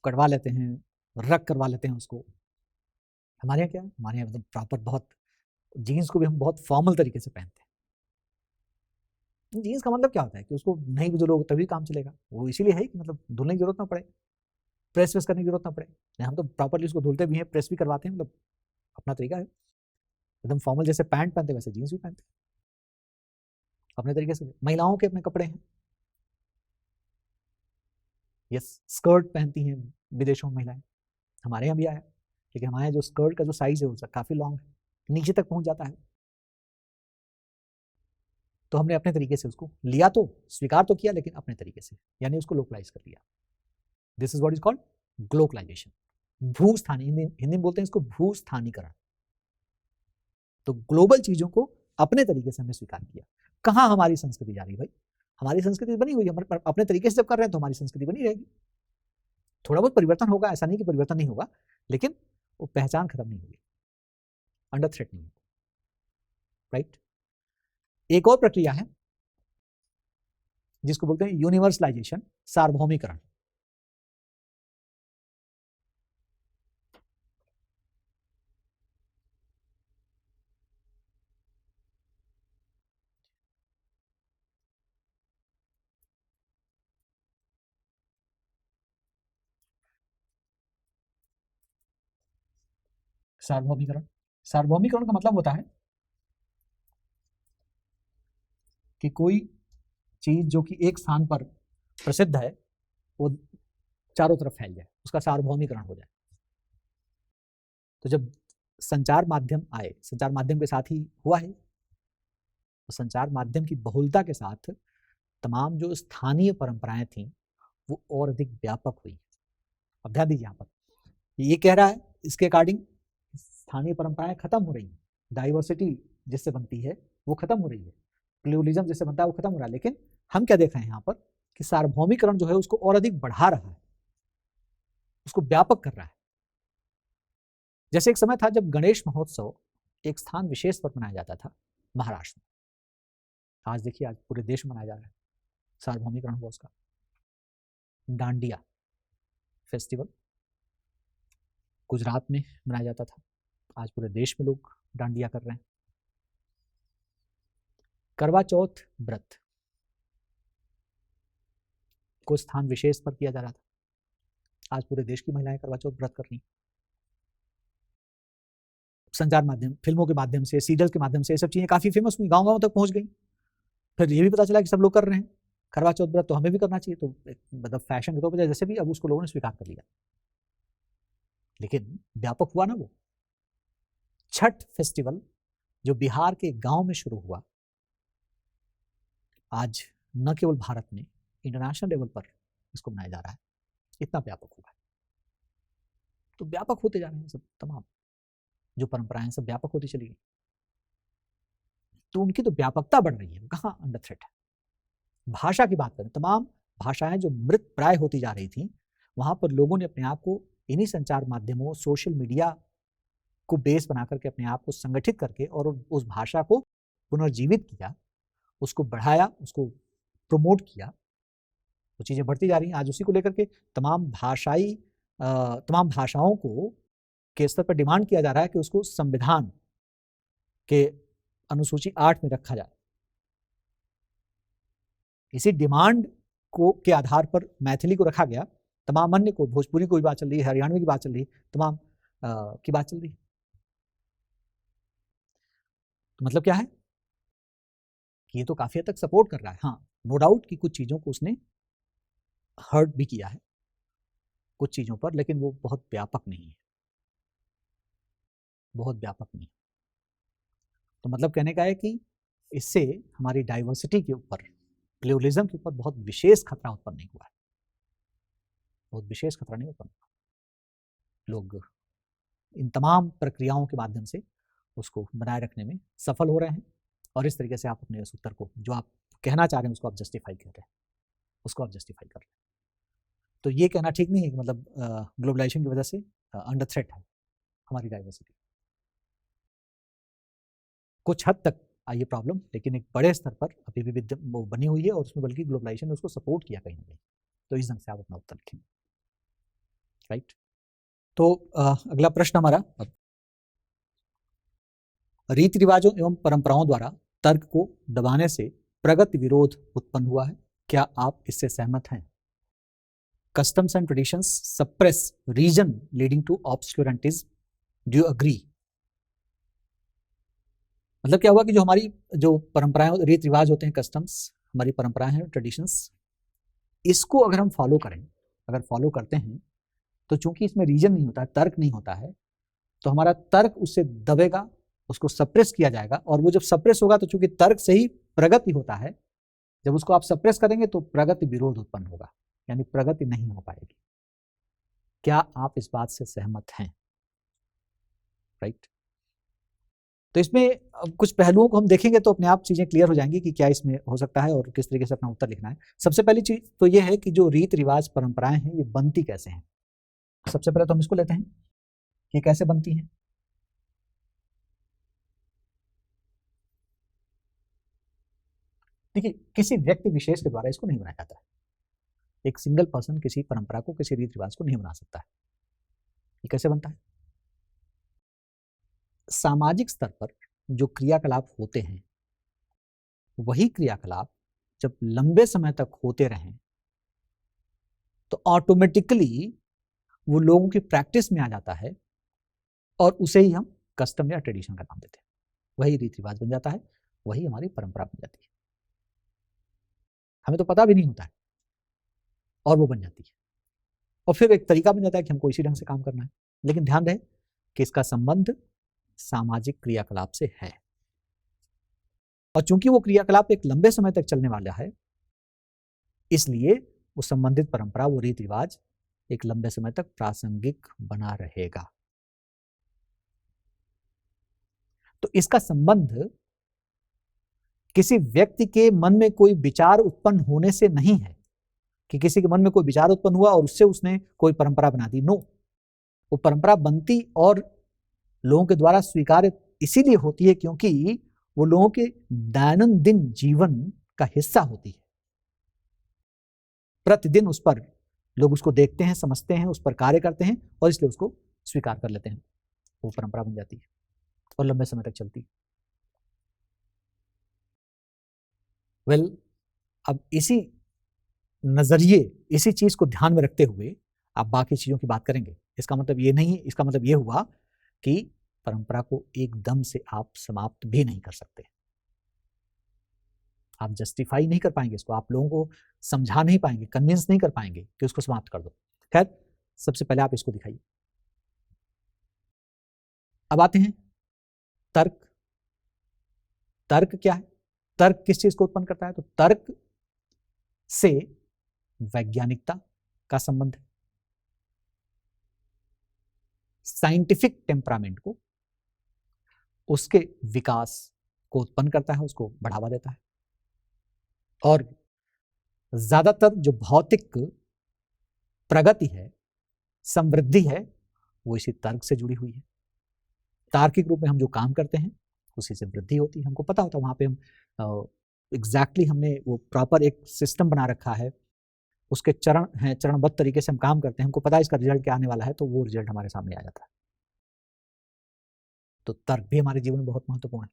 कटवा लेते हैं, रग करवा लेते हैं उसको। हमारे यहाँ क्या है, हमारे यहाँ मतलब प्रॉपर बहुत, जीन्स को भी हम बहुत फॉर्मल तरीके से पहनते हैं। जीन्स का मतलब क्या होता है कि उसको नहीं भी धुलोगे तभी काम चलेगा, वो इसीलिए है कि मतलब धुलने की जरूरत ना पड़े, प्रेस वेस करने की जरूरत ना पड़े। हम तो प्रॉपरली उसको धुलते भी हैं, प्रेस भी करवाते हैं, मतलब अपना तरीका है। एकदम फॉर्मल जैसे पैंट पहनते वैसे जीन्स भी पहनते हैं अपने तरीके से। महिलाओं के अपने कपड़े हैं, यस, स्कर्ट पहनती हैं विदेशों में महिलाएं, हमारे यहाँ भी आया, लेकिन हमारे यहाँ जो स्कर्ट का जो साइज है वो काफी लॉन्ग है, नीचे तक पहुंच जाता है। तो हमने अपने तरीके से उसको लिया, तो स्वीकार तो किया लेकिन अपने तरीके से, यानी उसको लोकलाइज कर लिया। This is what is called glocalisation. भूस्थानी, हिंदी में बोलते हैं इसको भूस्थानीकरण। तो ग्लोबल चीजों को अपने तरीके से हमने स्वीकार किया। कहाँ हमारी संस्कृति जा रही है भाई, हमारी संस्कृति बनी हुई है, हमारे अपने तरीके से जब कर रहे हैं तो हमारी संस्कृति बनी रहेगी। थोड़ा बहुत परिवर्तन होगा, ऐसा नहीं कि परिवर्तन नहीं होगा, लेकिन वो पहचान खत्म नहीं होगी, अंडर थ्रेट नहीं होगी, राइट। एक और प्रक्रिया है जिसको बोलते हैं यूनिवर्सलाइजेशन, सार्वभौमिकरण। सार्वभौमिकरण। सार्वभौमिकरण का मतलब होता है कि कोई चीज जो कि एक स्थान पर प्रसिद्ध है वो चारों तरफ फैल जाए, उसका सार्वभौमिकरण हो जाए। तो जब संचार माध्यम आए, संचार माध्यम के साथ ही हुआ है, तो संचार माध्यम की बहुलता के साथ तमाम जो स्थानीय परंपराएं थीं वो और अधिक व्यापक हुई। अब ध्यान दीजिए, यहाँ पर ये कह रहा है इसके अकॉर्डिंग स्थानीय परंपराएं खत्म हो रही हैं, डाइवर्सिटी जिससे बनती है वो खत्म हो रही है, प्लूरलिज्म जिससे बनता है वो खत्म हो रहा है। लेकिन हम क्या देख रहे हैं यहाँ पर कि सार्वभौमिकरण जो है उसको और अधिक बढ़ा रहा है, उसको व्यापक कर रहा है। जैसे एक समय था जब गणेश महोत्सव एक स्थान विशेष पर मनाया जाता था महाराष्ट्र में, आज देखिए आज पूरे देश में मनाया जा रहा है, सार्वभौमिकरण हुआ उसका। डांडिया फेस्टिवल गुजरात में मनाया जाता था, आज पूरे देश में लोग डांडिया कर रहे हैं। करवा चौथ व्रत को स्थान विशेष पर किया जा रहा था, आज पूरे देश की महिलाएं करवा चौथ व्रत कर रही। संचार माध्यम, फिल्मों के माध्यम से, सीरियल के माध्यम से ये सब चीजें काफी फेमस हुई, गांव गांव तक पहुंच गई। फिर ये भी पता चला कि सब लोग कर रहे हैं करवा चौथ व्रत, तो हमें भी करना चाहिए। तो मतलब फैशन के तौर पर जैसे भी अब उसको लोगों ने स्वीकार कर लिया, लेकिन व्यापक हुआ ना वो। छठ फेस्टिवल जो बिहार के गांव में शुरू हुआ, आज न केवल भारत में, इंटरनेशनल लेवल पर इसको मनाया जा रहा है, इतना व्यापक हुआ है। तो व्यापक होते जा रहे हैं सब, तमाम जो परंपराएं सब व्यापक होती चली गई, तो उनकी तो व्यापकता बढ़ रही है, कहाँ अंडर थ्रेट है। भाषा की बात करें, तमाम भाषाएं जो मृत प्राय होती जा रही थी, वहां पर लोगों ने अपने आप को इन्हीं संचार माध्यमों, सोशल मीडिया को बेस बना करके अपने आप को संगठित करके और उस भाषा को पुनर्जीवित किया, उसको बढ़ाया, उसको प्रमोट किया। वो चीजें बढ़ती जा रही हैं। आज उसी को लेकर के तमाम भाषाओं को के स्तर पर डिमांड किया जा रहा है कि उसको संविधान के अनुसूची 8 में रखा जाए। इसी डिमांड को के आधार पर मैथिली को रखा गया, तमाम अन्य को, भोजपुरी को भी बात चल रही है, हरियाणवी की बात चल रही है, तमाम की बात चल रही है। तो मतलब क्या है कि ये तो काफी हद तक सपोर्ट कर रहा है। हाँ, नो डाउट कि कुछ चीजों को उसने हर्ट भी किया है कुछ चीजों पर, लेकिन वो बहुत व्यापक नहीं है, बहुत व्यापक नहीं। तो मतलब कहने का है कि इससे हमारी डाइवर्सिटी के ऊपर, प्लूरलिज्म के ऊपर बहुत विशेष खतरा उत्पन्न नहीं हुआ है, बहुत विशेष खतरा नहीं उत्पन्न हुआ। लोग इन तमाम प्रक्रियाओं के माध्यम से उसको बनाए रखने में सफल हो रहे हैं, और इस तरीके से आप अपने इस उत्तर को, जो आप कहना चाह रहे हैं उसको आप जस्टिफाई कर रहे हैं, उसको आप जस्टिफाई कर रहे हैं। तो ये कहना ठीक नहीं है कि मतलब ग्लोबलाइजेशन की वजह से अंडर थ्रेट है हमारी डाइवर्सिटी। कुछ हद तक आई ये प्रॉब्लम, लेकिन एक बड़े स्तर पर अभी भी वो बनी हुई है, और उसमें बल्कि ग्लोबलाइजेशन ने उसको सपोर्ट किया कहीं ना कहीं। तो इस ढंग से आप अपना उत्तर लिखेंगे, राइट। तो अगला प्रश्न हमारा, रीति रिवाजों एवं परंपराओं द्वारा तर्क को दबाने से प्रगति विरोध उत्पन्न हुआ है, क्या आप इससे सहमत हैं? Customs and traditions suppress reason leading to obscurantism. Do you agree? मतलब क्या हुआ कि जो हमारी जो परंपराएं, रीति रिवाज होते हैं, कस्टम्स, हमारी परंपराएं हैं, ट्रेडिशंस, इसको अगर हम फॉलो करें, अगर फॉलो करते हैं, तो चूंकि इसमें रीजन नहीं होता है, तर्क नहीं होता है, तो हमारा तर्क उससे दबेगा, उसको सप्रेस किया जाएगा। और वो जब सप्रेस होगा, तो चूंकि तर्क से ही प्रगति होता है, जब उसको आप सप्रेस करेंगे तो प्रगति विरोध उत्पन्न होगा, यानी प्रगति नहीं हो पाएगी। क्या आप इस बात से सहमत हैं? राइट। तो इसमें कुछ पहलुओं को हम देखेंगे तो अपने आप चीजें क्लियर हो जाएंगी कि क्या इसमें हो सकता है और किस तरीके से अपना उत्तर लिखना है। सबसे पहली चीज तो ये है कि जो रीत रिवाज परंपराएं हैं, ये बनती कैसे हैं। सबसे पहले तो हम इसको लेते हैं कि कैसे बनती हैं। देखिए, किसी व्यक्ति विशेष के द्वारा इसको नहीं बनाया जाता है। एक सिंगल पर्सन किसी परंपरा को, किसी रीत रिवाज को नहीं बना सकता है। ये कैसे बनता है? सामाजिक स्तर पर जो क्रियाकलाप होते हैं, वही क्रियाकलाप जब लंबे समय तक होते रहें तो ऑटोमेटिकली वो लोगों की प्रैक्टिस में आ जाता है, और उसे ही हम कस्टम या ट्रेडिशन का नाम देते हैं। वही रीति रिवाज बन जाता है, वही हमारी परंपरा बन जाती है। हमें तो पता भी नहीं होता है और वो बन जाती है, और फिर एक तरीका बन जाता है कि हमको इसी ढंग से काम करना है। लेकिन ध्यान रहे कि इसका संबंध सामाजिक क्रियाकलाप से है, और चूंकि वो क्रियाकलाप एक लंबे समय तक चलने वाला है, इसलिए वो संबंधित परंपरा, वो रीति रिवाज एक लंबे समय तक प्रासंगिक बना रहेगा। तो इसका संबंध किसी व्यक्ति के मन में कोई विचार उत्पन्न होने से नहीं है, कि किसी के मन में कोई विचार उत्पन्न हुआ और उससे उसने कोई परंपरा बना दी। नो, वो परंपरा बनती और लोगों के द्वारा स्वीकार्य इसीलिए होती है क्योंकि वो लोगों के दैनंदिन जीवन का हिस्सा होती है। प्रतिदिन उस पर लोग उसको देखते हैं, समझते हैं, उस पर कार्य करते हैं, और इसलिए उसको स्वीकार कर लेते हैं। वो परंपरा बन जाती है और लंबे समय तक चलती है। अब इसी नजरिए, इसी चीज को ध्यान में रखते हुए आप बाकी चीजों की बात करेंगे। इसका मतलब ये नहीं, इसका मतलब ये हुआ कि परंपरा को एकदम से आप समाप्त भी नहीं कर सकते, आप जस्टिफाई नहीं कर पाएंगे इसको, आप लोगों को समझा नहीं पाएंगे, कन्विंस नहीं कर पाएंगे कि उसको समाप्त कर दो। खैर, सबसे पहले आप इसको दिखाइए। अब आते हैं तर्क। तर्क क्या है? तर्क किस चीज को उत्पन्न करता है? तो तर्क से वैज्ञानिकता का संबंध है, साइंटिफिक टेम्परामेंट को, उसके विकास को उत्पन्न करता है, उसको बढ़ावा देता है। और ज्यादातर जो भौतिक प्रगति है, समृद्धि है, वो इसी तर्क से जुड़ी हुई है। तार्किक रूप में हम जो काम करते हैं उसी से वृद्धि होती है। हमको पता होता है वहां पे हम एग्जैक्टली हमने वो प्रॉपर एक सिस्टम बना रखा है, उसके चरण हैं, चरणबद्ध तरीके से हम काम करते हैं, हमको पता है इसका रिजल्ट क्या आने वाला है, तो वो रिजल्ट हमारे सामने आ जाता है। तो तर्क भी हमारे जीवन में बहुत महत्वपूर्ण है।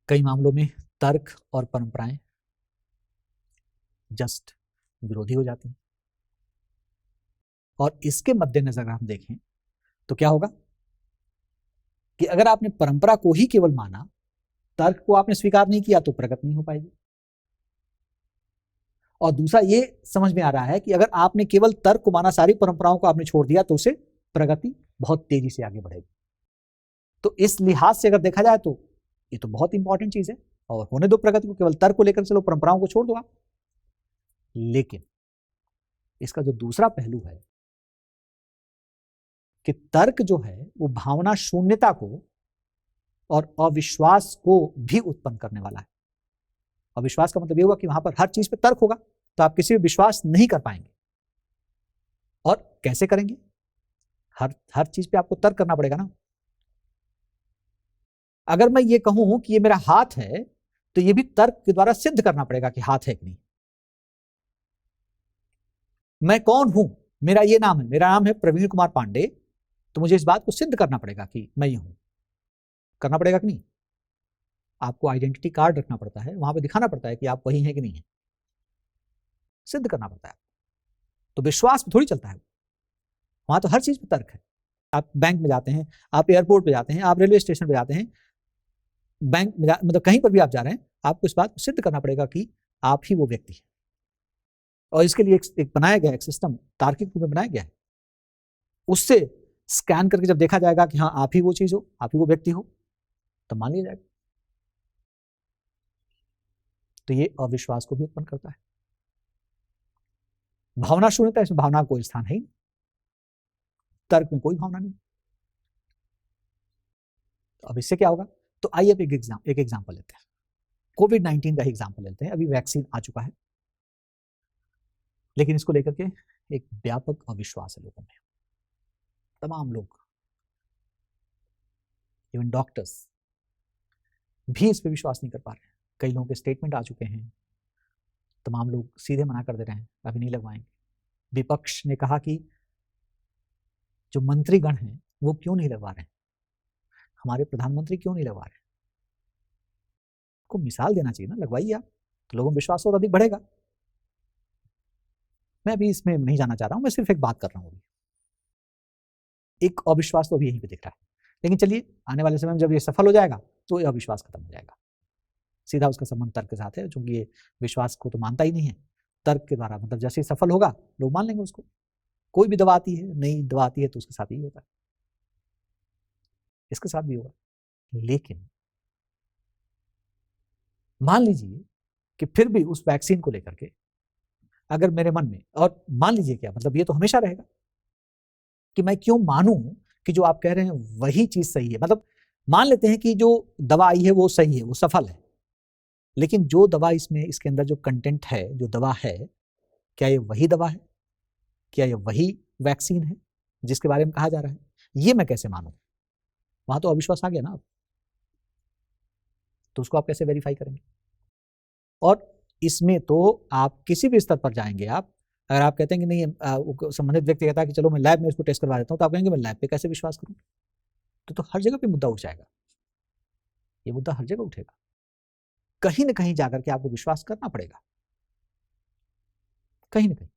कई मामलों में तर्क और परंपराएं जस्ट विरोधी हो जाती हैं, और इसके मद्देनजर हम देखें तो क्या होगा कि अगर आपने परंपरा को ही केवल माना, तर्क को आपने स्वीकार नहीं किया, तो प्रगति नहीं हो पाएगी। और दूसरा ये समझ में आ रहा है कि अगर आपने केवल तर्क को माना, सारी परंपराओं को आपने छोड़ दिया, तो उसे प्रगति बहुत तेजी से आगे बढ़ेगी। तो इस लिहाज से अगर देखा जाए तो ये तो बहुत इंपॉर्टेंट चीज है, और होने दो प्रगति को, केवल तर्क को लेकर चलो, परंपराओं को छोड़ दो आप। लेकिन इसका जो दूसरा पहलू है कि तर्क जो है वो भावना शून्यता को और अविश्वास को भी उत्पन्न करने वाला है। अविश्वास का मतलब ये हुआ कि वहां पर हर चीज पे तर्क होगा, तो आप किसी भी विश्वास नहीं कर पाएंगे। और कैसे करेंगे? हर चीज पे आपको तर्क करना पड़ेगा ना। अगर मैं ये कहूं कि ये मेरा हाथ है, तो ये भी तर्क के द्वारा सिद्ध करना पड़ेगा कि हाथ है कि नहीं। मैं कौन हूं? मेरा ये नाम है, मेरा नाम है प्रवीण कुमार पांडे, तो मुझे इस बात को सिद्ध करना पड़ेगा कि मैं ये हूं। करना पड़ेगा कि नहीं? आपको आइडेंटिटी कार्ड रखना पड़ता है, वहां पे दिखाना पड़ता है कि आप वही हैं कि नहीं है, सिद्ध करना पड़ता है। तो विश्वास पे थोड़ी चलता है, वहां तो हर चीज पे तर्क है। आप बैंक में जाते हैं, आप एयरपोर्ट पे जाते हैं, आप रेलवे स्टेशन पे जाते हैं, बैंक में मतलब कहीं पर भी आप जा रहे हैं, आपको इस बात को सिद्ध करना पड़ेगा कि आप ही वो व्यक्ति है। और इसके लिए एक बनाया गया, एक सिस्टम तार्किक रूप में बनाया गया है। उससे स्कैन करके जब देखा जाएगा कि हाँ आप ही वो चीज हो, आप ही वो व्यक्ति हो, तो मान लिया जाएगा। तो ये अविश्वास को भी उत्पन्न करता है। भावना शून्यता, इसमें भावना का कोई स्थान है ही नहीं, तर्क में कोई भावना नहीं। तो अब इससे क्या होगा? तो आइए अब एक एग्जाम्पल लेते हैं। कोविड-19 का ही एग्जाम्पल लेते हैं। अभी वैक्सीन आ चुका है, लेकिन इसको लेकर के एक व्यापक अविश्वास है लोगों में। तमाम लोग, इवन डॉक्टर्स भी इस पर विश्वास नहीं कर पा रहे हैं। कई लोगों के स्टेटमेंट आ चुके हैं, तमाम लोग सीधे मना कर दे रहे हैं, अभी नहीं लगवाएंगे। विपक्ष ने कहा कि जो मंत्रीगण हैं वो क्यों नहीं लगवा रहे हैं, हमारे प्रधानमंत्री क्यों नहीं लगवा रहे हैं। को मिसाल देना चाहिए ना, लगवाइए आप, तो लोगों में विश्वास और अधिक बढ़ेगा। मैं अभी इसमें नहीं जाना चाह रहा हूं, मैं सिर्फ एक बात कर रहा हूं। एक अविश्वास तो अभी यहीं पे दिख रहा है, लेकिन चलिए आने वाले समय में जब ये सफल हो जाएगा तो ये अविश्वास खत्म हो जाएगा। सीधा उसका संबंध तर्क के साथ है, क्योंकि ये विश्वास को तो मानता ही नहीं है। तर्क के द्वारा मतलब जैसे ही सफल होगा लोग मान लेंगे उसको। कोई भी दवा आती है, नई दवा आती है तो उसके साथ ही होता है, इसके साथ भी होगा। लेकिन मान लीजिए कि फिर भी उस वैक्सीन को लेकर के अगर मेरे मन में, और मान लीजिए क्या मतलब ये तो हमेशा रहेगा कि मैं क्यों मानूं कि जो आप कह रहे हैं वही चीज सही है। मतलब मान लेते हैं कि जो दवा आई है वो सही है, वो सफल है, लेकिन जो दवा इसमें इसके अंदर जो कंटेंट है, जो दवा है, क्या ये वही दवा है? क्या ये वही वैक्सीन है जिसके बारे में कहा जा रहा है? ये मैं कैसे मानूं? वहां तो अविश्वास आ गया ना। तो उसको आप कैसे वेरीफाई करेंगे? और इसमें तो आप किसी भी स्तर पर जाएंगे, आप अगर आप कहते हैं कि नहीं, संबंधित व्यक्ति कहता है कि चलो मैं लैब में इसको टेस्ट करवा देता हूं, तो आप कहेंगे मैं लैब पे कैसे विश्वास करूं? तो हर जगह पे मुद्दा उठ जाएगा, ये मुद्दा हर जगह उठेगा। कहीं ना कहीं जाकर के आपको विश्वास करना पड़ेगा, कहीं ना कहीं।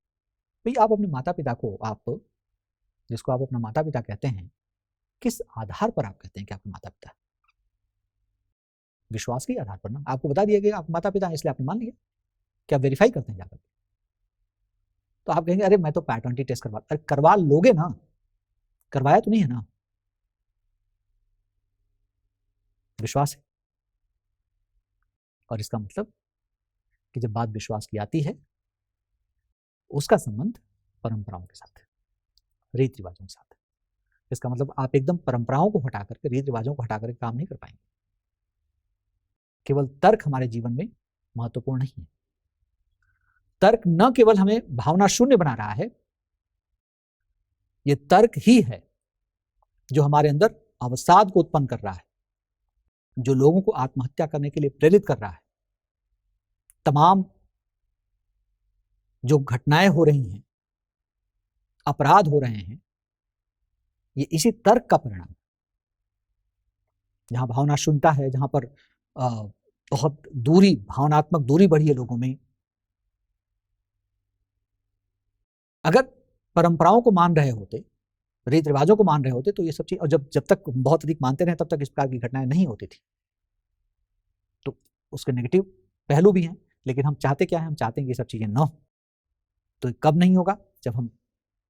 भाई आप अपने माता पिता को, आप जिसको आप अपना माता पिता कहते हैं, किस आधार पर आप कहते हैं कि आपके माता पिता? विश्वास के आधार पर ना। आपको बता दिया गया आप माता पिता हैं इसलिए आपने मान लिया। क्या वेरीफाई करते हैं जाकर? तो आप कहेंगे अरे मैं तो पैटर्निटी टेस्ट करवा, अरे करवा लोगे ना, करवाया तो नहीं है ना। विश्वास है, और इसका मतलब कि जब बात विश्वास की आती है उसका संबंध परंपराओं के साथ है, रीति रिवाजों के साथ है। इसका मतलब आप एकदम परंपराओं को हटा करके, रीति रिवाजों को हटा करके काम नहीं कर पाएंगे। केवल तर्क हमारे जीवन में महत्वपूर्ण नहीं है। तर्क न केवल हमें भावना शून्य बना रहा है, यह तर्क ही है जो हमारे अंदर अवसाद को उत्पन्न कर रहा है, जो लोगों को आत्महत्या करने के लिए प्रेरित कर रहा है। तमाम जो घटनाएं हो रही हैं, अपराध हो रहे हैं, ये इसी तर्क का परिणाम है। जहां भावना शून्यता है, जहां पर बहुत दूरी, भावनात्मक दूरी बढ़ी है लोगों में। अगर परंपराओं को मान रहे होते, रीति रिवाजों को मान रहे होते, तो ये सब चीज, और जब तक बहुत अधिक मानते रहे तब तक इस प्रकार की घटनाएं नहीं होती थी। तो उसके नेगेटिव पहलू भी हैं, लेकिन हम चाहते क्या है? हम चाहते हैं कि ये सब चीजें न हो। तो कब नहीं होगा? जब हम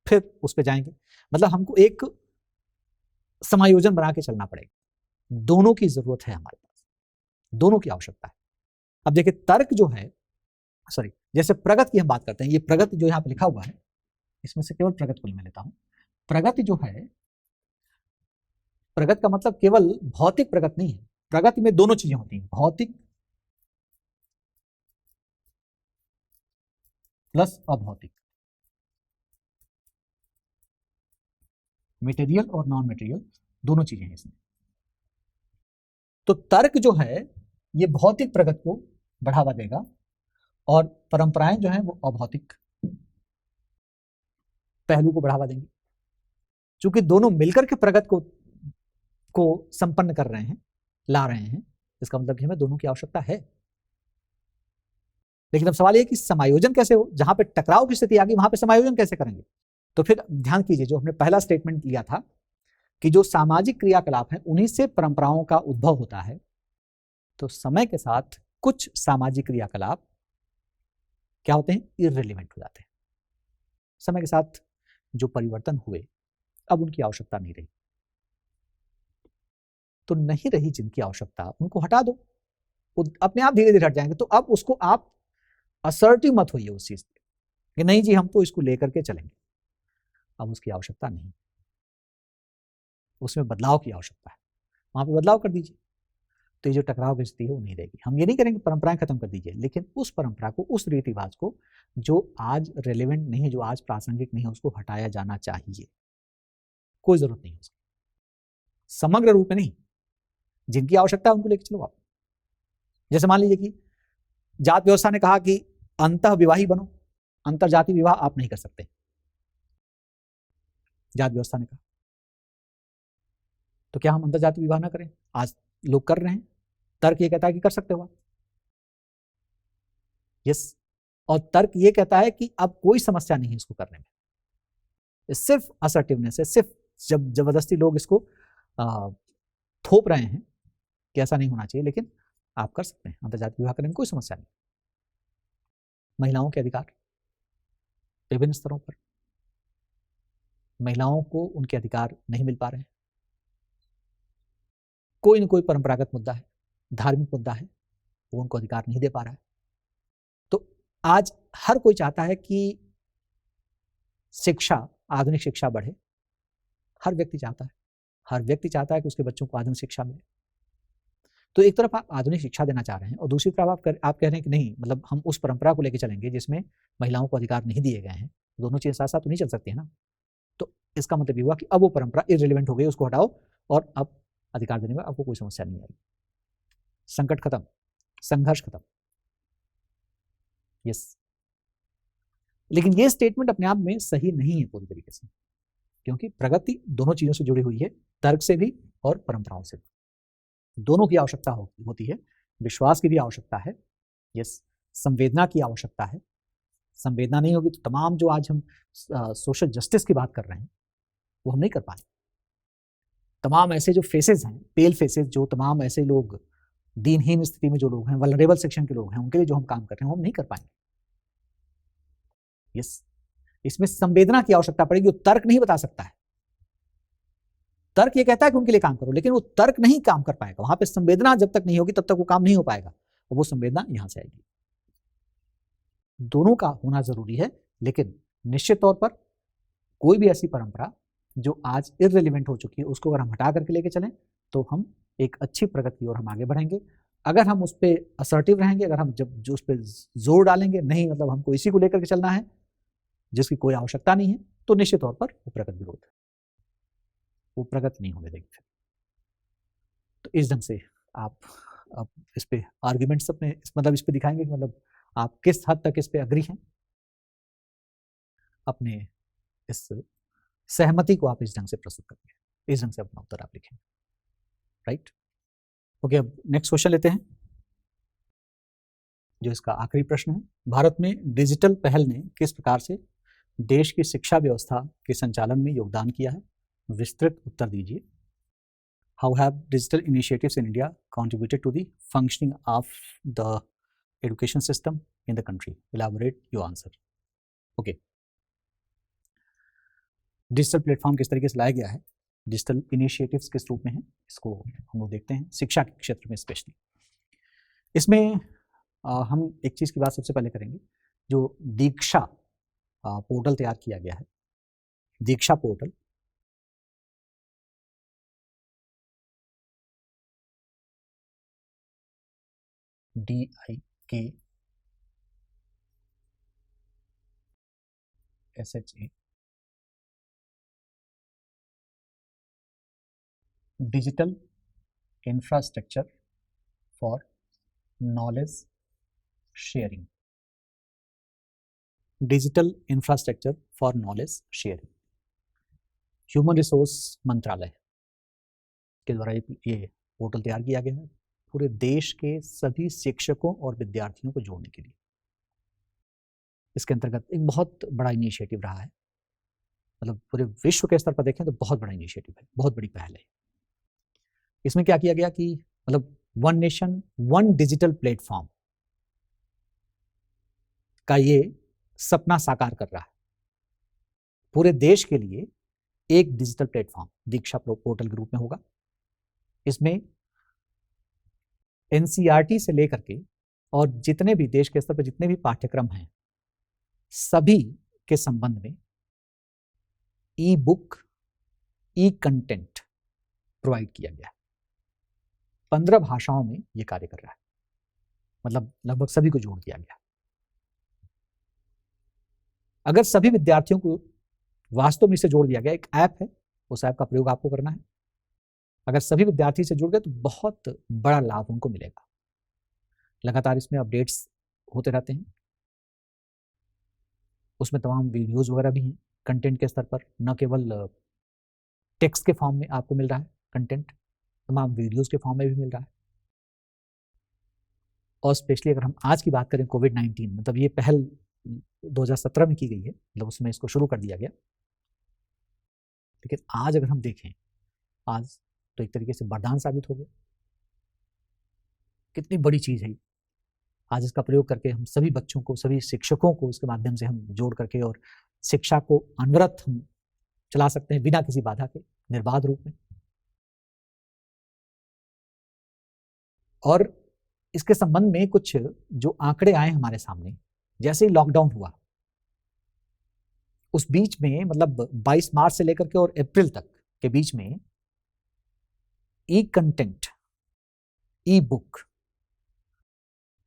फिर उस पर जाएंगे। मतलब हमको एक समायोजन बना के चलना पड़ेगा। दोनों की जरूरत है हमारे पास, दोनों की आवश्यकता है। अब देखिए तर्क जो है, सॉरी, जैसे प्रगति की हम बात करते हैं, ये प्रगति जो यहाँ पे लिखा हुआ है, इसमें से केवल प्रगति को मैं लेता हूं। प्रगति जो है, प्रगति का मतलब केवल भौतिक प्रगति नहीं है। प्रगति में दोनों चीजें होती हैं, भौतिक प्लस अभौतिक, मटेरियल और नॉन मटेरियल, दोनों चीजें हैं इसमें। तो तर्क जो है ये भौतिक प्रगति को बढ़ावा देगा, और परंपराएं जो हैं वो अभौतिक पहलू को बढ़ावा देंगी। चूंकि दोनों मिलकर के प्रगति को संपन्न कर रहे हैं, ला रहे हैं, इसका मतलब कि हमें दोनों की आवश्यकता है। लेकिन अब सवाल यह कि समायोजन कैसे हो? जहां पे टकराव की स्थिति आ गई वहां पे समायोजन कैसे करेंगे? तो फिर ध्यान कीजिए, जो हमने पहला स्टेटमेंट लिया था कि जो सामाजिक क्रियाकलाप है उन्हीं से परंपराओं का उद्भव होता है। तो समय के साथ कुछ सामाजिक क्रियाकलाप क्या होते हैं? इररिलेवेंट हो जाते हैं। समय के साथ जो परिवर्तन हुए, अब उनकी आवश्यकता नहीं रही। तो नहीं रही जिनकी आवश्यकता, उनको हटा दो, वो अपने आप धीरे धीरे हट जाएंगे। तो अब उसको आप असर्टिव मत होइए उस चीज पे कि नहीं जी हम तो इसको लेकर के चलेंगे। अब उसकी आवश्यकता नहीं, उसमें बदलाव की आवश्यकता है, वहां पे बदलाव कर दीजिए। तो ये जो टकराव की स्थिति है वो नहीं रहेगी। हम ये नहीं करेंगे परंपराएं खत्म कर दीजिए, लेकिन उस परंपरा को, उस रीति रिवाज को जो आज रेलेवेंट नहीं है, जो आज प्रासंगिक नहीं है, उसको हटाया जाना चाहिए। कोई जरूरत नहीं है उसकी, समग्र रूप में नहीं। जिनकी आवश्यकता है उनको लेकर चलो आप। जैसे मान लीजिए कि जात व्यवस्था ने कहा कि अंतः विवाही बनो, अंतर जाति विवाह आप नहीं कर सकते, जात व्यवस्था ने कहा। तो क्या हम अंतर जाति विवाह ना करें? आज लोग कर रहे हैं, तर्क ये कहता है कि कर सकते हो आप। यस, और तर्क ये कहता है कि अब कोई समस्या नहीं है इसको करने में, सिर्फ असर्टिवनेस है, सिर्फ जब जबरदस्ती लोग इसको थोप रहे हैं कि ऐसा नहीं होना चाहिए, लेकिन आप कर सकते हैं, अंतर्जातीय विवाह करने में कोई समस्या नहीं। महिलाओं के अधिकार विभिन्न स्तरों पर, महिलाओं को उनके अधिकार नहीं मिल पा रहे हैं, कोई न कोई परंपरागत मुद्दा है, धार्मिक मुद्दा है, वो उनको अधिकार नहीं दे पा रहा है। तो आज हर कोई चाहता है कि शिक्षा, आधुनिक शिक्षा बढ़े, हर व्यक्ति चाहता है, हर व्यक्ति चाहता है कि उसके बच्चों को आधुनिक शिक्षा मिले। तो एक तरफ आप आधुनिक शिक्षा देना चाह रहे हैं और दूसरी तरफ आप कह रहे हैं कि नहीं, मतलब हम उस परंपरा को लेकर चलेंगे जिसमें महिलाओं को अधिकार नहीं दिए गए हैं। दोनों चीजें साथ साथ तो नहीं चल सकती है ना। तो इसका मतलब ये हुआ कि अब वो परंपरा इररिलेवेंट हो गई, उसको हटाओ और अब अधिकार देने में आपको कोई समस्या नहीं आई। संकट खत्म, संघर्ष खत्म। यस, लेकिन ये स्टेटमेंट अपने आप में सही नहीं है पूरी तरीके से, क्योंकि प्रगति दोनों चीजों से जुड़ी हुई है, तर्क से भी और परंपराओं से भी। दोनों की आवश्यकता होती है, विश्वास की भी आवश्यकता है, यस, संवेदना की आवश्यकता है। संवेदना नहीं होगी तो तमाम जो आज हम सोशल जस्टिस की बात कर रहे हैं वो हम नहीं कर पाएंगे। तमाम ऐसे जो फेसेस हैं, पेल फेसेस, जो तमाम ऐसे लोग, दीनहीन स्थिति में जो लोग हैं, वल्नरेबल सेक्शन के लोग हैं, उनके लिए जो हम काम कर रहे हैं वो हम नहीं कर पाएंगे। यस, इसमें संवेदना की आवश्यकता पड़ेगी। वो तर्क नहीं बता सकता है, तर्क ये कहता है कि उनके लिए काम करो, लेकिन वो तर्क नहीं काम कर पाएगा। वहां पे संवेदना जब तक नहीं होगी तब तक वो काम नहीं हो पाएगा, और वो संवेदना यहां से आएगी। दोनों का होना जरूरी है, लेकिन निश्चित तौर पर कोई भी ऐसी परंपरा जो आज इररिलेवेंट हो चुकी है उसको अगर हम हटा करके लेके चलें तो हम एक अच्छी प्रगति की ओर हम आगे बढ़ेंगे। अगर हम उस पर असर्टिव रहेंगे, अगर हम जब जो उस पर जोर डालेंगे, नहीं मतलब हमको इसी को लेकर के चलना है जिसकी कोई आवश्यकता नहीं है, तो निश्चित तौर पर वो प्रगति विरोध है, वो प्रगति नहीं होने देगी। तो इस ढंग से आप इस पे आर्ग्यूमेंट्स अपने मतलब इस पे दिखाएंगे कि मतलब आप किस हद तक इस पे अग्री हैं, अपने इस सहमति को आप इस ढंग से प्रस्तुत करेंगे, इस ढंग से अपना उत्तर आप लिखेंगे, राइट। ओके, अब नेक्स्ट क्वेश्चन लेते हैं जो इसका आखिरी प्रश्न है। भारत में डिजिटल पहल ने किस प्रकार से देश की शिक्षा व्यवस्था के संचालन में योगदान किया है? विस्तृत उत्तर दीजिए। How have digital initiatives in India contributed to the functioning of the education system in the country? Elaborate your answer. Okay. Digital platform किस तरीके से लाया गया है, डिजिटल इनिशिएटिव्स किस रूप में है, इसको हम लोग देखते हैं शिक्षा के क्षेत्र में स्पेशली। इसमें हम एक चीज़ की बात सबसे पहले करेंगे, जो दीक्षा पोर्टल तैयार किया गया है, Diksha portal. DIKSHA, digital infrastructure for knowledge sharing, digital infrastructure for knowledge sharing, human resource मंत्रालय के द्वारा ये पोर्टल तैयार किया गया है पूरे देश के सभी शिक्षकों और विद्यार्थियों को जोड़ने के लिए। इसके अंतर्गत एक बहुत बड़ा इनिशिएटिव रहा है, मतलब पूरे विश्व के स्तर पर देखें तो बहुत बड़ा इनिशिएटिव है, बहुत बड़ी पहल है। इसमें क्या किया गया कि मतलब one nation one digital platform का ये सपना साकार कर रहा है। पूरे देश के लिए एक डिजिटल प्लेटफॉर्म दीक्षा पोर्टल के रूप में होगा। इसमें एनसीईआरटी से लेकर के और जितने भी देश के स्तर पर जितने भी पाठ्यक्रम हैं सभी के संबंध में ई बुक, ई कंटेंट प्रोवाइड किया गया है। 15 भाषाओं में ये कार्य कर रहा है, मतलब लगभग सभी को जोड़ दिया गया। अगर सभी विद्यार्थियों को वास्तव में इसे जोड़ दिया गया, एक ऐप है, उस ऐप का प्रयोग आपको करना है। अगर सभी विद्यार्थी से जुड़ गए तो बहुत बड़ा लाभ उनको मिलेगा। लगातार इसमें अपडेट्स होते रहते हैं, उसमें तमाम वीडियोस वगैरह भी हैं कंटेंट के स्तर पर, न केवल टेक्स्ट के फॉर्म में आपको मिल रहा है कंटेंट, तमाम वीडियोस के फॉर्म में भी मिल रहा है। और स्पेशली अगर हम आज की बात करें, कोविड-19 मतलब ये पहल 2017 में की गई है, मतलब उसमें इसको शुरू कर दिया गया। लेकिन आज अगर हम देखें, आज तो एक तरीके से वरदान साबित हो गया। कितनी बड़ी चीज़ है। आज इसका प्रयोग करके हम सभी बच्चों को, सभी शिक्षकों को इसके माध्यम से हम जोड़ करके और शिक्षा को अनवरत हम चला सकते हैं बिना किसी बाधा के, निर्बाध रूप में। और इसके संबंध में कुछ जो आंकड़े आए हमारे सामने, जैसे ही लॉकडाउन हुआ उस बीच में, मतलब 22 मार्च से लेकर के और अप्रैल तक के बीच में, ई कंटेंट, ई बुक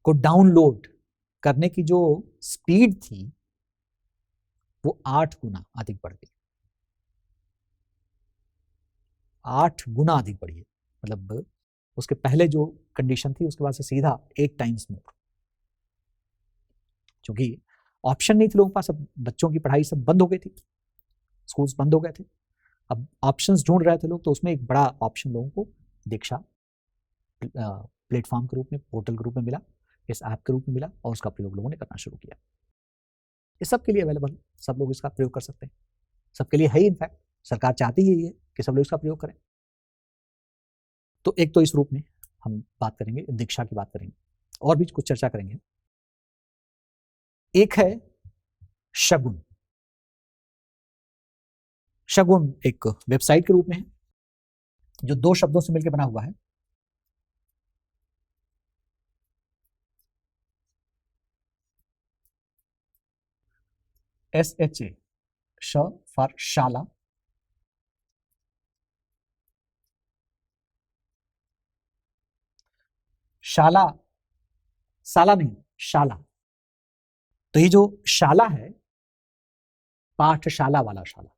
को डाउनलोड करने की जो स्पीड थी वो 8 गुना अधिक बढ़ गई। 8 गुना अधिक बढ़ी है। मतलब उसके पहले जो कंडीशन थी उसके बाद से सीधा 8 टाइम्स मोर। क्योंकि ऑप्शन नहीं थे लोगों के पास, अब बच्चों की पढ़ाई सब बंद हो गई थी, स्कूल्स बंद हो गए थे, अब ऑप्शंस ढूंढ रहे थे लोग। तो उसमें एक बड़ा ऑप्शन लोगों को दीक्षा प्लेटफॉर्म के रूप में, पोर्टल के रूप में मिला, इस ऐप के रूप में मिला, और उसका प्रयोग लोगों ने करना शुरू किया। ये सबके लिए अवेलेबल, सब लोग इसका प्रयोग कर सकते हैं, सबके लिए है ही। इनफैक्ट सरकार चाहती ही है कि सब लोग इसका प्रयोग करें। तो एक तो इस रूप में हम बात करेंगे, दीक्षा की बात करेंगे, और भी कुछ चर्चा करेंगे। एक है शगुन। शगुन एक वेबसाइट के रूप में है जो 2 शब्दों से मिलकर बना हुआ है। SHA, श फॉर शाला, शाला, साला नहीं, शाला। तो ये जो शाला है, पाठशाला वाला शाला,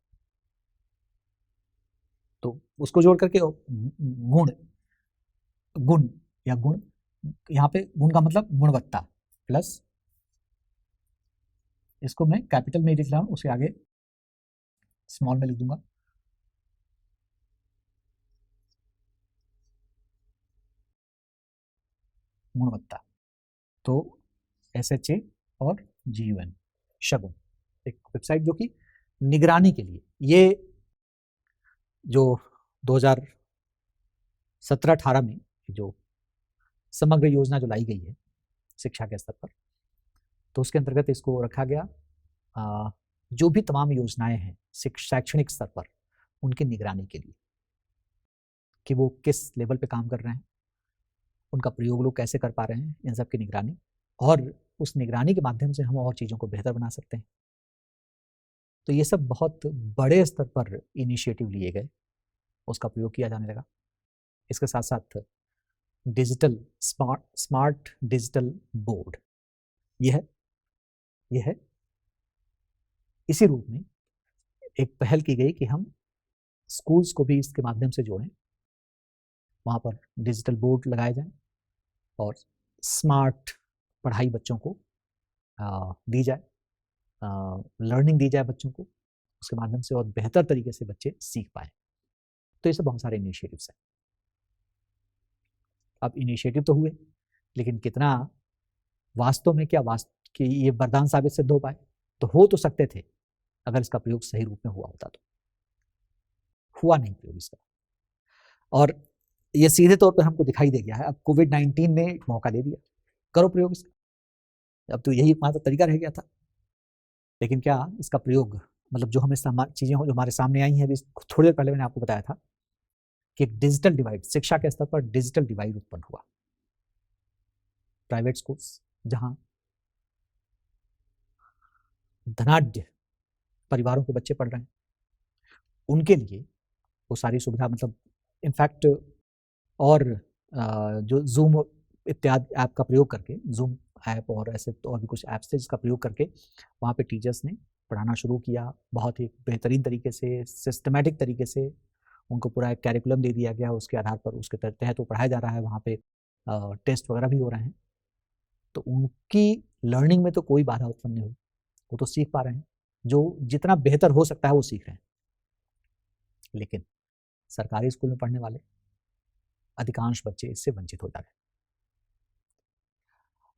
तो उसको जोड़ करके गुण, गुण या गुण, यहां पे गुण का मतलब गुणवत्ता, प्लस इसको मैं कैपिटल में लिख रहा हूं, उसे आगे स्मॉल में लिख दूंगा, गुणवत्ता। तो SHA और GUN, शगुन, एक वेबसाइट जो कि निगरानी के लिए, ये जो 2017-18 में जो समग्र योजना जो लाई गई है शिक्षा के स्तर पर, तो उसके अंतर्गत इसको रखा गया। जो भी तमाम योजनाएं हैं शैक्षणिक स्तर पर, उनकी निगरानी के लिए, कि वो किस लेवल पे काम कर रहे हैं, उनका प्रयोग लोग कैसे कर पा रहे हैं, इन सब की निगरानी। और उस निगरानी के माध्यम से हम और चीज़ों को बेहतर बना सकते हैं। तो ये सब बहुत बड़े स्तर पर इनिशिएटिव लिए गए, उसका प्रयोग किया जाने लगा। इसके साथ साथ डिजिटल स्मार्ट डिजिटल बोर्ड, ये है। इसी रूप में एक पहल की गई कि हम स्कूल्स को भी इसके माध्यम से जोड़ें, वहाँ पर डिजिटल बोर्ड लगाए जाएं और स्मार्ट पढ़ाई बच्चों को दी जाए, लर्निंग दी जाए बच्चों को, उसके माध्यम से और बेहतर तरीके से बच्चे सीख पाए। तो ये सब बहुत सारे इनिशिएटिव्स हैं। अब इनिशिएटिव तो हुए, लेकिन कितना वास्तव में, क्या कि ये वरदान साबित सिद्ध हो पाए? तो हो तो सकते थे अगर इसका प्रयोग सही रूप में हुआ होता। तो हुआ नहीं प्रयोग इसका, और ये सीधे तौर पर हमको दिखाई दे गया है। अब कोविड-19 ने एक मौका दे दिया, करो प्रयोग इसका। अब तो यही एकमात्र तरीका रह गया था। लेकिन क्या इसका प्रयोग, मतलब जो हमें चीजें जो हमारे सामने आई हैं, अभी थोड़ी देर पहले मैंने आपको बताया था कि एक डिजिटल डिवाइड, शिक्षा के स्तर पर डिजिटल डिवाइड उत्पन्न हुआ। प्राइवेट स्कूल्स जहां धनाढ्य परिवारों के बच्चे पढ़ रहे हैं, उनके लिए वो सारी सुविधा, मतलब इनफैक्ट, और जो जूम इत्यादि ऐप का प्रयोग करके, जूम ऐप और ऐसे तो और भी कुछ ऐप्स थे जिसका प्रयोग करके वहाँ पे टीचर्स ने पढ़ाना शुरू किया। बहुत ही बेहतरीन तरीके से, सिस्टमेटिक तरीके से उनको पूरा एक कैरिकुलम दे दिया गया, उसके आधार पर, उसके तहत वो पढ़ाया जा रहा है। वहाँ पे टेस्ट वगैरह भी हो रहे हैं। तो उनकी लर्निंग में तो कोई बाधा उत्पन्न नहीं हुई, वो तो सीख पा रहे हैं, जो जितना बेहतर हो सकता है वो सीख रहे हैं। लेकिन सरकारी स्कूल में पढ़ने वाले अधिकांश बच्चे इससे वंचित हो जा रहे हैं।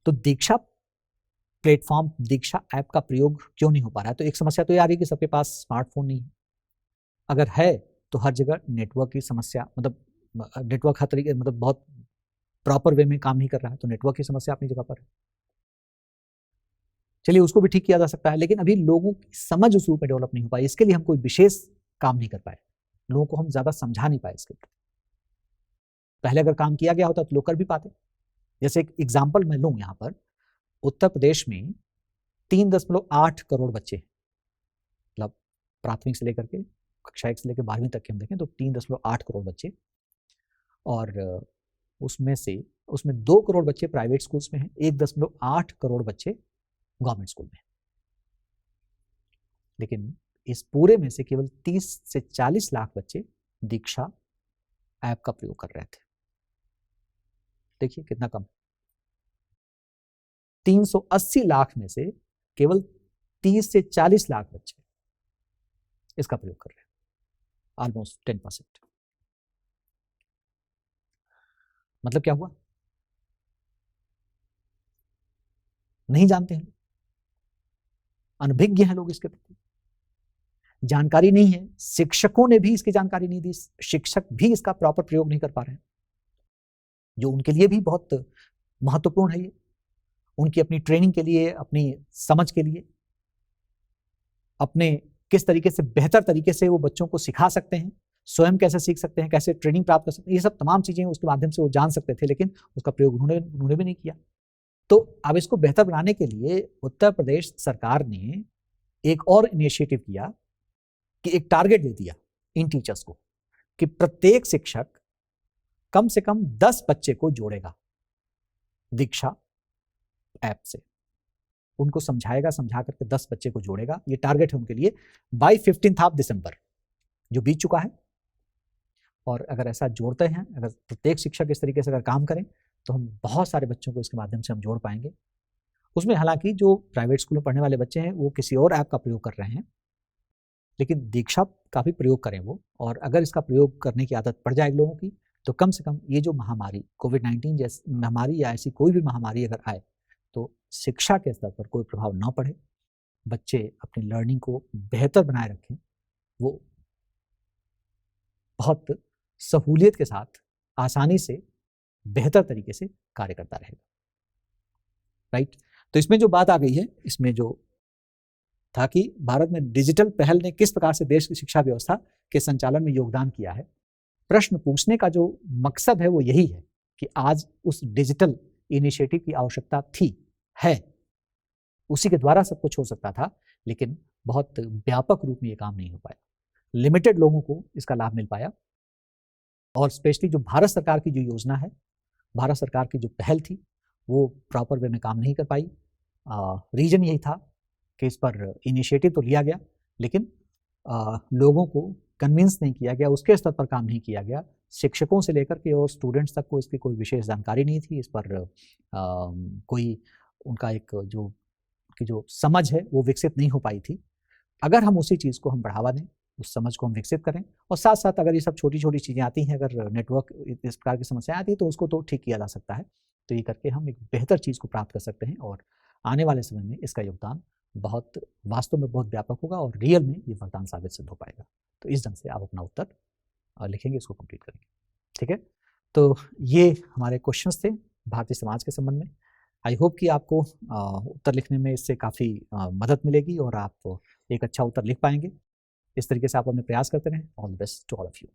तो दीक्षा प्लेटफॉर्म, दीक्षा ऐप का प्रयोग क्यों नहीं हो पा रहा है? तो एक समस्या तो ये आ रही है कि सबके पास स्मार्टफोन नहीं है, अगर है तो हर जगह नेटवर्क की समस्या, मतलब नेटवर्क हर तरीके, मतलब बहुत प्रॉपर वे में काम नहीं कर रहा है, तो नेटवर्क की समस्या अपनी जगह पर है। चलिए उसको भी ठीक किया जा सकता है, लेकिन अभी लोगों की समझ उस रूप में डेवलप नहीं हो पाई, इसके लिए हम कोई विशेष काम नहीं कर पाए, लोगों को हम ज्यादा समझा नहीं पाए इसके प्रति। पहले अगर काम किया गया होता तो लोग कर भी पाते। जैसे एक एग्जाम्पल मैं लूँ यहाँ पर, उत्तर प्रदेश में 3.8 करोड़ बच्चे, मतलब प्राथमिक से लेकर के कक्षा 1 से लेकर 12वीं तक के हम देखें तो 3.8 करोड़ बच्चे, और उसमें 2 करोड़ बच्चे प्राइवेट स्कूल्स में हैं, 1.8 करोड़ बच्चे गवर्नमेंट स्कूल में। लेकिन इस पूरे में से केवल 30 से 40 लाख बच्चे दीक्षा ऐप का प्रयोग कर रहे थे। देखिए कितना कम। 380 लाख में से केवल 30 से 40 लाख बच्चे इसका प्रयोग कर रहे हैं, ऑलमोस्ट 10%। मतलब क्या हुआ? नहीं जानते हैं, अनभिज्ञ हैं लोग इसके प्रति, जानकारी नहीं है, शिक्षकों ने भी इसकी जानकारी नहीं दी, शिक्षक भी इसका प्रॉपर प्रयोग नहीं कर पा रहे हैं, जो उनके लिए भी बहुत महत्वपूर्ण है। ये उनकी अपनी ट्रेनिंग के लिए, अपनी समझ के लिए, अपने किस तरीके से बेहतर तरीके से वो बच्चों को सिखा सकते हैं, स्वयं कैसे सीख सकते हैं, कैसे ट्रेनिंग प्राप्त कर सकते हैं, ये सब तमाम चीजें उसके माध्यम से वो जान सकते थे, लेकिन उसका प्रयोग उन्होंने भी नहीं किया। तो अब इसको बेहतर बनाने के लिए उत्तर प्रदेश सरकार ने एक और इनिशिएटिव किया कि एक टारगेट दे दिया इन टीचर्स को कि प्रत्येक शिक्षक कम से कम 10 बच्चे को जोड़ेगा दीक्षा ऐप से, उनको समझाएगा, समझा करके 10 बच्चे को जोड़ेगा। ये टारगेट है उनके लिए बाय 15 दिसंबर, जो बीत चुका है। और अगर ऐसा जोड़ते हैं, अगर प्रत्येक शिक्षक इस तरीके से अगर काम करें तो हम बहुत सारे बच्चों को इसके माध्यम से हम जोड़ पाएंगे। उसमें हालांकि जो प्राइवेट स्कूल में पढ़ने वाले बच्चे हैं वो किसी और ऐप का प्रयोग कर रहे हैं, लेकिन दीक्षा का भी प्रयोग करें वो, और अगर इसका प्रयोग करने की आदत पड़ जाए लोगों की तो कम से कम ये जो महामारी कोविड-19 जैसी महामारी या ऐसी कोई भी महामारी अगर आए तो शिक्षा के स्तर पर कोई प्रभाव ना पड़े, बच्चे अपनी लर्निंग को बेहतर बनाए रखें, वो बहुत सहूलियत के साथ आसानी से बेहतर तरीके से कार्य करता रहेगा। राइट? तो इसमें जो बात आ गई है, इसमें जो था कि भारत में डिजिटल पहल ने किस प्रकार से देश की शिक्षा व्यवस्था के संचालन में योगदान किया है। प्रश्न पूछने का जो मकसद है वो यही है कि आज उस डिजिटल इनिशिएटिव की आवश्यकता थी, है, उसी के द्वारा सब कुछ हो सकता था, लेकिन बहुत व्यापक रूप में ये काम नहीं हो पाया, लिमिटेड लोगों को इसका लाभ मिल पाया। और स्पेशली जो भारत सरकार की जो योजना है, भारत सरकार की जो पहल थी, वो प्रॉपर वे में काम नहीं कर पाई। रीजन यही था कि इस पर इनिशिएटिव तो लिया गया, लेकिन लोगों को कन्विंस नहीं किया गया, उसके स्तर पर काम नहीं किया गया, शिक्षकों से लेकर के और स्टूडेंट्स तक को इसकी कोई विशेष जानकारी नहीं थी, इस पर कोई उनका एक जो समझ है वो विकसित नहीं हो पाई थी। अगर हम उसी चीज़ को हम बढ़ावा दें, उस समझ को हम विकसित करें, और साथ साथ अगर ये सब छोटी छोटी चीज़ें आती हैं, अगर नेटवर्क इस प्रकार की समस्याएं आती है तो उसको तो ठीक किया जा सकता है। तो ये करके हम एक बेहतर चीज़ को प्राप्त कर सकते हैं, और आने वाले समय में इसका योगदान बहुत वास्तव में बहुत व्यापक होगा और रियल में ये वरदान साबित सिद्ध हो पाएगा। तो इस ढंग से आप अपना उत्तर लिखेंगे, इसको कंप्लीट करेंगे। ठीक है, तो ये हमारे क्वेश्चंस थे भारतीय समाज के संबंध में। आई होप कि आपको उत्तर लिखने में इससे काफ़ी मदद मिलेगी और आप एक अच्छा उत्तर लिख पाएंगे। इस तरीके से आप अपने प्रयास करते रहें। All the best to all of you.